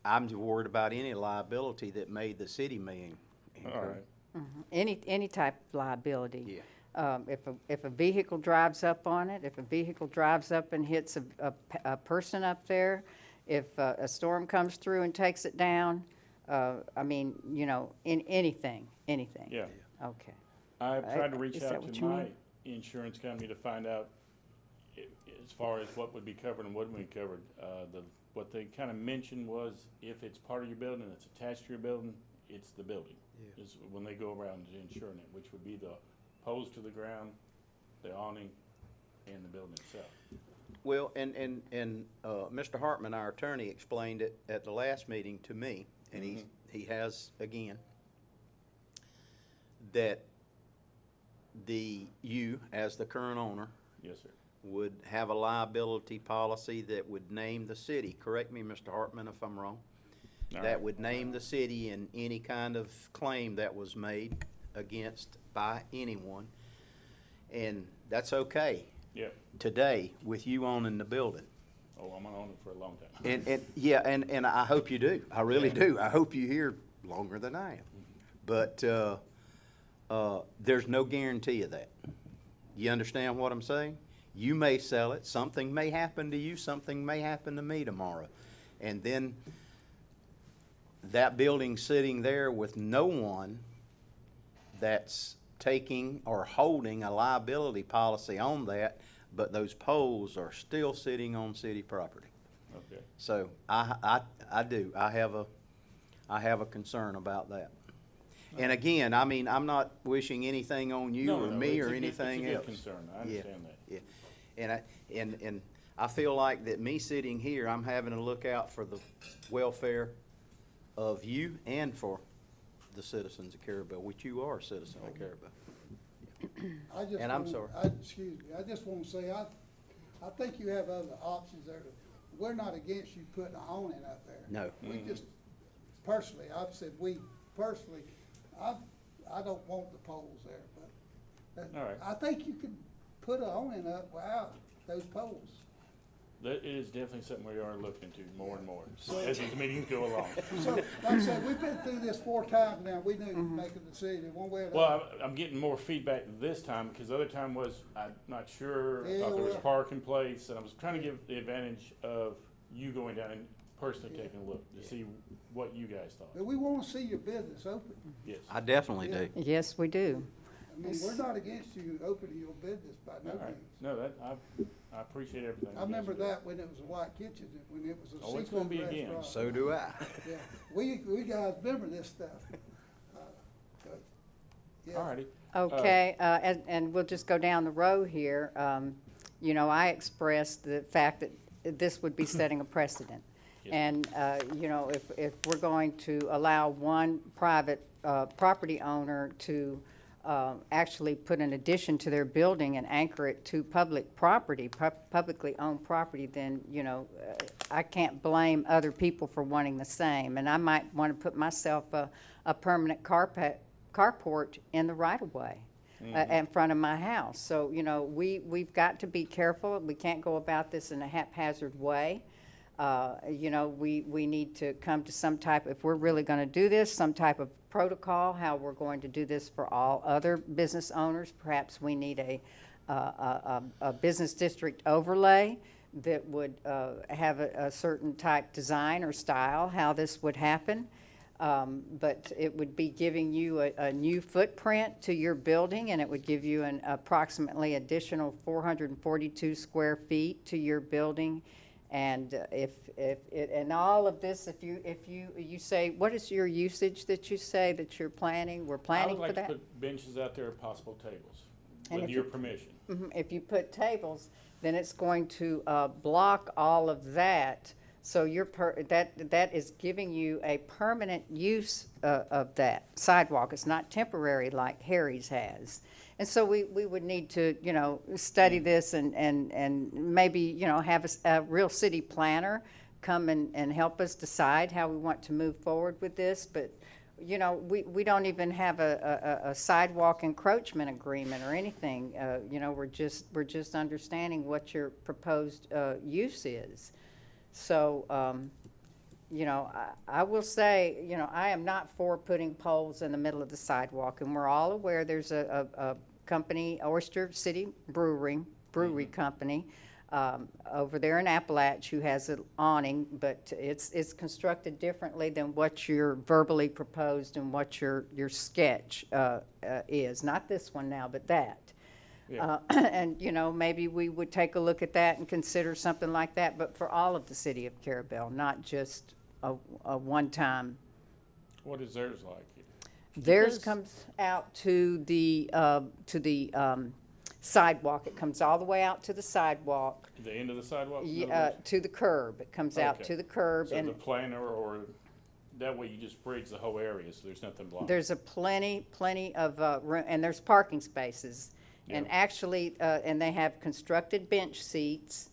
I'm worried about any liability that made the city may incur. All right. Any type of liability. Yeah. If a vehicle drives up on it, if a vehicle drives up and hits a person up there, if a storm comes through and takes it down, I mean, you know, in anything. Yeah. Okay. I've tried to reach Is that out what to you my mean? insurance company to find out as far as what would be covered and wouldn't be covered. What they kind of mentioned was if it's part of your building, it's attached to your building, it's the building. Yeah. Is when they go around insuring it, which would be the poles to the ground, the awning, and the building itself. Well, and Mr. Hartman, our attorney, explained it at the last meeting to me, and he has again, that you, as the current owner, yes, sir, would have a liability policy that would name the city. Correct me, Mr. Hartman, if I'm wrong. All That right. would name the city in any kind of claim that was made against by anyone, and that's okay. Yeah. Today, with you owning the building. Oh, I'm gonna own it for a long time. And I hope you do. I really do. I hope you're here longer than I am. But there's no guarantee of that. You understand what I'm saying? You may sell it. Something may happen to you. Something may happen to me tomorrow. And then that building sitting there with no one that's taking or holding a liability policy on that, but those poles are still sitting on city property. Okay. So I do. I have a concern about that. And again, I mean, I'm not wishing anything on you or me or anything else. It's a good concern. I understand that. Yeah. And I feel like that me sitting here, I'm having to look out for the welfare of you and for the citizens of Carrabelle, which you are a citizen of Carrabelle. And I'm sorry. Excuse me, I just want to say, I think you have other options there. We're not against you putting an awning up there. No. We just, personally, I've said personally, I don't want the poles there, but All right. I think you could put an awning up without those poles. That is definitely something we are looking into more and more as these meetings go along. So, like I said, we've been through this 4 times now. We need to make a decision one way or the other. Well, I'm getting more feedback this time because the other time was I'm not sure. I thought there was parking place, and I was trying to give the advantage of you going down and personally taking a look to see what you guys thought. But we want to see your business open. Yes. I definitely do. Yes, we do. I mean, we're not against you opening your business by no All right. means. No, I appreciate everything. I remember that when it was a white kitchen, when it was a Oh, it's gonna seafood be again. restaurant. So do I. Yeah, we guys remember this stuff. But, yeah. All righty. Okay, and we'll just go down the road here. You know, I expressed the fact that this would be setting a precedent. Yes. And, you know, if we're going to allow one private property owner to actually put an addition to their building and anchor it to public property, publicly owned property, then, you know, I can't blame other people for wanting the same. And I might want to put myself a permanent carport in the right-of-way in front of my house. So, you know, we've got to be careful. We can't go about this in a haphazard way. You know, we need to come to some type, if we're really going to do this, some type of protocol, how we're going to do this for all other business owners. Perhaps we need a business district overlay that would have a certain type design or style, how this would happen. But it would be giving you a new footprint to your building, and it would give you an approximately additional 442 square feet to your building. And and all of this, if you say, what is your usage that you say that you're planning? We're planning for that. I would like to put benches out there, possible tables, And with if your you- permission. If you put tables, then it's going to block all of that. So that is giving you a permanent use of that sidewalk. It's not temporary like Harry's has. And so we would need to, you know, study this and maybe, you know, have a real city planner come and help us decide how we want to move forward with this. But, you know, we don't even have a sidewalk encroachment agreement or anything. You know, we're just understanding what your proposed use is. So, you know, I will say, you know, I am not for putting poles in the middle of the sidewalk, and we're all aware there's a company, Oyster City Brewery Company, over there in Appalach, who has an awning, but it's constructed differently than what you're verbally proposed and what your sketch is. Not this one now, but that. Yeah. And, you know, maybe we would take a look at that and consider something like that, but for all of the city of Carrabelle, not just a one-time. What is theirs like? Theirs Because- comes out to the sidewalk. It comes all the way out to the sidewalk, The end of the sidewalk? in other yeah, words? to the curb. It comes out Okay. to the curb, So and the planner, or that way you just bridge the whole area, so there's nothing blocking. there's a plenty of room, and there's parking spaces. And Yeah. actually, and they have constructed bench seats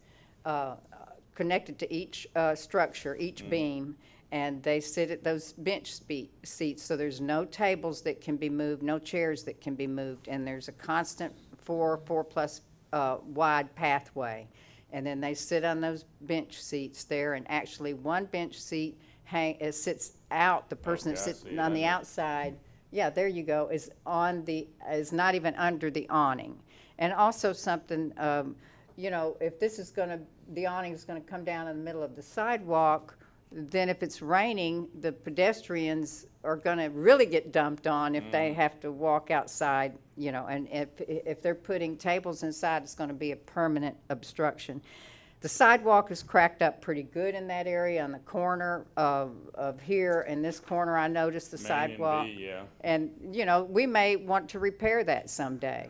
connected to each structure, each beam, and they sit at those bench seats, so there's no tables that can be moved, no chairs that can be moved, and there's a constant four plus wide pathway. And then they sit on those bench seats there, and actually one bench seat sits out, the person Okay, that's I sitting see. on I the know. outside, yeah, there you go, is not even under the awning. And also something, you know, if this is the awning is gonna come down in the middle of the sidewalk, then if it's raining, the pedestrians are gonna really get dumped on if they have to walk outside, you know, and if they're putting tables inside, it's gonna be a permanent obstruction. The sidewalk is cracked up pretty good in that area on the corner of here. In this corner, I noticed the Main and sidewalk. B, yeah. And, you know, we may want to repair that someday.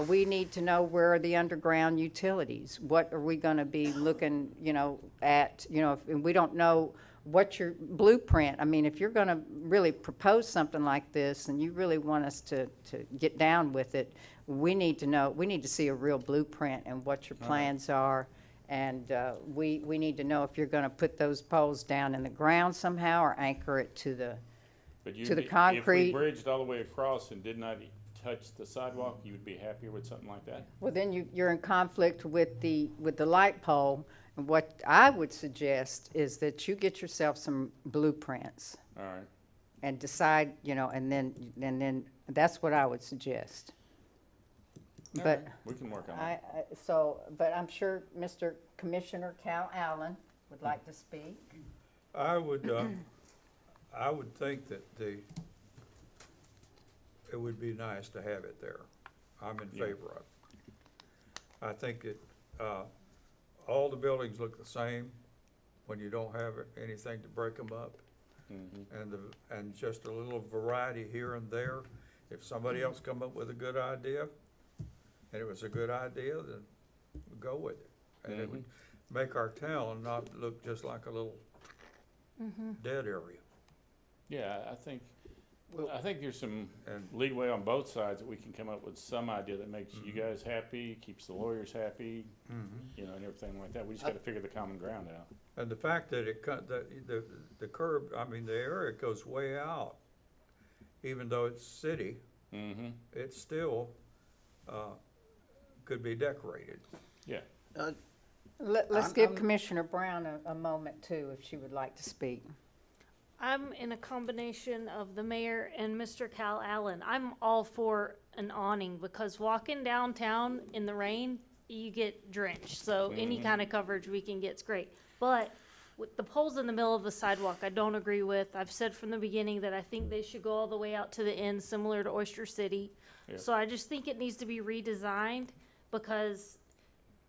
We need to know where are the underground utilities. What are we gonna be looking, you know, at, you know, and we don't know what your blueprint, I mean, if you're gonna really propose something like this and you really want us to get down with it, we need to see a real blueprint and what your plans are. And we need to know if you're gonna put those poles down in the ground somehow or anchor it to the concrete. If we bridged all the way across and did not touch the sidewalk, you would be happier with something like that? Well, then you're in conflict with the light pole. And what I would suggest is that you get yourself some blueprints All right. and decide, you know, and then that's what I would suggest. All But right. We can work on that. but I'm sure Mr. Commissioner Cal Allen would like to speak. I would think that it would be nice to have it there. I'm in favor of it. I think it, all the buildings look the same when you don't have anything to break them up. And just a little variety here and there. If somebody else come up with a good idea, and it was a good idea, then we'll go with it. And it would make our town not look just like a little dead area. Yeah, I think there's some leeway on both sides that we can come up with some idea that makes you guys happy, keeps the lawyers happy, you know, and everything like that. We just gotta figure the common ground out. And the fact that the curb, I mean, the area goes way out, even though it's city, it still, could be decorated. Yeah. Let's give Commissioner Brown a moment too, if she would like to speak. I'm in a combination of the mayor and Mr. Cal Allen. I'm all for an awning because walking downtown in the rain, you get drenched. So any kind of coverage we can get is great. But with the poles in the middle of the sidewalk, I don't agree with. I've said from the beginning that I think they should go all the way out to the end, similar to Oyster City. Yeah. So I just think it needs to be redesigned because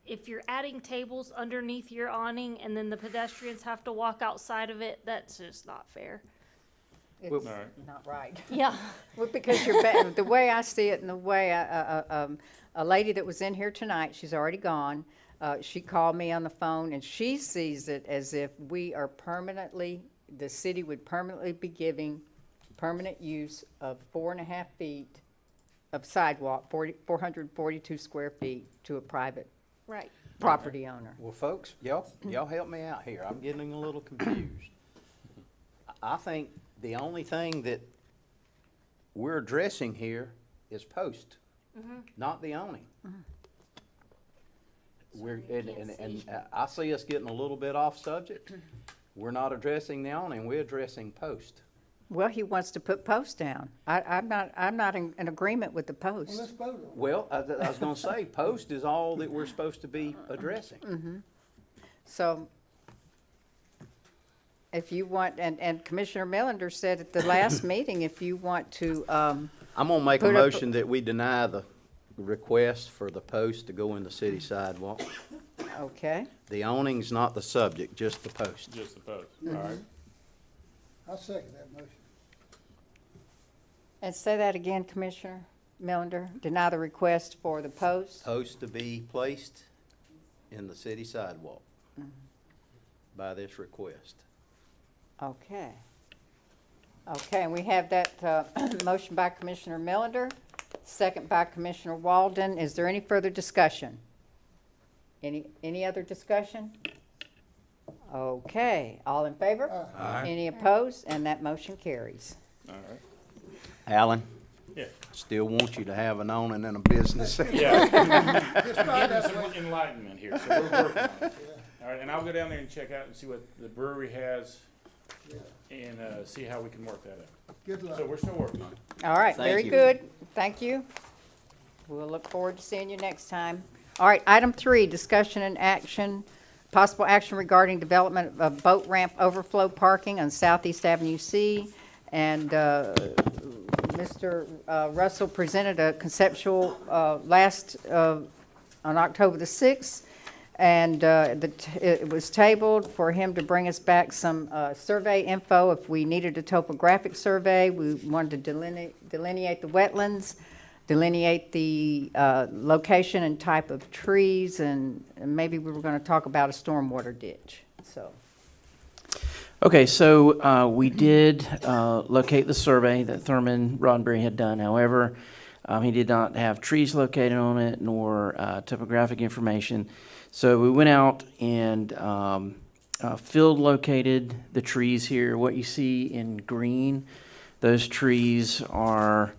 if you're adding tables underneath your awning and then the pedestrians have to walk outside of it, that's just not fair. It's not right. Yeah. Well, because the way I see it and the way a lady that was in here tonight, she's already gone, she called me on the phone and she sees it as if we are the city would permanently be giving permanent use of 4.5 feet of sidewalk, 442 square feet to a private Right. property owner. Well, folks, y'all help me out here. I'm getting a little confused. I think the only thing that we're addressing here is post, not the awning. I see us getting a little bit off subject. We're not addressing the awning, we're addressing post. Well, he wants to put posts down. I'm not in agreement with the Well, posts. let's vote on it. Well, I was gonna say, post is all that we're supposed to be addressing. So if you want, and Commissioner Melander said at the last meeting, if you want to, I'm gonna make a put up- motion that we deny the request for the post to go in the city sidewalk. okay. The awning's not the subject, just the post. Just the post, all right? I second that motion. And say that again, Commissioner Melander. Deny the request for the post. Post to be placed in the city sidewalk by this request. Okay. Okay, and we have that motion by Commissioner Melander, second by Commissioner Walden. Is there any further discussion? Any other discussion? Okay, all in favor? Aye. Any opposed? And that motion carries. All right. Alan? Yeah. Still want you to have an awning and a business. Yeah. Just try Getting that some way. enlightenment here, so we're working on it. All right, and I'll go down there and check out and see what the brewery has and see how we can work that out. Good luck. So we're still working on it. All right, Thank very you. good. Thank you. We'll look forward to seeing you next time. All right, item 3, discussion and action, possible action regarding development of boat ramp overflow parking on Southeast Avenue C. And Mr. Russell presented a conceptual on October the 6th. And it was tabled for him to bring us back some survey info. If we needed a topographic survey, we wanted to delineate the wetlands, delineate the location and type of trees, and maybe we were going to talk about a stormwater ditch. So, Okay, so we did locate the survey that Thurman Roddenberry had done. However, he did not have trees located on it nor topographic information. So we went out and field located the trees here. What you see in green, those trees are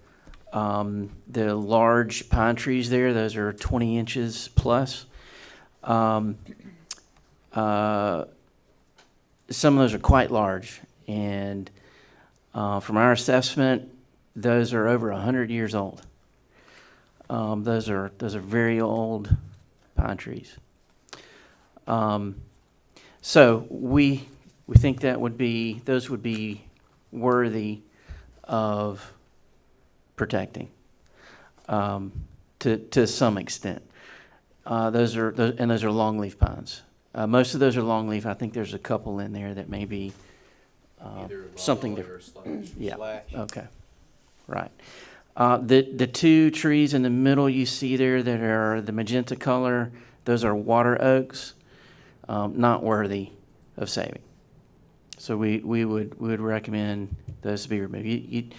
the large pine trees there. Those are 20 inches plus. Some of those are quite large, and from our assessment, those are over 100 years old. Those are very old pine trees. So we think that those would be worthy of protecting, to some extent. Those are longleaf pines. Most of those are longleaf. I think there's a couple in there that may be something different. Yeah. Okay. Right. The two trees in the middle you see there that are the magenta color, those are water oaks, not worthy of saving. So we would recommend those to be removed.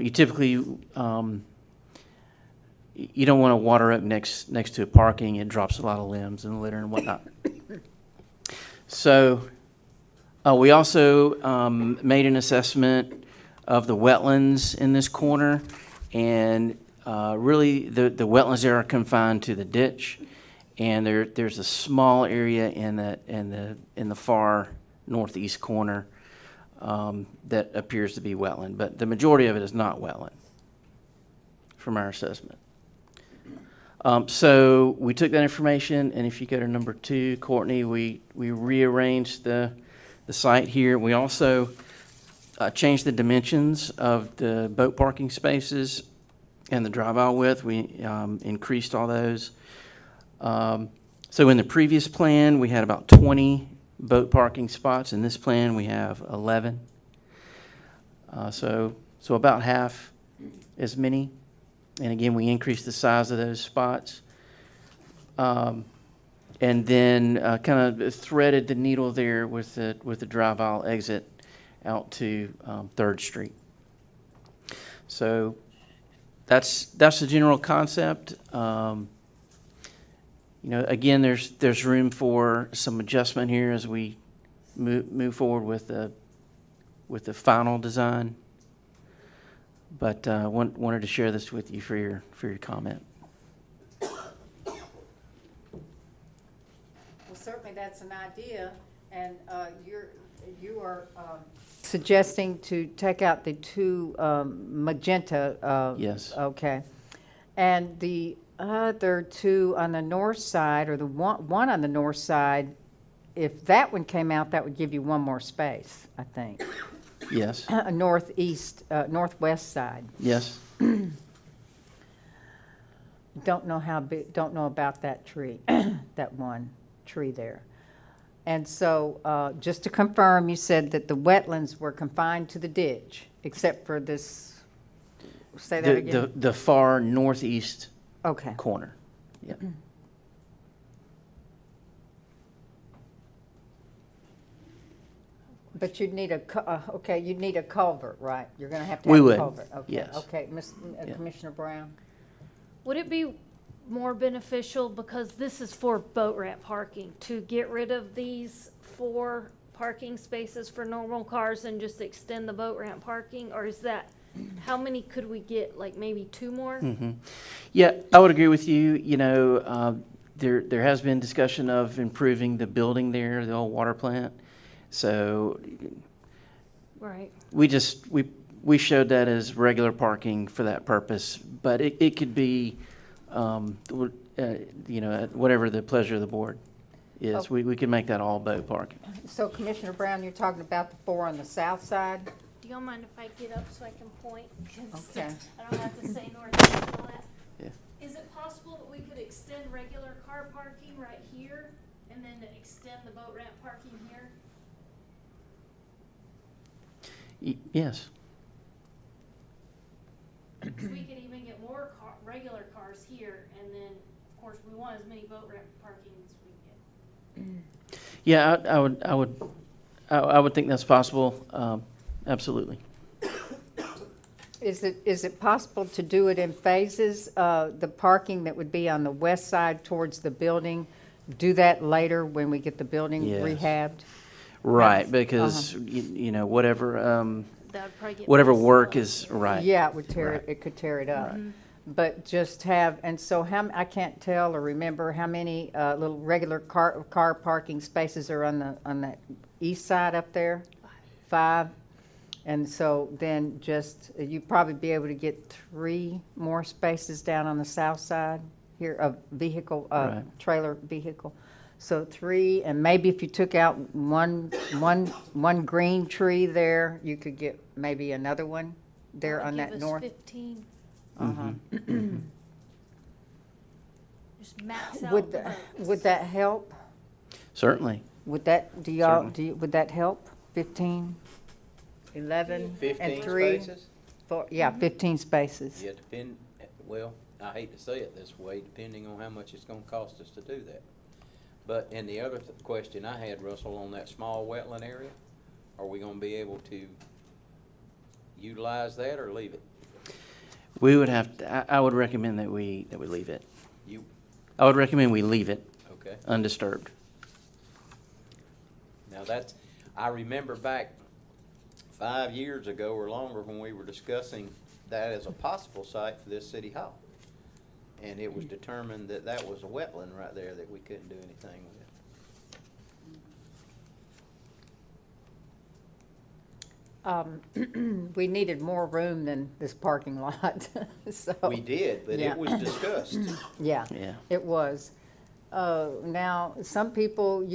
You typically you don't want to water oak next to a parking. It drops a lot of limbs and litter and whatnot. So we also made an assessment of the wetlands in this corner, and really the wetlands there are confined to the ditch, and there's a small area in the far northeast corner that appears to be wetland, but the majority of it is not wetland from our assessment. So we took that information, and if you go to number 2, Courtney, we rearranged the site here. We also changed the dimensions of the boat parking spaces and the drive aisle width. We increased all those. So in the previous plan, we had about 20 boat parking spots. In this plan, we have 11. So about half as many. And again, we increased the size of those spots. And then kind of threaded the needle there with the drive aisle exit out to 3rd Street. So that's the general concept. Again, there's room for some adjustment here as we move forward with the final design. But wanted to share this with you for your comment. Well, certainly that's an idea, and you are suggesting to take out the 2 magenta. Yes. Okay, and the other 2 on the north side, or the one on the north side, if that one came out, that would give you 1 more space, I think. Yes. Northwest side. Yes. Don't know about that tree, that one tree there. And so, just to confirm, you said that the wetlands were confined to the ditch, except for this, say that again? The far northeast Okay. corner. Yeah. But you'd need you'd need a culvert, right? You're gonna have to We have would, a culvert. Okay. yes. Okay, Yeah. Commissioner Brown? Would it be more beneficial, because this is for boat ramp parking, to get rid of these 4 parking spaces for normal cars and just extend the boat ramp parking? Or is that, how many could we get, like maybe 2 more? Mm-hmm. Yeah, I would agree with you. There has been discussion of improving the building there, the old water plant. So Right. we showed that as regular parking for that purpose, but it could be, whatever the pleasure of the board is. Oh. We can make that all boat parking. So Commissioner Brown, you're talking about the 4 on the south side? Do y'all mind if I get up so I can point? 'Cause Okay. I don't have to say north and all that. Yeah. Is it possible that we could extend regular car parking right here and then extend the boat ramp parking here? Yes. So we could even get more regular cars here, and then, of course, we want as many boat ramp parking as we can get. Yeah, I would think that's possible. Absolutely. Is it possible to do it in phases? The parking that would be on the west side towards the building, do that later when we get the building Yes. rehabbed? Right, because whatever That would probably get whatever more work slow. is right. Yeah, it would tear Right. it could tear it up. Mm-hmm. But just have, and so I can't tell or remember how many little regular car parking spaces are on the east side up there? 5. And so then you'd probably be able to get 3 more spaces down on the south side here, a vehicle, Right. trailer vehicle. So 3, and maybe if you took out one green tree there, you could get maybe another one there on that north. Give us 15, Uh-huh. just max out Would, the tha- votes. would that help? Certainly. Would that, do y'all, Certainly. would that help? 15, 11, and 15 3? spaces? Yeah, 15 spaces. Yeah, well, I hate to say it this way, depending on how much it's gonna cost us to do that. But, and the other question I had, Russell, on that small wetland area, are we gonna be able to utilize that or leave it? We would have, I would recommend that we leave it. You, I would recommend we leave it okay. undisturbed. Now that's, I remember back 5 years ago or longer when we were discussing that as a possible site for this city hall. And it was determined that that was a wetland right there that we couldn't do anything with. We needed more room than this parking lot, so. We did, but Yeah. it was discussed. Yeah, Yeah. it was. Now, some people,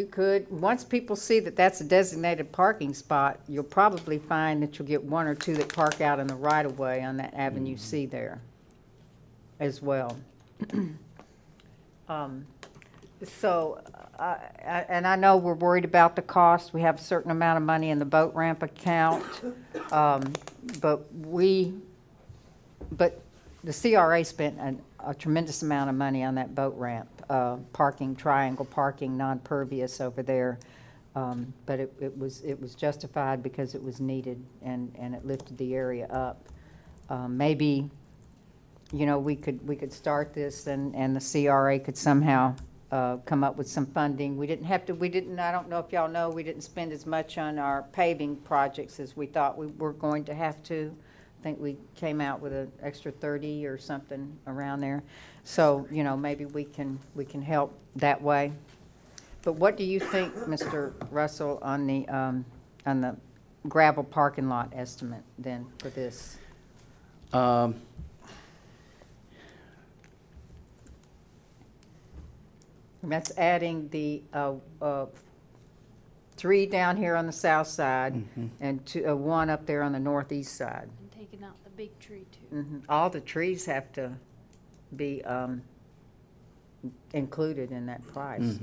once people see that that's a designated parking spot, you'll probably find that you'll get one or two that park out in the right-of-way on that Avenue C there as well. And I know we're worried about the cost. We have a certain amount of money in the boat ramp account. But the CRA spent a tremendous amount of money on that boat ramp, parking, triangle parking, non-pervious over there. But it was justified because it was needed and it lifted the area up. Maybe, we could start this and the CRA could somehow come up with some funding. I don't know if y'all know, we didn't spend as much on our paving projects as we thought we were going to have to. I think we came out with an extra 30 or something around there. So, maybe we can help that way. But what do you think, Mr. Russell, on the gravel parking lot estimate then for this? That's adding the 3 down here on the south side and one up there on the northeast side. And taking out the big tree too. All the trees have to be included in that price.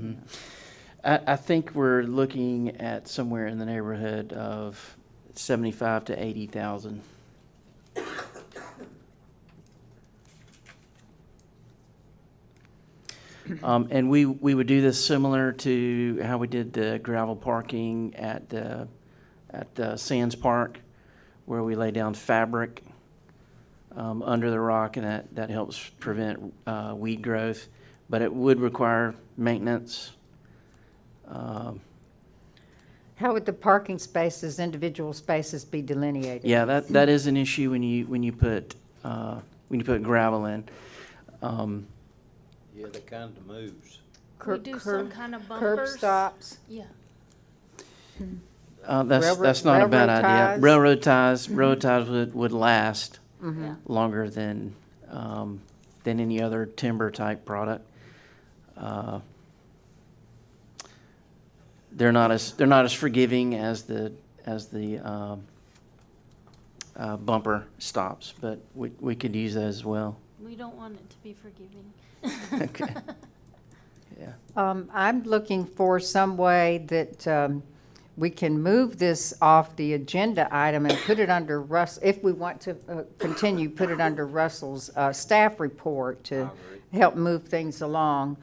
I think we're looking at somewhere in the neighborhood of 75 to 80,000. And we would do this similar to how we did the gravel parking at the Sands Park, where we lay down fabric under the rock, and that helps prevent weed growth. But it would require maintenance. How would the parking spaces, individual spaces, be delineated? Yeah, that is an issue when you put gravel in. Yeah, that kind of moves. We do some kind of Curb bumpers. stops. Yeah. That's not a bad railroad idea. ties? Railroad ties would last Yeah. longer than any other timber type product. They're not as forgiving as the bumper stops, but we could use that as well. We don't want it to be forgiving. Okay. Yeah. I'm looking for some way that we can move this off the agenda item and put it under if we want to continue, put it under Russell's staff report to help move things along.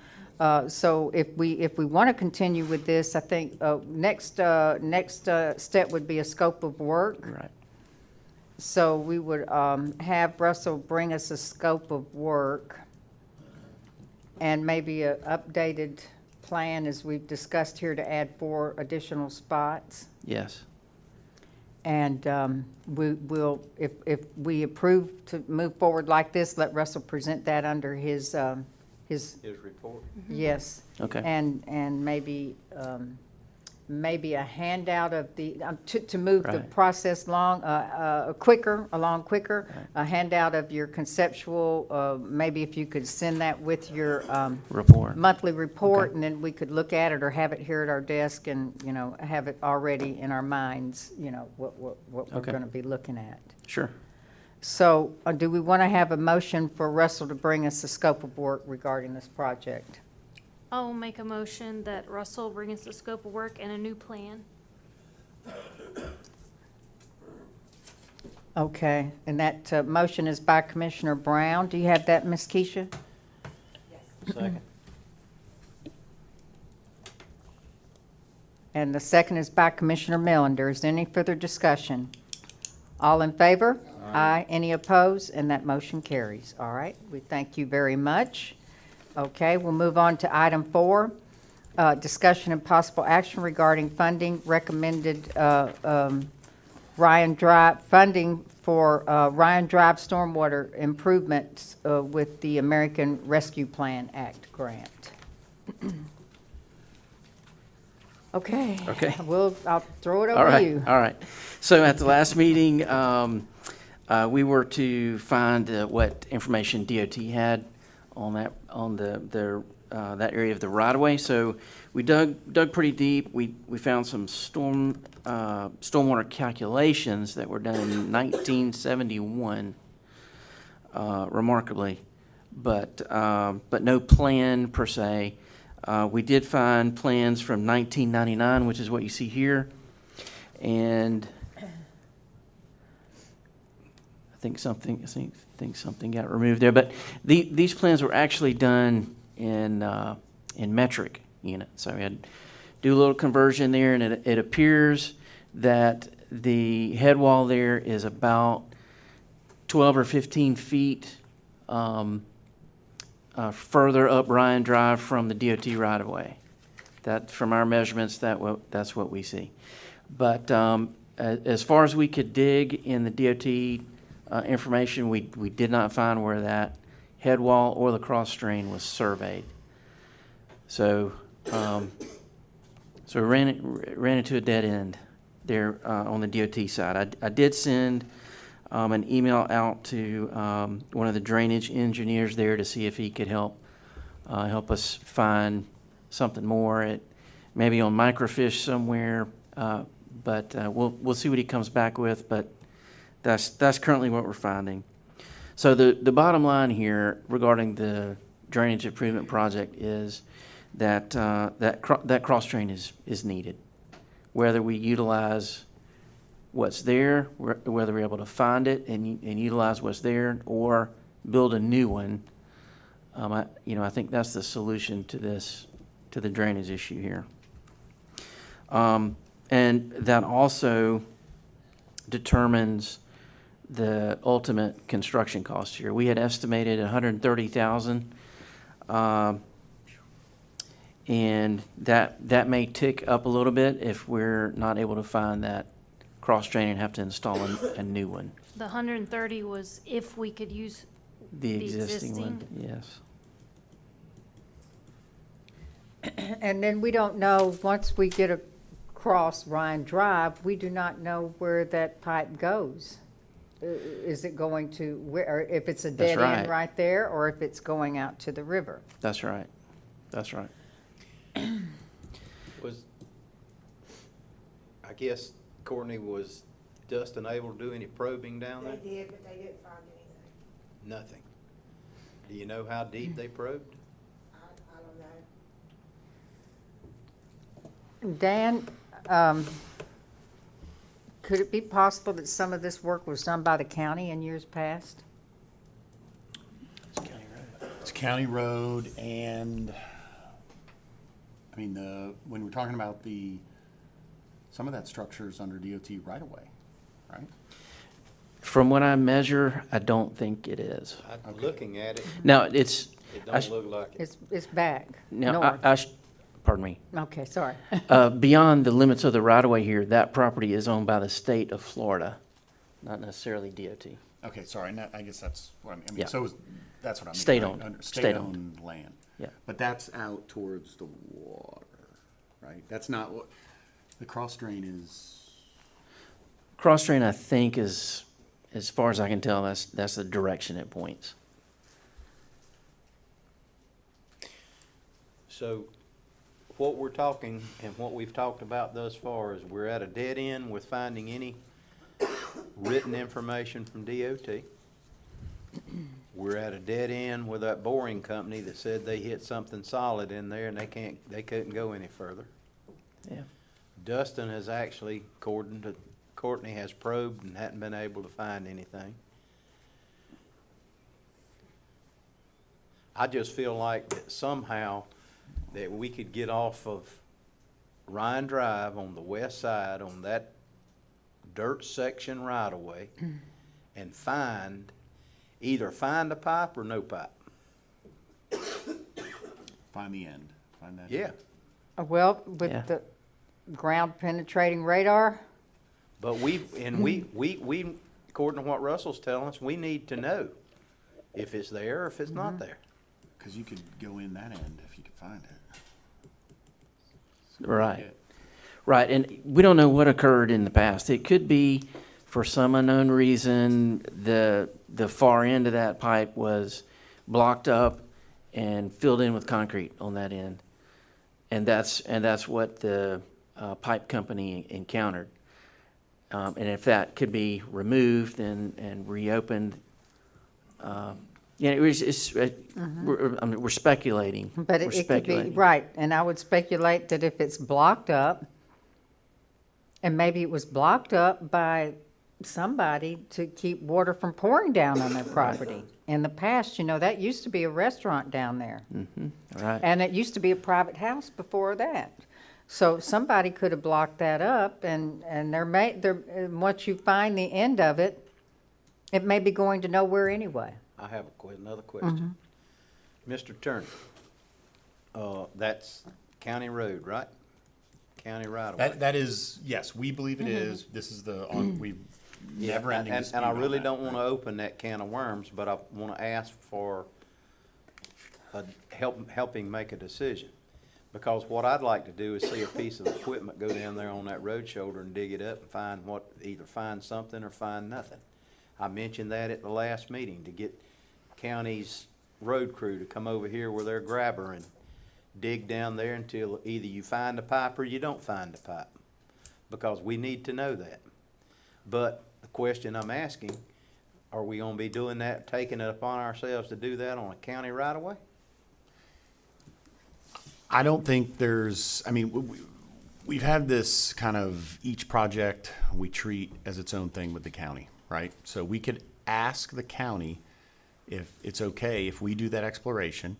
So if we want to continue with this, I think next step would be a scope of work. Right. So we would have Russell bring us a scope of work and maybe an updated plan, as we've discussed here, to add 4 additional spots. Yes. And we will, if we approve to move forward like this, let Russell present that under his report. Yes. Okay. And maybe a handout of the, to move the Right. process along quicker, a handout of your conceptual, maybe if you could send that with your Report. monthly report, Okay. and then we could look at it or have it here at our desk and, have it already in our minds, what we're Okay. going to be looking at. Sure. So do we want to have a motion for Russell to bring us the scope of work regarding this project? I'll make a motion that Russell bring us the scope of work and a new plan. Okay, and that motion is by Commissioner Brown. Do you have that, Ms. Keisha? Second. And the second is by Commissioner Melander. Is there any further discussion? All in favor? Aye. Any opposed? And that motion carries. All right, we thank you very much. Okay, we'll move on to item 4, discussion and possible action regarding funding recommended Ryan Drive, funding for Ryan Drive stormwater improvements with the American Rescue Plan Act grant. Okay. Okay. I'll throw it All over right, to you. all right. So at the last meeting, we were to find what information DOT had on that, on that area of the right-of-way. So we dug pretty deep. We found some stormwater calculations that were done in 1971, remarkably, but no plan per se. We did find plans from 1999, which is what you see here, and I think something got removed there. But these plans were actually done in metric units. So we had to do a little conversion there, and it appears that the head wall there is about 12 or 15 feet further up Ryan Drive from the DOT right-of-way. That, from our measurements, that's what we see. But as far as we could dig in the DOT information, we did not find where that head wall or the cross drain was surveyed. So we ran into a dead end there on the DOT side. I did send an email out to one of the drainage engineers there to see if he could help us find something more. Maybe on microfiche somewhere, but we'll see what he comes back with. But that's currently what we're finding. So the bottom line here regarding the drainage improvement project is that that cross drain is needed, whether we utilize what's there, whether we're able to find it and utilize what's there, or build a new one. I think that's the solution to the drainage issue here. And that also determines the ultimate construction cost here. We had estimated $130,000, and that may tick up a little bit if we're not able to find that cross drain and have to install a new one. The 130 was if we could use The existing one, yes. And then we don't know, once we get across Ryan Drive, we do not know where that pipe goes. Is it going to, or if it's a dead end right there, or if it's going out to the river? That's right. That's right. I guess Courtney, was Dustin able to do any probing down there? They did, but they didn't find anything. Nothing. Do you know how deep they probed? I don't know. Dan, could it be possible that some of this work was done by the county in years past? It's County Road, and I mean, when we're talking about some of that structure is under DOT right away, right? From what I measure, I don't think it is. I'm looking at it. Now, It don't look like it. It's back, Now, north. pardon me. Okay, sorry. Beyond the limits of the right-of-way here, that property is owned by the state of Florida, not necessarily DOT. Okay, sorry, I guess that's what I mean. Yeah. That's what I mean. State-owned. Right? State-owned. State-owned land. Yeah. But that's out towards the water, right? That's not what, the cross drain is. Cross drain, I think, is, as far as I can tell, that's the direction it points. So what we're talking and what we've talked about thus far is we're at a dead end with finding any written information from DOT. We're at a dead end with that boring company that said they hit something solid in there and they couldn't go any further. Yeah. Dustin has actually, according to Courtney, has probed and hadn't been able to find anything. I just feel like that somehow that we could get off of Ryan Drive on the west side on that dirt section right away and either find a pipe or no pipe. Find the end, find that. Yeah. Well, with Yeah. the ground penetrating radar, But we, according to what Russell's telling us, we need to know if it's there or if it's not there. Because you could go in that end if you could find it. Right. Right, and we don't know what occurred in the past. It could be, for some unknown reason, the far end of that pipe was blocked up and filled in with concrete on that end. And that's what the pipe company encountered. And if that could be removed and reopened, we're speculating. but We're it could be, speculating. right, and I would speculate that if it's blocked up, and maybe it was blocked up by somebody to keep water from pouring down on their property. In the past, you know, that used to be a restaurant down there. Right. And it used to be a private house before that. So somebody could have blocked that up, and once you find the end of it, it may be going to nowhere anyway. I have another question. Mr. Turner, that's county road, right? County right of way. That is, yes, we believe it is. This is we've never ending dispute And I on really that. don't want to open that can of worms, but I want to ask for helping make a decision. Because what I'd like to do is see a piece of equipment go down there on that road shoulder and dig it up and either find something or find nothing. I mentioned that at the last meeting, to get county's road crew to come over here with their grabber and dig down there until either you find a pipe or you don't find a pipe, because we need to know that. But the question I'm asking, are we gonna be doing that, taking it upon ourselves to do that on a county right of way? I don't think we've had this kind of, each project we treat as its own thing with the county, right? So we could ask the county if it's okay if we do that exploration.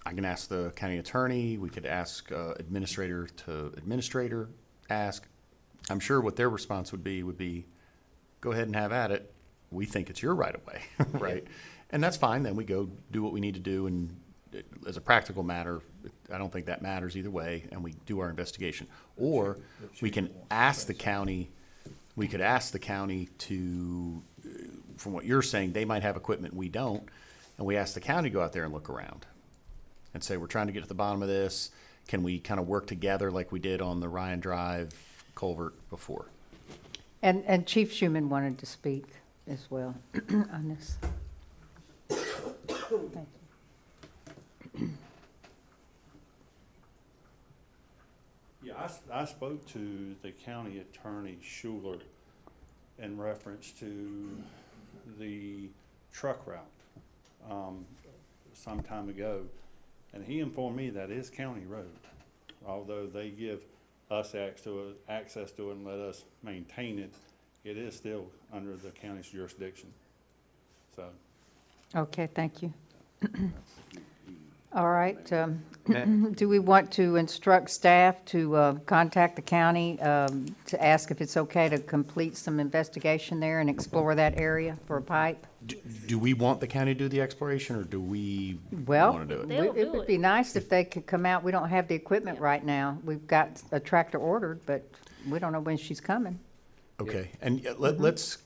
I can ask the county attorney, we could ask administrator to administrator, ask. I'm sure what their response would be, go ahead and have at it. We think it's your right of way, right? And that's fine, then we go do what we need to do, and as a practical matter, I don't think that matters either way, and we do our investigation. Or we can ask the county, to, from what you're saying, they might have equipment we don't, and we ask the county to go out there and look around and say, we're trying to get to the bottom of this. Can we kind of work together like we did on the Ryan Drive culvert before? And Chief Schuman wanted to speak as well on this. Thank you. Yeah, I spoke to the county attorney Schuler in reference to the truck route some time ago, and he informed me that is county road, although they give us access to it and let us maintain it. It is still under the county's jurisdiction. So. Okay, thank you. All right, do we want to instruct staff to contact the county to ask if it's okay to complete some investigation there and explore that area for a pipe? Do we want the county to do the exploration, or do we Well, want to do it? it would be nice if they could come out. We don't have the equipment right now. We've got a tractor ordered, but we don't know when she's coming. Okay, and let's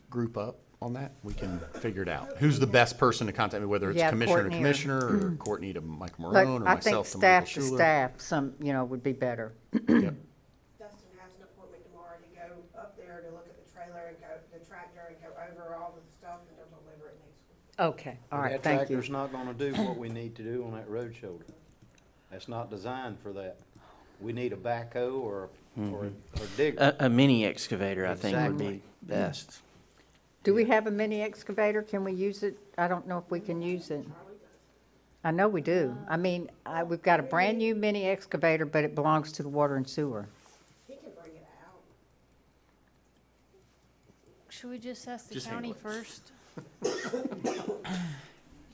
group up on that. We can figure it out. Who's the best person to contact me, whether it's Yeah, commissioner to Courtney commissioner, or Courtney to Michael But Marone, or I think myself to Michael staff to Schuler? staff, would be better. Yep. Dustin has an appointment tomorrow to go up there to look at the trailer and the tractor and go over all the stuff and they'll deliver it next week. Okay, all right, That thank you. tractor's not gonna do what we need to do on that road shoulder. That's not designed for that. we need a backhoe or digger. A mini excavator, I think, would be Exactly. best. Do we have a mini excavator? Can we use it? I don't know if we can use it. I know we do. I mean, we've got a brand-new mini excavator, but it belongs to the water and sewer. He can bring it out. Should we just ask the Just county handle first?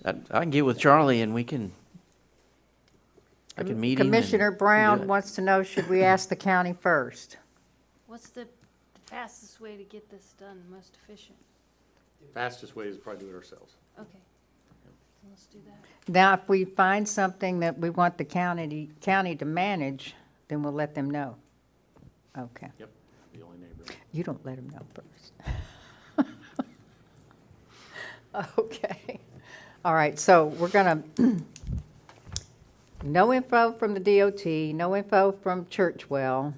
I can get with Charlie and I can meet him. and Commissioner do Brown it. wants to know, should we ask the county first? What's the fastest way to get this done, most efficient? Fastest way is probably do it ourselves. Okay, so let's do that. Now, if we find something that we want the county to manage, then we'll let them know. Okay. Yep, the only neighbor. You don't let them know first. Okay. All right, so we're gonna, no info from the DOT, no info from Churchwell.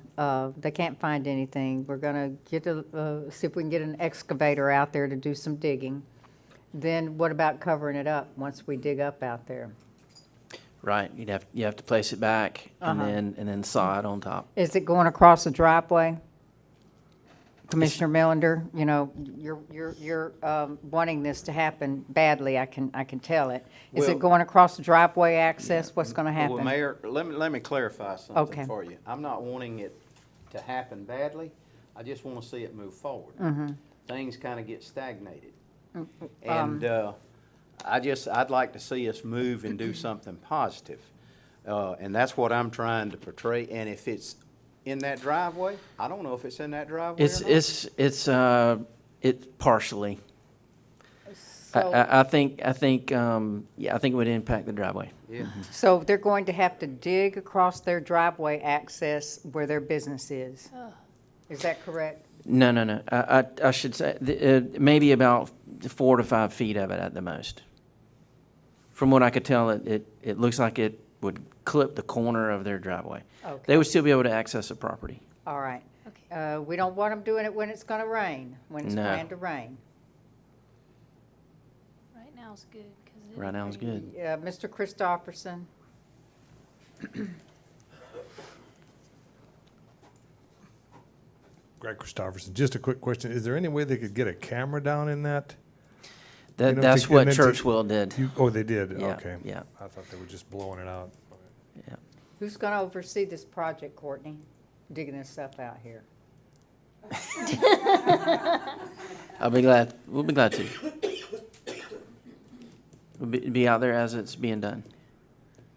They can't find anything. We're gonna get see if we can get an excavator out there to do some digging. Then what about covering it up once we dig up out there? Right, you have to place it back and Uh-huh. then saw it on top. Is it going across the driveway? Commissioner Melander, you know, you're wanting this to happen badly, I can tell it. Is Well- it going across the driveway access? What's gonna Well, happen? Mayor, let me clarify Okay. something for you. I'm not wanting it to happen badly. I just want to see it move forward. Mhm. Things kind of get stagnated. Um, And I'd like to see us move and do something positive. And that's what I'm trying to portray. And if it's in that driveway, I don't know if it's in that driveway or not. It's partially. So- I think it would impact the driveway. Yeah. So they're going to have to dig across their driveway access where their business is. Is that correct? No. I should say, maybe about 4 to 5 feet of it at the most. From what I could tell, it looks like it would clip the corner of their driveway. Okay. They would still be able to access the property. All right. We don't want them doing it when it's gonna rain, when it's No. planned to rain. Right now is good, 'cause it Right now is good. Yeah, Mr. Christopherson? Greg Christopherson, just a quick question. Is there any way they could get a camera down in that? That, You know, that's to- what and then to- Churchwell did. Oh, they did? Yeah, Okay. yeah. I thought they were just blowing it out. Yeah. Who's gonna oversee this project, Courtney? Digging this stuff out here? I'll be glad. We'll be glad to. We'll be out there as it's being done.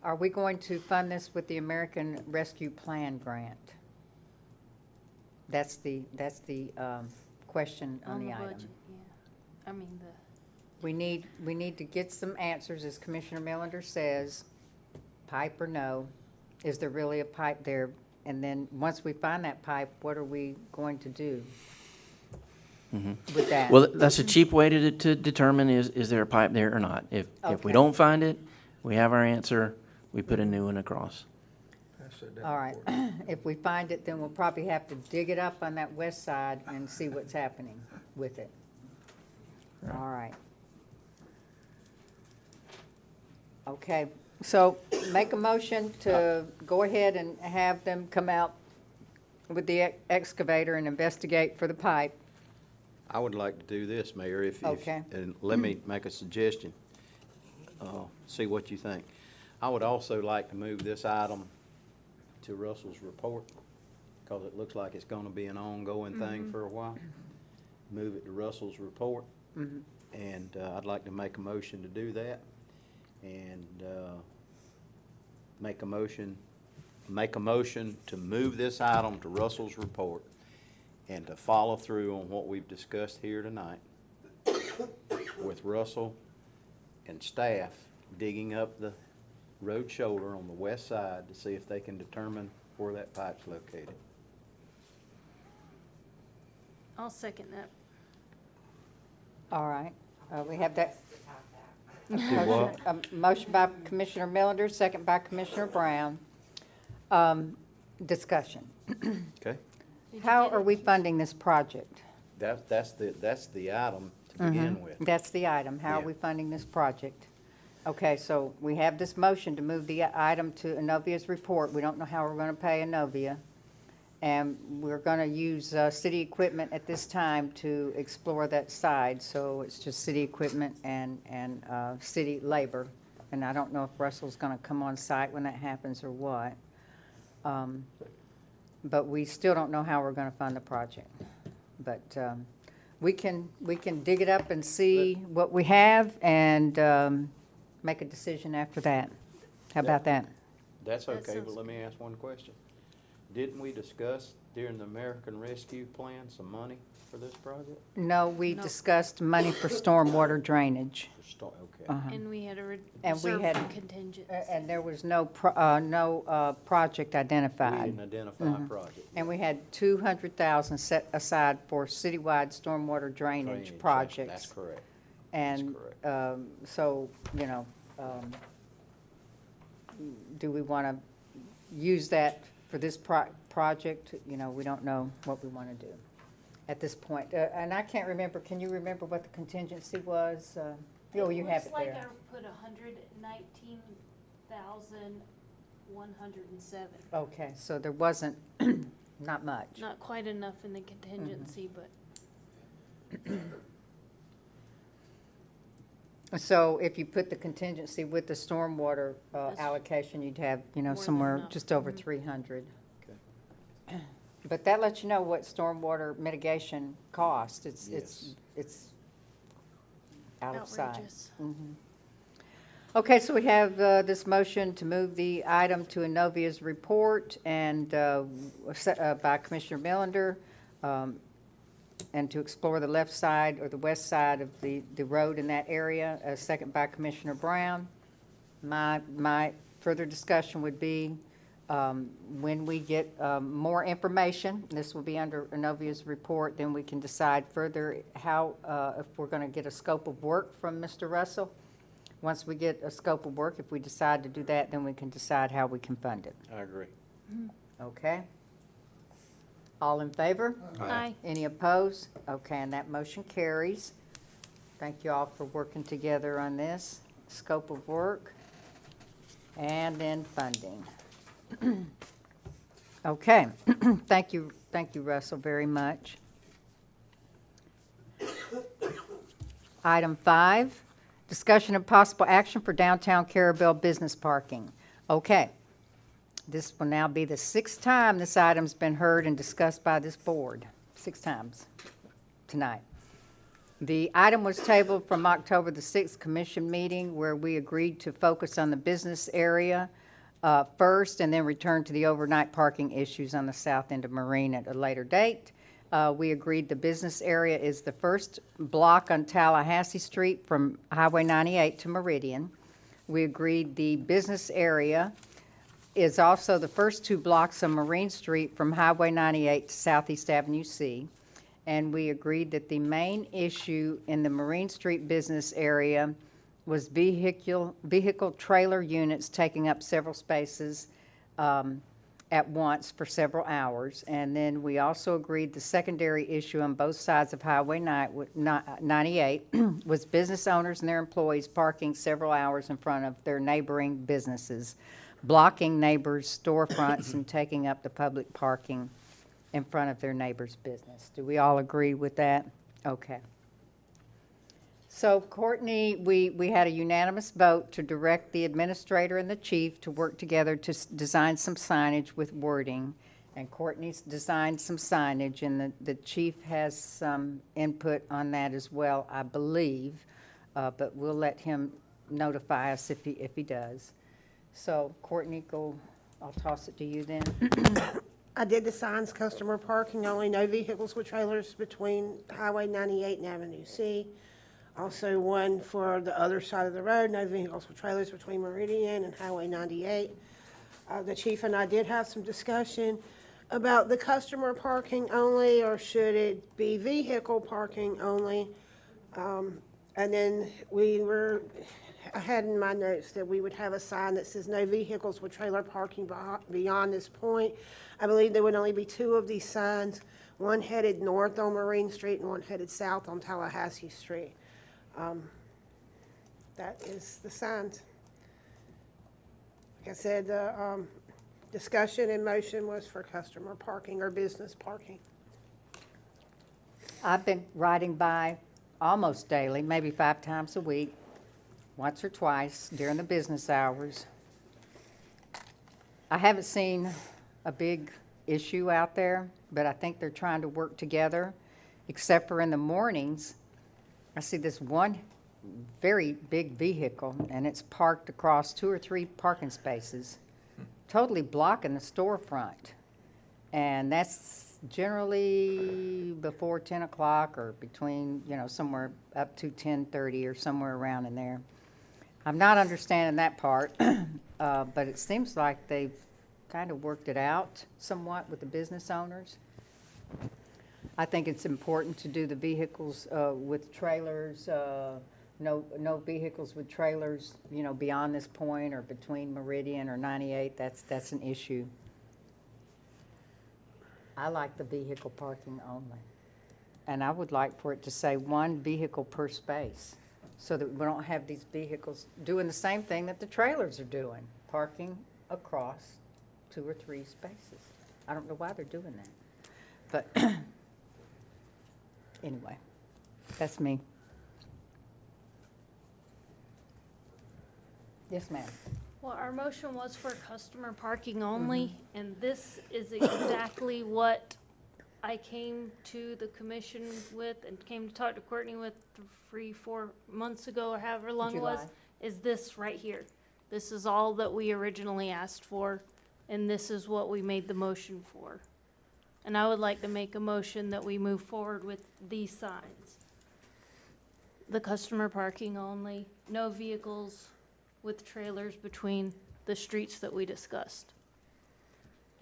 Are we going to fund this with the American Rescue Plan grant? That's the question on the item. budget, yeah. I mean, We need to get some answers, as Commissioner Melander says, pipe or no. Is there really a pipe there? And then, once we find that pipe, what are we going to do with that? Well, that's a cheap way to determine is there a pipe there or not. If we Okay. don't find it, we have our answer, we put a new one across. All right. If we find it, then we'll probably have to dig it up on that west side and see what's happening with it. All right. Okay, so make a motion to go ahead and have them come out with the excavator and investigate for the pipe. I would like to do this, Mayor, if, Okay. and let me make a suggestion. See what you think. I would also like to move this item to Russell's report, because it looks like it's gonna be an ongoing thing for a while. Move it to Russell's report, and I'd like to make a motion to do that, and make a motion to move this item to Russell's report, and to follow through on what we've discussed here tonight with Russell and staff digging up the road shoulder on the west side to see if they can determine where that pipe's located. I'll second that. All right, we have that. Do what? Motion by Commissioner Melander, second by Commissioner Brown. Discussion. Okay? How are we funding this project? That's the item to begin with. That's the item. How are Yeah. we funding this project? Okay, so we have this motion to move the item to Inovia's report. We don't know how we're going to pay Inovia. And we're going to use city equipment at this time to explore that side. So it's just city equipment and city labor. And I don't know if Russell's going to come on site when that happens or what. But we still don't know how we're going to fund the project. But we can dig it up and see what we have and make a decision after that. How about that? That's That okay, sounds but let me ask one question. Didn't we discuss during the American Rescue Plan some money for this project? No, we discussed money for stormwater drainage. Okay. And we had a And we reserve had- for contingents. And there was no project We identified. didn't identify a project. And we had 200,000 set aside for citywide stormwater drainage Drainage, projects. That's correct. And so, you know, do we want to use that for this project? You know, we don't know what we want to do at this point. And I can't remember, can you remember what the contingency was? Oh, you have it Looks like there. I put 119,107. Okay, so there wasn't, not much. Not quite enough in the contingency, but So if you put the contingency with the stormwater That's allocation, you'd have, you know, more than somewhere enough. just over Mhm. 300. But that lets you know what stormwater mitigation costs. It's out of sight. outrageous. Okay, so we have this motion to move the item to Inovia's report and by Commissioner Millender, and to explore the left side or the west side of the road in that area, second by Commissioner Brown. My further discussion would be when we get more information, this will be under Inovia's report, then we can decide further how, if we're going to get a scope of work from Mr. Russell. Once we get a scope of work, if we decide to do that, then we can decide how we can fund it. I agree. Okay? All in favor? Aye. Any opposed? Okay, and that motion carries. Thank you all for working together on this. Scope of work and then funding. Okay, thank you, Russell, very much. Item 5, discussion of possible action for downtown Carrabelle business parking. Okay, this will now be the 6th time this item's been heard and discussed by this board, 6 times tonight. The item was tabled from October the 6th commission meeting where we agreed to focus on the business area first and then return to the overnight parking issues on the south end of Marine at a later date. We agreed the business area is the first block on Tallahassee Street from Highway 98 to Meridian. We agreed the business area is also the first 2 blocks on Marine Street from Highway 98 to Southeast Avenue C. And we agreed that the main issue in the Marine Street business area was vehicle trailer units taking up several spaces at once for several hours. And then we also agreed the secondary issue on both sides of Highway 98 was business owners and their employees parking several hours in front of their neighboring businesses, blocking neighbors' storefronts and taking up the public parking in front of their neighbor's business. Do we all agree with that? Okay. So Courtney, we had a unanimous vote to direct the administrator and the chief to work together to design some signage with wording. And Courtney's designed some signage, and the chief has some input on that as well, I believe. But we'll let him notify us if he does. So Courtney, I'll toss it to you then. I did the signs, customer parking only, no vehicles with trailers between Highway 98 and Avenue C. Also one for the other side of the road, no vehicles with trailers between Meridian and Highway 98. The chief and I did have some discussion about the customer parking only, or should it be vehicle parking only? And then I had in my notes that we would have a sign that says no vehicles with trailer parking beyond this point. I believe there would only be 2 of these signs, one headed north on Marine Street and one headed south on Tallahassee Street. That is the signs. Like I said, the discussion and motion was for customer parking or business parking. I've been riding by almost daily, maybe 5 times a week, once or twice during the business hours. I haven't seen a big issue out there, but I think they're trying to work together, except for in the mornings. I see this one very big vehicle, and it's parked across 2 or 3 parking spaces, totally blocking the storefront. And that's generally before 10 o'clock or between, somewhere up to 10:30 or somewhere around in there. I'm not understanding that part, but it seems like they've kind of worked it out somewhat with the business owners. I think it's important to do the vehicles with trailers, no vehicles with trailers, beyond this point or between Meridian or 98. That's an issue. I like the vehicle parking only. And I would like for it to say 1 vehicle per space, so that we don't have these vehicles doing the same thing that the trailers are doing, parking across 2 or 3 spaces. I don't know why they're doing that. But anyway, that's me. Yes, ma'am. Well, our motion was for customer parking only, and this is exactly what I came to the commission with and came to talk to Courtney with 3-4 months ago, or however long it was, July. is this right here. This is all that we originally asked for, and this is what we made the motion for. And I would like to make a motion that we move forward with these signs. The customer parking only, no vehicles with trailers between the streets that we discussed.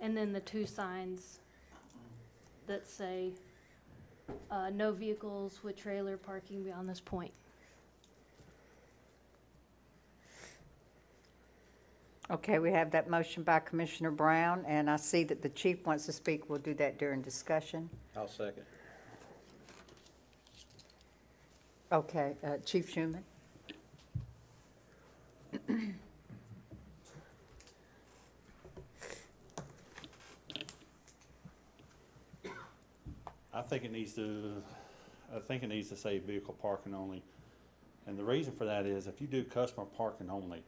And then the 2 signs that say, no vehicles with trailer parking beyond this point. Okay, we have that motion by Commissioner Brown, and I see that the chief wants to speak. We'll do that during discussion. I'll second. Okay, Chief Schuman? I think it needs to say vehicle parking only. And the reason for that is if you do customer parking only,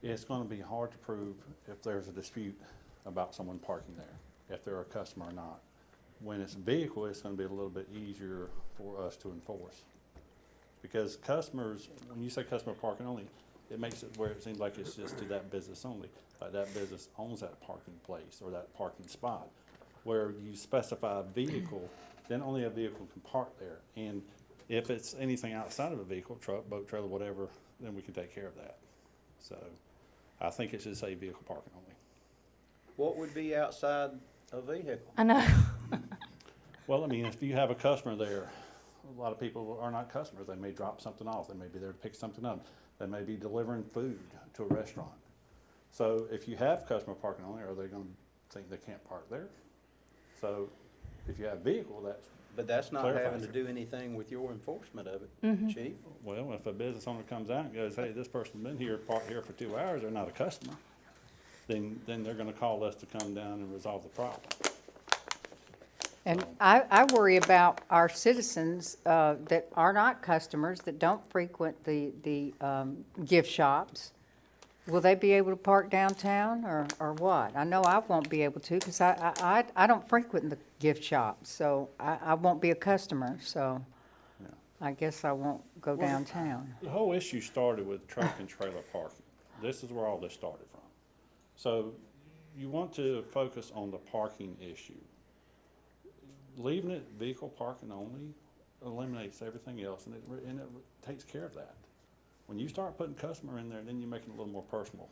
it's gonna be hard to prove if there's a dispute about someone parking there, if they're a customer or not. When it's a vehicle, it's gonna be a little bit easier for us to enforce. Because customers, when you say customer parking only, it makes it where it seems like it's just to that business only. Like that business owns that parking place or that parking spot. Where you specify a vehicle, then only a vehicle can park there. And if it's anything outside of a vehicle, truck, boat, trailer, whatever, then we can take care of that. So I think it should say vehicle parking only. What would be outside a vehicle? I know. Well, I mean, if you have a customer there, a lot of people are not customers. They may drop something off. They may be there to pick something up. They may be delivering food to a restaurant. So if you have customer parking only, are they going to think they can't park there? So if you have a vehicle, But that's not clarifies having to it. do anything with your enforcement of it, Mhm. Chief. Well, if a business owner comes out and goes, hey, this person's been here, parked here for 2 hours, they're not a customer, then they're gonna call us to come down and resolve the problem. And I worry about our citizens that are not customers, that don't frequent the gift shops. Will they be able to park downtown or what? I know I won't be able to because I don't frequent the gift shops, so I won't be a customer, so I guess I won't go downtown. The whole issue started with truck and trailer parking. This is where all this started from. So you want to focus on the parking issue. Leaving it vehicle parking only eliminates everything else, and it takes care of that. When you start putting customer in there, then you make it a little more personal.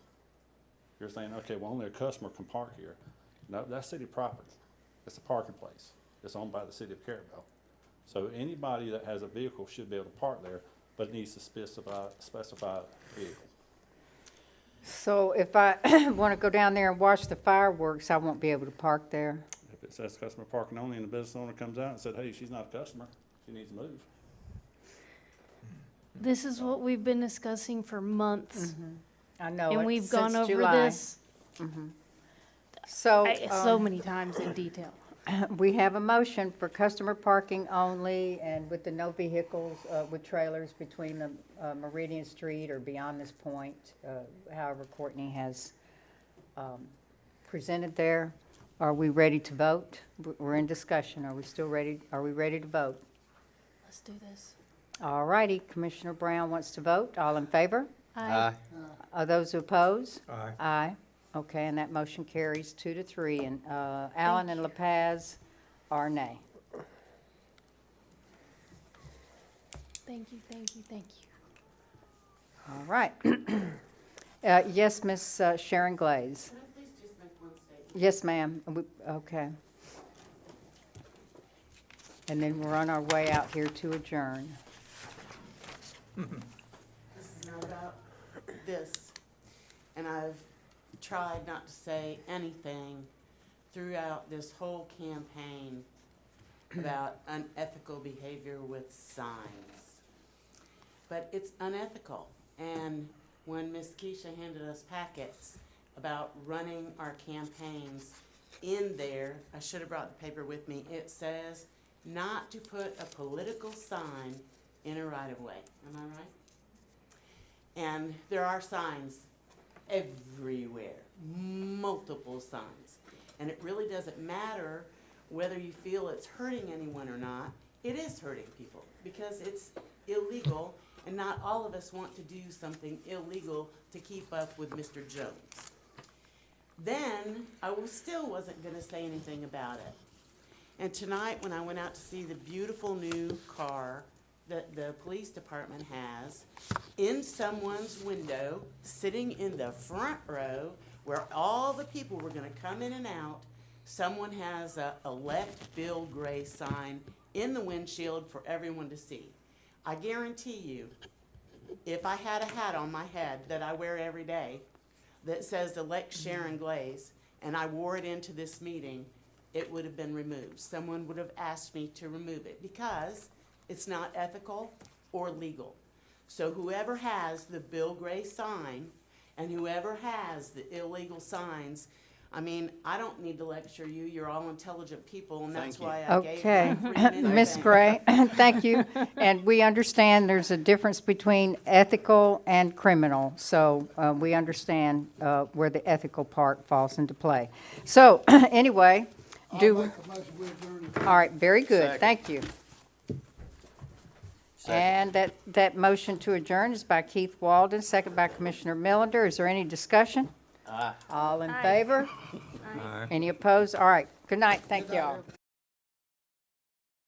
You're saying, okay, well, only a customer can park here. No, that's city property. It's a parking place. It's owned by the city of Carrabelle. So anybody that has a vehicle should be able to park there, but it needs to specify vehicle. So if I want to go down there and watch the fireworks, I won't be able to park there? If it says customer parking only and the business owner comes out and said, hey, she's not a customer, she needs to move. This is what we've been discussing for months. I know. And it we've gone since over July. this So, so many times in detail. we have a motion for customer parking only and with the no vehicles, with trailers between the Meridian Street or beyond this point, however Courtney has presented there. Are we ready to vote? We're in discussion. Are we still ready? Are we ready to vote? Let's do this. All righty. Commissioner Brown wants to vote. All in favor? Aye. Are those who oppose? Aye. Aye. Okay, and that motion carries 2-3. And Allen and La Paz are nay. Thank you, thank you, thank you. All right. Yes, Miss Sharon Glaze. Can I please just make one statement? Yes, ma'am. Okay. And then we're on our way out here to adjourn. This is not about this. And I've tried not to say anything throughout this whole campaign about unethical behavior with signs. But it's unethical. And when Miss Keisha handed us packets about running our campaigns, in there, I should have brought the paper with me, it says not to put a political sign in a right-of-way. Am I right? And there are signs everywhere, multiple signs. And it really doesn't matter whether you feel it's hurting anyone or not. It is hurting people because it's illegal, and not all of us want to do something illegal to keep up with Mr. Jones. Then I still wasn't going to say anything about it. And tonight, when I went out to see the beautiful new car that the police department has in someone's window, sitting in the front row where all the people were going to come in and out, someone has a elect Bill Gray sign in the windshield for everyone to see. I guarantee you, if I had a hat on my head that I wear every day that says elect Sharon Glaze, and I wore it into this meeting, it would have been removed. Someone would have asked me to remove it because it's not ethical or legal. So whoever has the Bill Gray sign and whoever has the illegal signs, I mean, I don't need to lecture you. You're all intelligent people, and that's why I gave Okay. you a 3-minute Ms. thing. Gray, thank you. And we understand there's a difference between ethical and criminal. So we understand where the ethical part falls into play. So anyway, I'll do, make a motion we adjourn. all right, very good. Second. Thank you. And that motion to adjourn is by Keith Walden, second by Commissioner Millender. Is there any discussion? Aye. All in Aye. favor? Any opposed? All right. Good night. Thank you all.